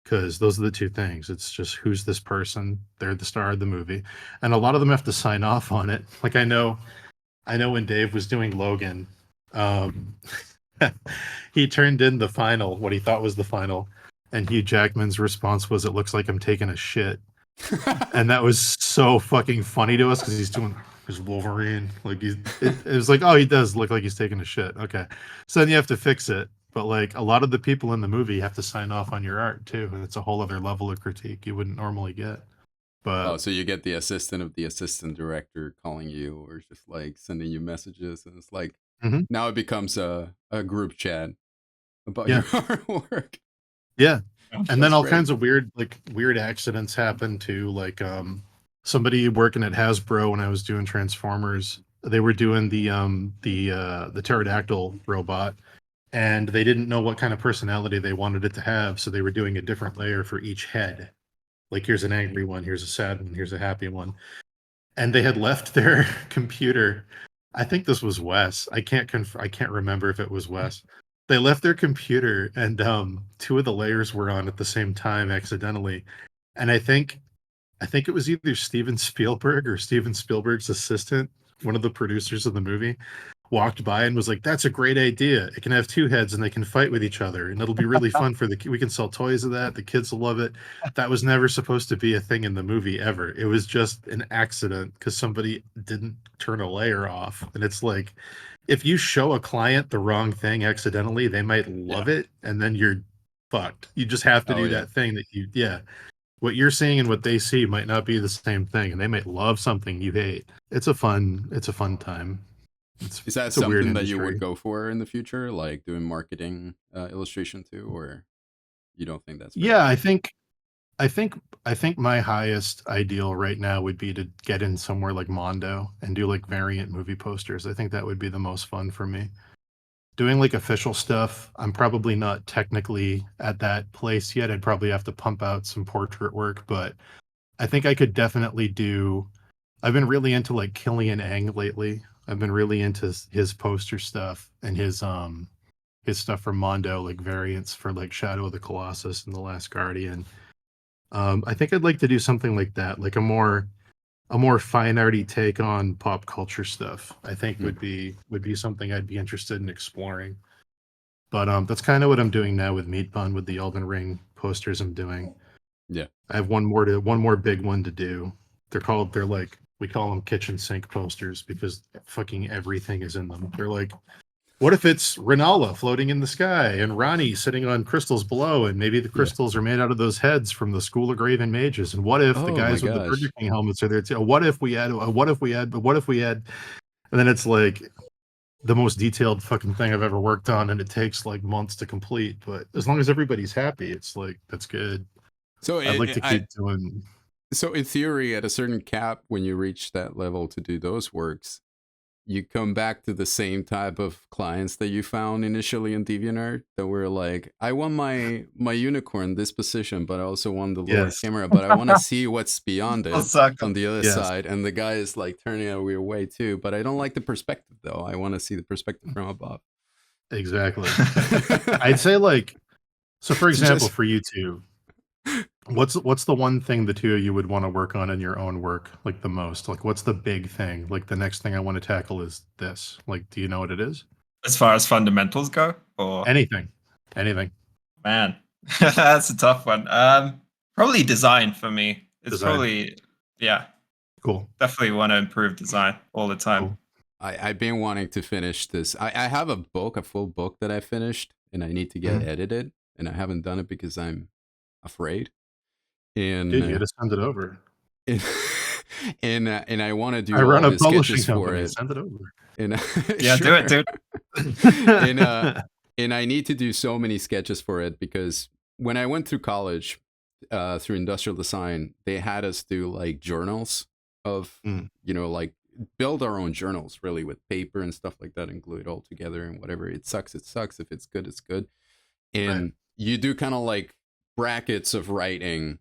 because those are the two things. It's just, who's this person? They're the star of the movie. And a lot of them have to sign off on it. Like I know when Dave was doing Logan, he turned in the final, what he thought was the final, and Hugh Jackman's response was, "It looks like I'm taking a shit." And that was so fucking funny to us because he's doing his Wolverine. Like it was like, oh, he does look like he's taking a shit. Okay. So then you have to fix it. But like a lot of the people in the movie have to sign off on your art too. And it's a whole other level of critique you wouldn't normally get. But so you get the assistant of the assistant director calling you, or just like sending you messages, and it's like now it becomes a group chat about your artwork. Yeah. And then all kinds of weird accidents happen too. Like somebody working at Hasbro when I was doing Transformers, they were doing the pterodactyl robot, and they didn't know what kind of personality they wanted it to have, so they were doing a different layer for each head. Like here's an angry one, here's a sad one, here's a happy one. And they had left their computer. I think this was Wes. I can't remember if it was Wes. They left their computer, and two of the layers were on at the same time accidentally. And I think it was either Steven Spielberg or Steven Spielberg's assistant, one of the producers of the movie, walked by and was like, "That's a great idea. It can have two heads and they can fight with each other, and it'll be really fun for we can sell toys of that. The kids will love it." That was never supposed to be a thing in the movie ever. It was just an accident because somebody didn't turn a layer off. And it's like, if you show a client the wrong thing accidentally, they might love it, and then you're fucked. You just have to do that thing that what you're seeing and what they see might not be the same thing, and they might love something you hate. It's a fun time. Is that something that you would go for in the future, like doing marketing illustration too, or you don't think that's fair? Yeah, I think my highest ideal right now would be to get in somewhere like Mondo and do like variant movie posters. I think that would be the most fun for me. Doing like official stuff, I'm probably not technically at that place yet. I'd probably have to pump out some portrait work, but I think I could definitely do. I've been really into like Killian Eng lately. I've been really into his poster stuff and his stuff from Mondo, like variants for like Shadow of the Colossus and The Last Guardian. I think I'd like to do something like that, like a more fine arty take on pop culture stuff. I think would be something I'd be interested in exploring. But that's kind of what I'm doing now with Meat Bun, with the Elden Ring posters I'm doing. Yeah, I have one more big one to do. They're like, we call them kitchen sink posters because fucking everything is in them. They're like, what if it's Renala floating in the sky and Ronnie sitting on crystals below, and maybe the crystals are made out of those heads from the School of Graven Mages? And what if the guys with the Burger King helmets are there too? What if we had? And then it's like the most detailed fucking thing I've ever worked on, and it takes like months to complete. But as long as everybody's happy, it's like, that's good. So I'd like to keep doing. So in theory, at a certain cap, when you reach that level to do those works, you come back to the same type of clients that you found initially in DeviantArt, that were like, I want my unicorn this position, but I also want the lower camera, but I want to see what's beyond it on the other side. And the guy is like turning a weird way too, but I don't like the perspective though. I want to see the perspective from above. Exactly. I'd say like, so for example, for you two, what's the one thing the two of you would want to work on in your own work, like the most? Like, what's the big thing? Like, the next thing I want to tackle is this. Like, do you know what it is? As far as fundamentals go, or anything? Man, that's a tough one. Probably design for me. It's Design. probably, yeah, Cool. definitely want to improve design all the time. Cool. I've been wanting to finish this. I have a full book that I finished, and I need to get edited, and I haven't done it because I'm afraid. And Dude, you gotta send it over. and I want to do I run all a the publishing sketches for company. it. Send it over. And Yeah, do it, dude. and I need to do so many sketches for it because when I went through college, through industrial design, they had us do like journals of, like build our own journals really with paper and stuff like that and glue it all together and whatever. It sucks. If it's good, it's good. And you do kind of like brackets of writing,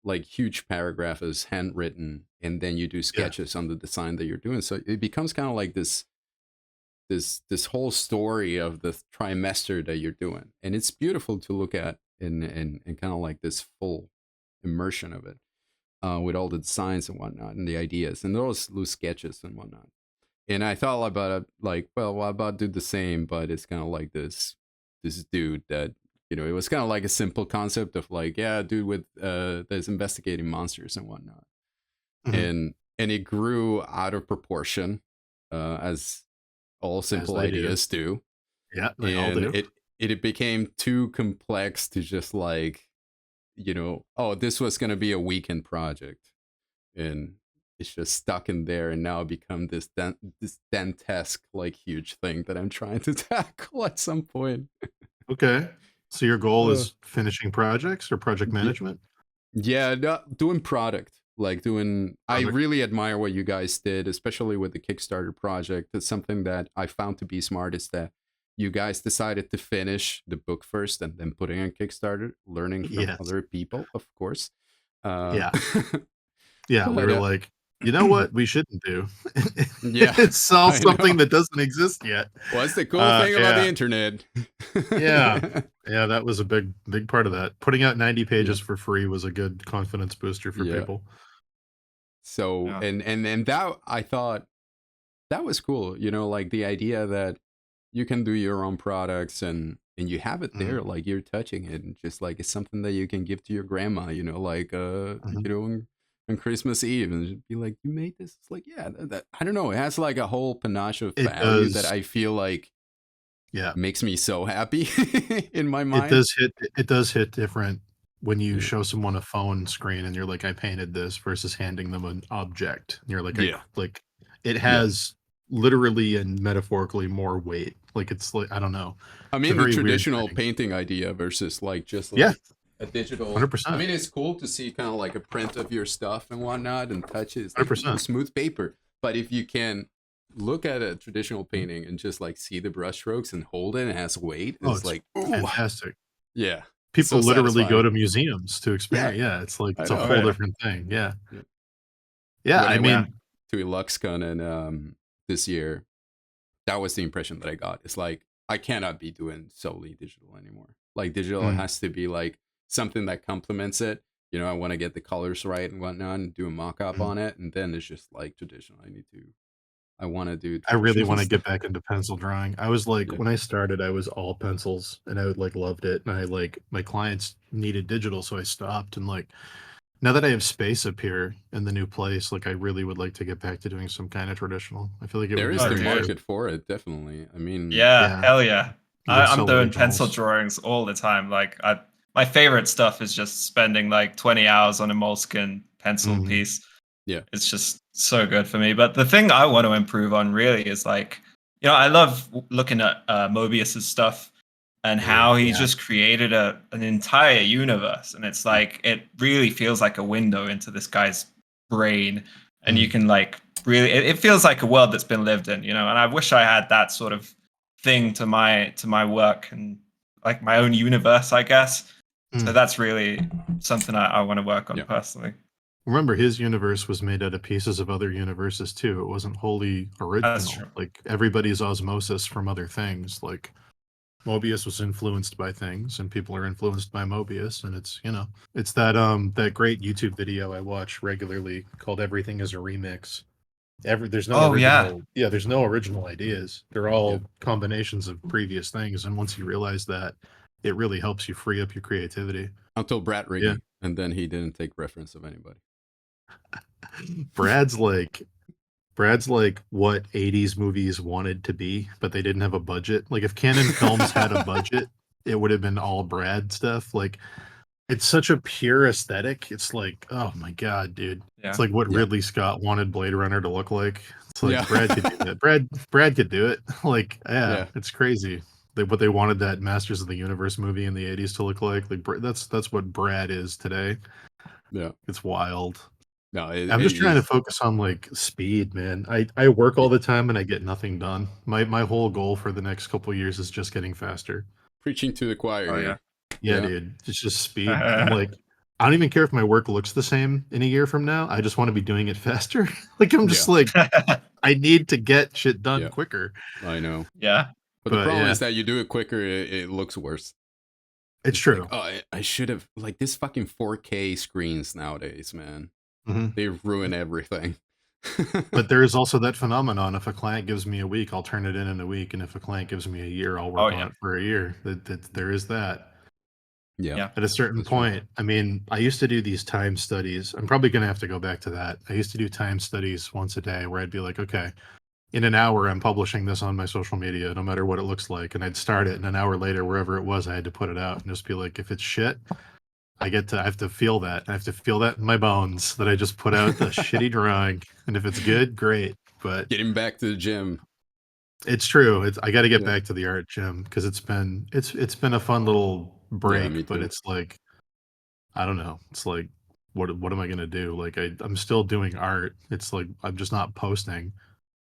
like huge paragraph is handwritten, and then you do sketches on the design that you're doing. So it becomes kind of like this whole story of the trimester that you're doing, and it's beautiful to look at and kind of like this full immersion of it, with all the designs and whatnot and the ideas and those loose sketches and whatnot. And I thought about it like, well, what about do the same, but it's kind of like this dude that, it was kind of like a simple concept of like, yeah, dude with that's investigating monsters and whatnot. And it grew out of proportion, as all simple ideas do. Yeah, they all do. It became too complex to just like, oh, this was going to be a weekend project, and it's just stuck in there, and now it become this dantesque like huge thing that I'm trying to tackle at some point. Okay, so your goal is finishing projects or project management? Yeah, doing product. Like doing, I really admire what you guys did, especially with the Kickstarter project. It's something that I found to be smart is that you guys decided to finish the book first and then putting on Kickstarter, learning from other people, of course. Yeah, we were like, you know what we shouldn't do? Sell something that doesn't exist yet. What's the cool thing about the internet? Yeah, that was a big part of that. Putting out 90 pages for free was a good confidence booster for people. So, and that, I thought that was cool, like the idea that you can do your own products and you have it there, like you're touching it, and just like it's something that you can give to your grandma, like on Christmas Eve, and be like, you made this. It's like, yeah, that I don't know, it has like a whole panache of value that I feel like makes me so happy in my mind. It does hit different when you show someone a phone screen and you're like, I painted this, versus handing them an object. And you're like, like it has literally and metaphorically more weight. Like it's like, I don't know. I mean, the traditional painting idea versus like just like a digital. 100%. I mean, it's cool to see kind of like a print of your stuff and whatnot and touch it. It's like smooth paper. But if you can look at a traditional painting and just like see the brushstrokes and hold it and it has weight, it's like, ooh, fantastic. Yeah. People literally go to museums to experience. Yeah, it's like it's a whole different thing. Yeah. I mean, to Luxcon and this year, that was the impression that I got. It's like I cannot be doing solely digital anymore. Like digital has to be like something that complements it. I want to get the colors right and whatnot, and do a mock-up on it, and then it's just like traditional. I want to do. I really want to get back into pencil drawing. I was like, when I started, I was all pencils, and I like loved it. And I like my clients needed digital, so I stopped. And like now that I have space up here in the new place, like I really would like to get back to doing some kind of traditional. I feel like there is the market for it, definitely. I mean, hell yeah. I'm doing pencil drawings all the time. Like my favorite stuff is just spending like 20 hours on a moleskin pencil piece. Yeah, it's just so good for me. But the thing I want to improve on really is like, I love looking at Mobius's stuff and how he just created an entire universe. And it's like, it really feels like a window into this guy's brain. And you can like really, it feels like a world that's been lived in, and I wish I had that sort of thing to my work and like my own universe, I guess. So that's really something I want to work on personally. Remember, his universe was made out of pieces of other universes too. It wasn't wholly original. That's true. Like everybody's osmosis from other things. Like Mobius was influenced by things, and people are influenced by Mobius. And it's it's that great YouTube video I watch regularly called "Everything Is a Remix." There's no there's no original ideas. They're all combinations of previous things. And once you realize that, it really helps you free up your creativity. Until Brad Riggy. And then he didn't take reference of anybody. Brad's like what 80s movies wanted to be, but they didn't have a budget. Like if Canon Films had a budget, it would have been all Brad stuff. Like it's such a pure aesthetic. It's like, oh my god, dude. Yeah. It's like what Yeah. Ridley Scott wanted Blade Runner to look like. It's like Yeah. Brad could do that. Brad could do it. Like, yeah. It's crazy. But they wanted that Masters of the Universe movie in the 80s to look like. Like that's what Brad is today. Yeah. It's wild. No, I'm just trying to focus on like speed, man. I work all the time and I get nothing done. My whole goal for the next couple of years is just getting faster. preaching to the choir. Oh, here. Yeah, dude. It's just speed. I'm like, I don't even care if my work looks the same in a year from now. I just want to be doing it faster. Like I'm just like, I need to get shit done quicker. I know. Yeah. But the problem is that you do it quicker, it looks worse. It's true. Like, oh, I should have, like, this fucking 4K screens nowadays, man. Mm-hmm. They ruin everything. But there is also that phenomenon. If a client gives me a week, I'll turn it in a week. And if a client gives me a year, I'll work on it for a year. There is that. Yeah. At a certain point, I mean, I used to do these time studies. I'm probably going to have to go back to that. I used to do time studies once a day where I'd be like, okay, in an hour, I'm publishing this on my social media, no matter what it looks like. And I'd start it. And an hour later, wherever it was, I had to put it out and just be like, if it's shit, I have to feel that. I have to feel that in my bones that I just put out the shitty drawing. And if it's good, great. But getting back to the gym. It's true. I got to get back to the art gym because it's been a fun little break, but it's like, I don't know. It's like, what am I gonna do? Like I'm still doing art. It's like I'm just not posting.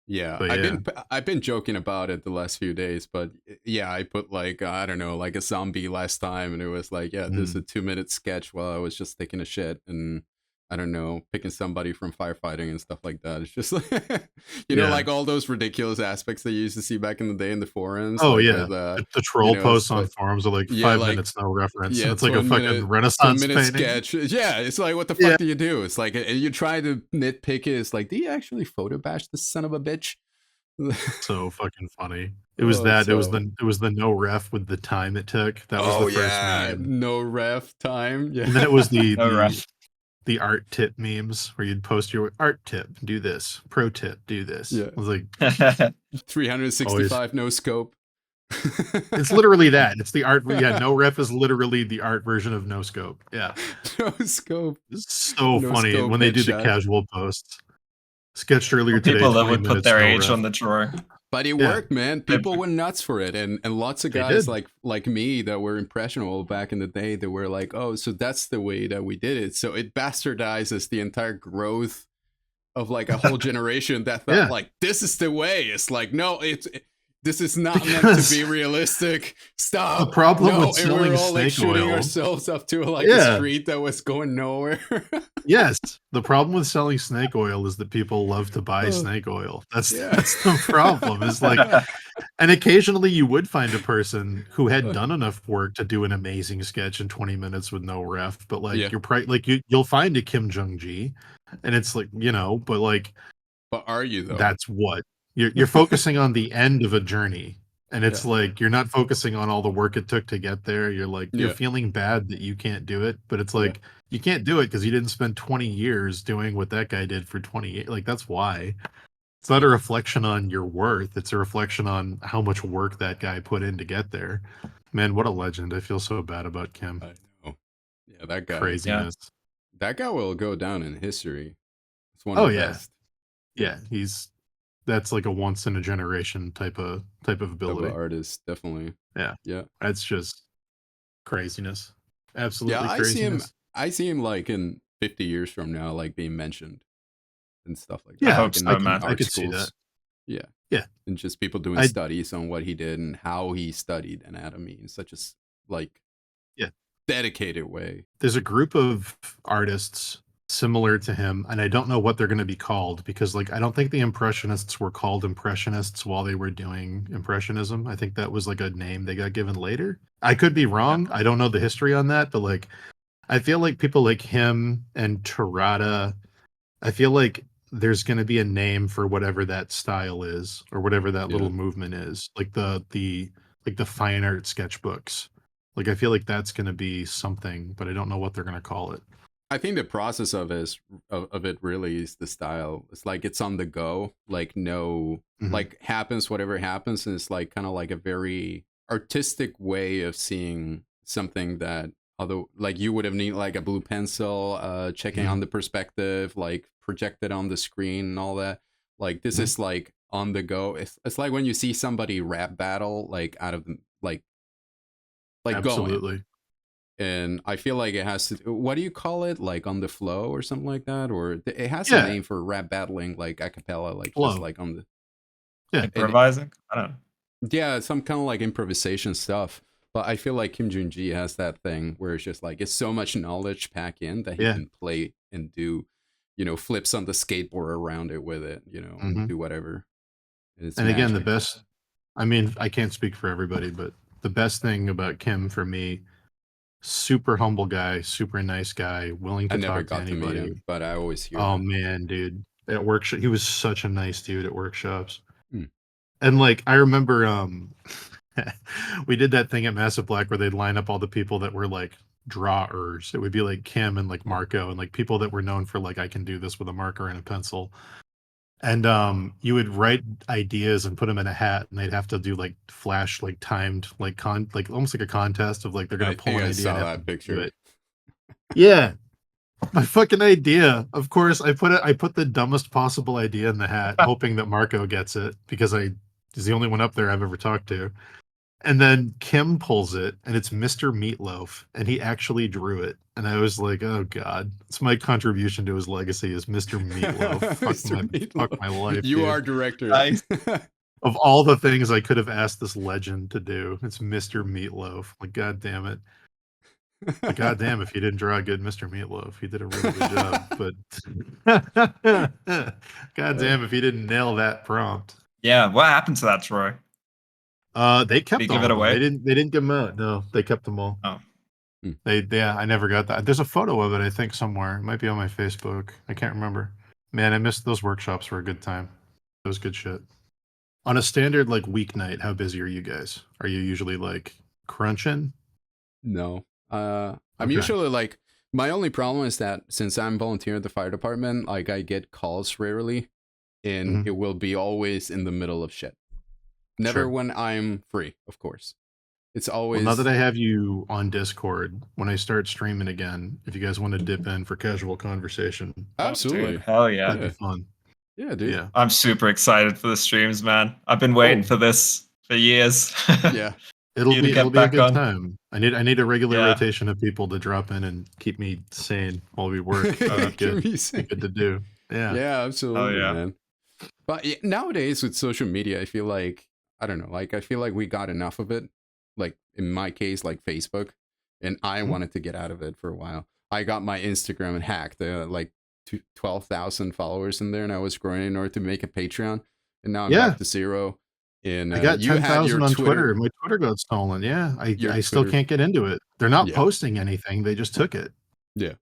Yeah, but I've been joking about it the last few days, but yeah, I put like I don't know, like a zombie last time, and it was like, yeah, this is a 2-minute sketch while I was just taking a shit and I don't know, picking somebody from firefighting and stuff like that. It's just like, you know, like all those ridiculous aspects that you used to see back in the day in the forums. Oh, like yeah. The troll posts on forums are like 5 minutes, no reference. Yeah, it's like a fucking Renaissance painting. Sketch. Yeah, it's like, what the fuck do you do? It's like, and you try to nitpick it. It's like, do you actually photo bash this son of a bitch? So fucking funny. It was it was the no ref with the time it took. That was the first meme. No ref time. Yeah. And then it was the art tip memes where you'd post your art tip, do this, pro tip, do this. Yeah. It was like 365 no scope. It's literally that. It's the art. Yeah, no ref is literally the art version of no scope. Yeah. No scope. It's so funny when they do the casual posts. Sketched earlier today. People that would put their age on the drawing. But it worked, man. People went nuts for it, and lots of guys like me that were impressionable back in the day. They were like, "Oh, so that's the way that we did it." So it bastardizes the entire growth of like a whole generation that thought like, "This is the way." It's like, no, this is not meant to be realistic. Stop. The problem with selling we're all like shooting ourselves up to like a street that was going nowhere. Yes, the problem with selling snake oil is that people love to buy snake oil. That's the problem. Is like, and occasionally you would find a person who had done enough work to do an amazing sketch in 20 minutes with no ref. But like you'll find a Kim Jong-gi, and it's like, you know, but like, but are you though? That's what. You're focusing on the end of a journey, and it's like you're not focusing on all the work it took to get there. You're like you're feeling bad that you can't do it, but it's like you can't do it because you didn't spend 20 years doing what that guy did for 20 years. Like that's why. It's not a reflection on your worth. It's a reflection on how much work that guy put in to get there. Man, what a legend! I feel so bad about Kim. I know. Yeah, that guy. Craziness. Yeah. That guy will go down in history. It's one of the best. Yeah, that's like a once in a generation type of ability. Artist, definitely. Yeah. That's just craziness. Absolutely craziness. I see him like in 50 years from now, like being mentioned and stuff like that. Yeah, I hope so, man. I could see that. Yeah. Yeah. And just people doing studies on what he did and how he studied anatomy in such a dedicated way. There's a group of artists similar to him, and I don't know what they're going to be called because like I don't think the Impressionists were called Impressionists while they were doing Impressionism. I think that was like a name they got given later. I could be wrong. I don't know the history on that, but like I feel like people like him and Tarada, I feel like there's going to be a name for whatever that style is or whatever that little movement is, like the fine art sketchbooks. Like I feel like that's going to be something, but I don't know what they're going to call it. I think the process of it really is the style. It's like it's on the go, like no, like happens whatever happens, and it's like kind of like a very artistic way of seeing something that other like you would have need like a blue pencil, checking on the perspective, like projected on the screen and all that. Like this is like on the go. It's like when you see somebody rap battle like out of the like Absolutely. going. And I feel like it has to. What do you call it? Like on the flow or something like that, or it has a name for rap battling, like a cappella, like flow. Just like on the improvising. I don't know. Yeah, some kind of like improvisation stuff. But I feel like Kim Joon-ji has that thing where it's just like it's so much knowledge packed in that he can play and do, flips on the skateboard around it with it, and do whatever. And again, the best. I mean, I can't speak for everybody, but the best thing about Kim for me. Super humble guy, super nice guy, willing to talk to anybody. Meet him, but I always hear. Oh man, dude! At workshop, he was such a nice dude at workshops. And like I remember, we did that thing at Massive Black where they'd line up all the people that were like drawers. It would be like Kim and like Marco and like people that were known for like I can do this with a marker and a pencil. And you would write ideas and put them in a hat, and they'd have to do like flash, like timed, like almost like a contest of like they're gonna pull an idea. I saw that picture. Yeah, my fucking idea. Of course, I put the dumbest possible idea in the hat, hoping that Marco gets it because he's the only one up there I've ever talked to. And then Kim pulls it, and it's Mr. Meatloaf, and he actually drew it. And I was like, "Oh God, it's my contribution to his legacy is Mr. Meatloaf." Fuck my life. You are director. Of all the things I could have asked this legend to do, it's Mr. Meatloaf. Like, God damn it! Like, God damn, if he didn't draw a good Mr. Meatloaf, he did a really good job. But God damn, if he didn't nail that prompt. Yeah, what happened to that, Troy? They kept Did he give it away? They didn't give them out. No, they kept them all. Oh. I never got that. There's a photo of it, I think, somewhere. It might be on my Facebook. I can't remember. Man, I missed those workshops for a good time. It was good shit. On a standard like weeknight, how busy are you guys? Are you usually like crunching? No. I'm usually like my only problem is that since I'm volunteering at the fire department, like I get calls rarely, and it will be always in the middle of shit. Never when I'm free, of course. It's always. Well, now that I have you on Discord, when I start streaming again, if you guys want to dip in for casual conversation, absolutely, dude, hell yeah, that'd be fun. Yeah, dude. Yeah, I'm super excited for the streams, man. I've been waiting for this for years. Yeah, it'll be a good time. I need a regular rotation of people to drop in and keep me sane while we work. Good to do. Yeah, absolutely, man. But nowadays with social media, I feel like I don't know, like I feel like we got enough of it. Like in my case, like Facebook, and I wanted to get out of it for a while. I got my Instagram hacked, like 12,000 followers in there, and I was growing in order to make a Patreon, and now I'm back to 0. And I got 10,000 on Twitter. My Twitter got stolen. Yeah, I still can't get into it. They're not posting anything. They just took it. Yeah.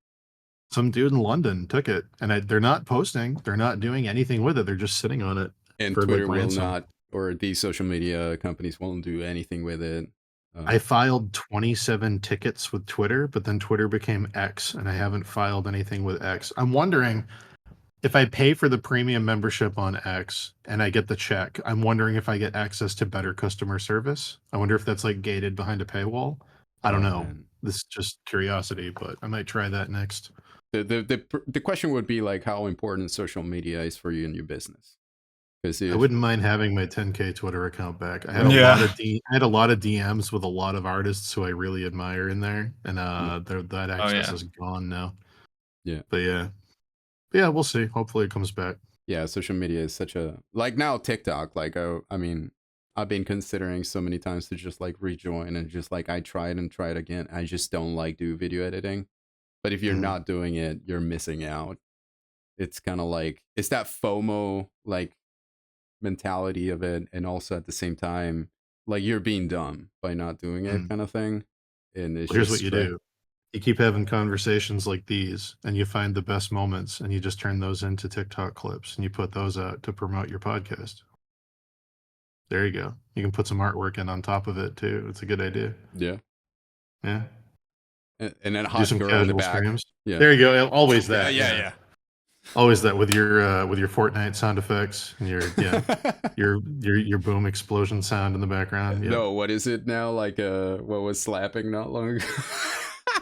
Some dude in London took it, and they're not posting. They're not doing anything with it. They're just sitting on it. And Twitter will not, or these social media companies won't do anything with it. I filed 27 tickets with Twitter, but then Twitter became X, and I haven't filed anything with X. I'm wondering if I pay for the premium membership on X and I get the check, I'm wondering if I get access to better customer service. I wonder if that's like gated behind a paywall. I don't know. Man. This is just curiosity, but I might try that next. The question would be like how important social media is for you and your business. I wouldn't mind having my 10K Twitter account back. I had a lot of DMs with a lot of artists who I really admire in there, and that access is gone now. Yeah, but yeah, we'll see. Hopefully, it comes back. Yeah, social media is such a like now TikTok. Like I mean, I've been considering so many times to just like rejoin and just like I tried and tried again. I just don't like do video editing, but if you're not doing it, you're missing out. It's kind of like it's that FOMO like mentality of it, and also at the same time like you're being dumb by not doing it kind of thing. And it's here's what you do: you keep having conversations like these, and you find the best moments, and you just turn those into TikTok clips, and you put those out to promote your podcast. There you go. You can put some artwork in on top of it too. It's a good idea. Yeah. Yeah. And then a Do hot some girl in the casual back. streams. Yeah. There you go. Always that. Yeah. Always that with your Fortnite sound effects and your boom explosion sound in the background. Yep. No, what is it now? Like what was slapping not long ago?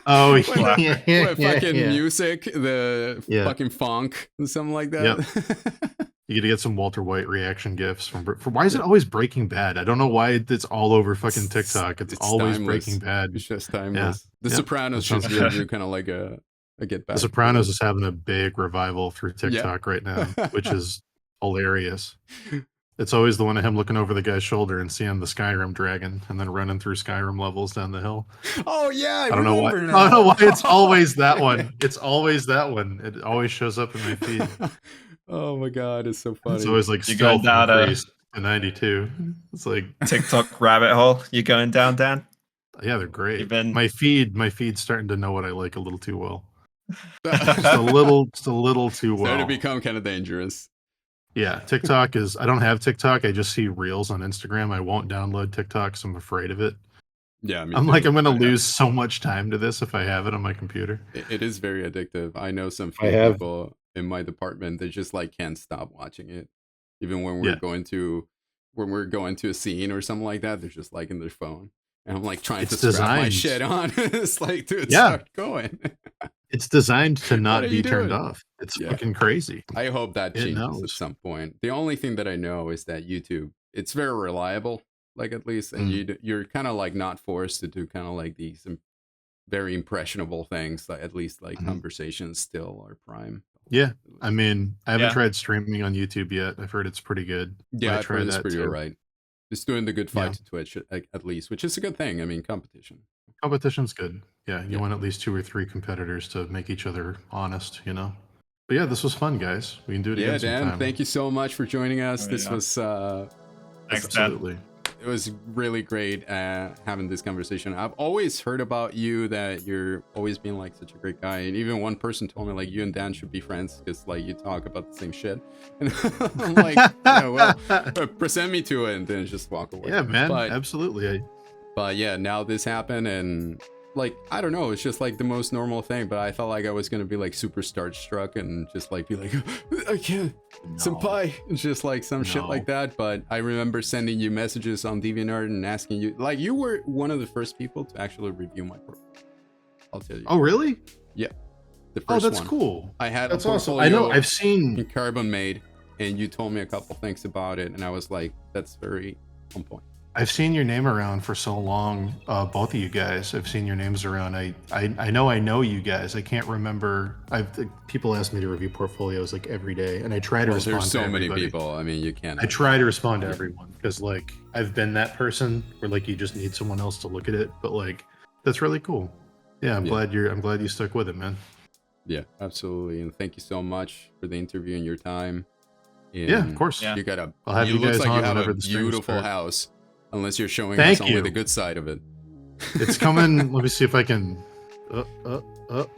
Oh What fucking yeah. music, the fucking funk and something like that. Yep. You get to get some Walter White reaction gifs from why is it always Breaking Bad? I don't know why it's all over fucking TikTok. It's always timeless. Breaking Bad. It's just timeless. Yeah. The Sopranos That sounds just gives you kind of like a get back. The Sopranos is having a big revival through TikTok right now, which is hilarious. It's always the one of him looking over the guy's shoulder and seeing the Skyrim dragon and then running through Skyrim levels down the hill. Oh yeah, I don't know why. Now. I don't know why it's always that one. It's always that one. It always shows up in my feed. Oh my god, it's so funny. It's always like you going down to 92. It's like TikTok rabbit hole. You going down, Dan? Yeah, they're great. Been... My feed's starting to know what I like a little too well. just a little too well. Starting to become kind of dangerous. Yeah, TikTok is. I don't have TikTok. I just see reels on Instagram. I won't download TikTok, so I'm afraid of it. Yeah, I'm like, I'm going to lose so much time to this if I have it on my computer. It is very addictive. I know some people in my department that just like can't stop watching it, even when we're going to a scene or something like that. They're just like in their phone, and I'm like trying to strap my shit on. It's like, dude, start going. It's designed to not be turned off. It's fucking crazy. I hope that changes at some point. The only thing that I know is that YouTube, it's very reliable, like at least, and you're kind of like not forced to do kind of like these very impressionable things. Like at least like conversations still are prime. Yeah, I mean, I haven't tried streaming on YouTube yet. I've heard it's pretty good. Yeah, I've heard it's pretty alright. It's doing the good fight to Twitch at least, which is a good thing. I mean, competition. Competition's good. Yeah, you want at least 2 or 3 competitors to make each other honest, you know? But yeah, this was fun, guys. We can do it again sometime. Dan, thank you so much for joining us. This was absolutely. It was really great having this conversation. I've always heard about you, that you're always being like such a great guy, and even one person told me like you and Dan should be friends because like you talk about the same shit. And I'm like, yeah, well, present me to it and then just walk away. Yeah, man, absolutely. But yeah, now this happened, and like, I don't know, it's just like the most normal thing, but I felt like I was gonna be like super starstruck and just like be like, I can't, senpai, and just like some shit like that. But I remember sending you messages on DeviantArt and asking you, like, you were one of the first people to actually review my profile. I'll tell you. Oh, really? Yeah. The first that's cool. I had that's awesome. I know, I've seen Carbon made, and you told me a couple things about it, and I was like, that's very on point. I've seen your name around for so long, both of you guys. I've seen your names around. I know you guys. I can't remember. People ask me to review portfolios like every day, and I try to respond. There's so to many people. I mean, you can't. I try to respond to everyone because like I've been that person where like you just need someone else to look at it. But like that's really cool. Yeah, I'm glad you stuck with it, man. Yeah, absolutely, and thank you so much for the interview and your time. And yeah, of course. You got a. I'll have you guys on whenever the beautiful house. Unless you're showing us only the good side of it. It's coming. Let me see if I can.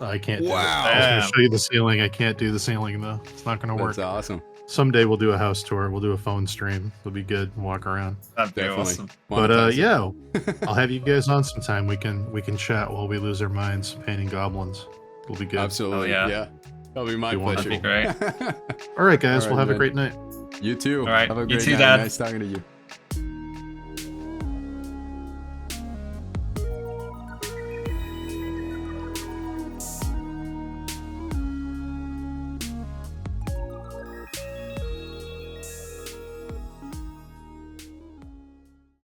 I can't. Wow. I was going to show you the ceiling. I can't do the ceiling though. It's not going to work. That's awesome. Someday we'll do a house tour. We'll do a phone stream. It'll be good. Walk around. That'd be awesome. But yeah, I'll have you guys on sometime. We can chat while we lose our minds painting goblins. It'll be good. Absolutely. Yeah. That'll be my pleasure. That'd be great. All right, guys. We'll have a great night. You too. All right. Have a great you too, night. Dad. Nice talking to you.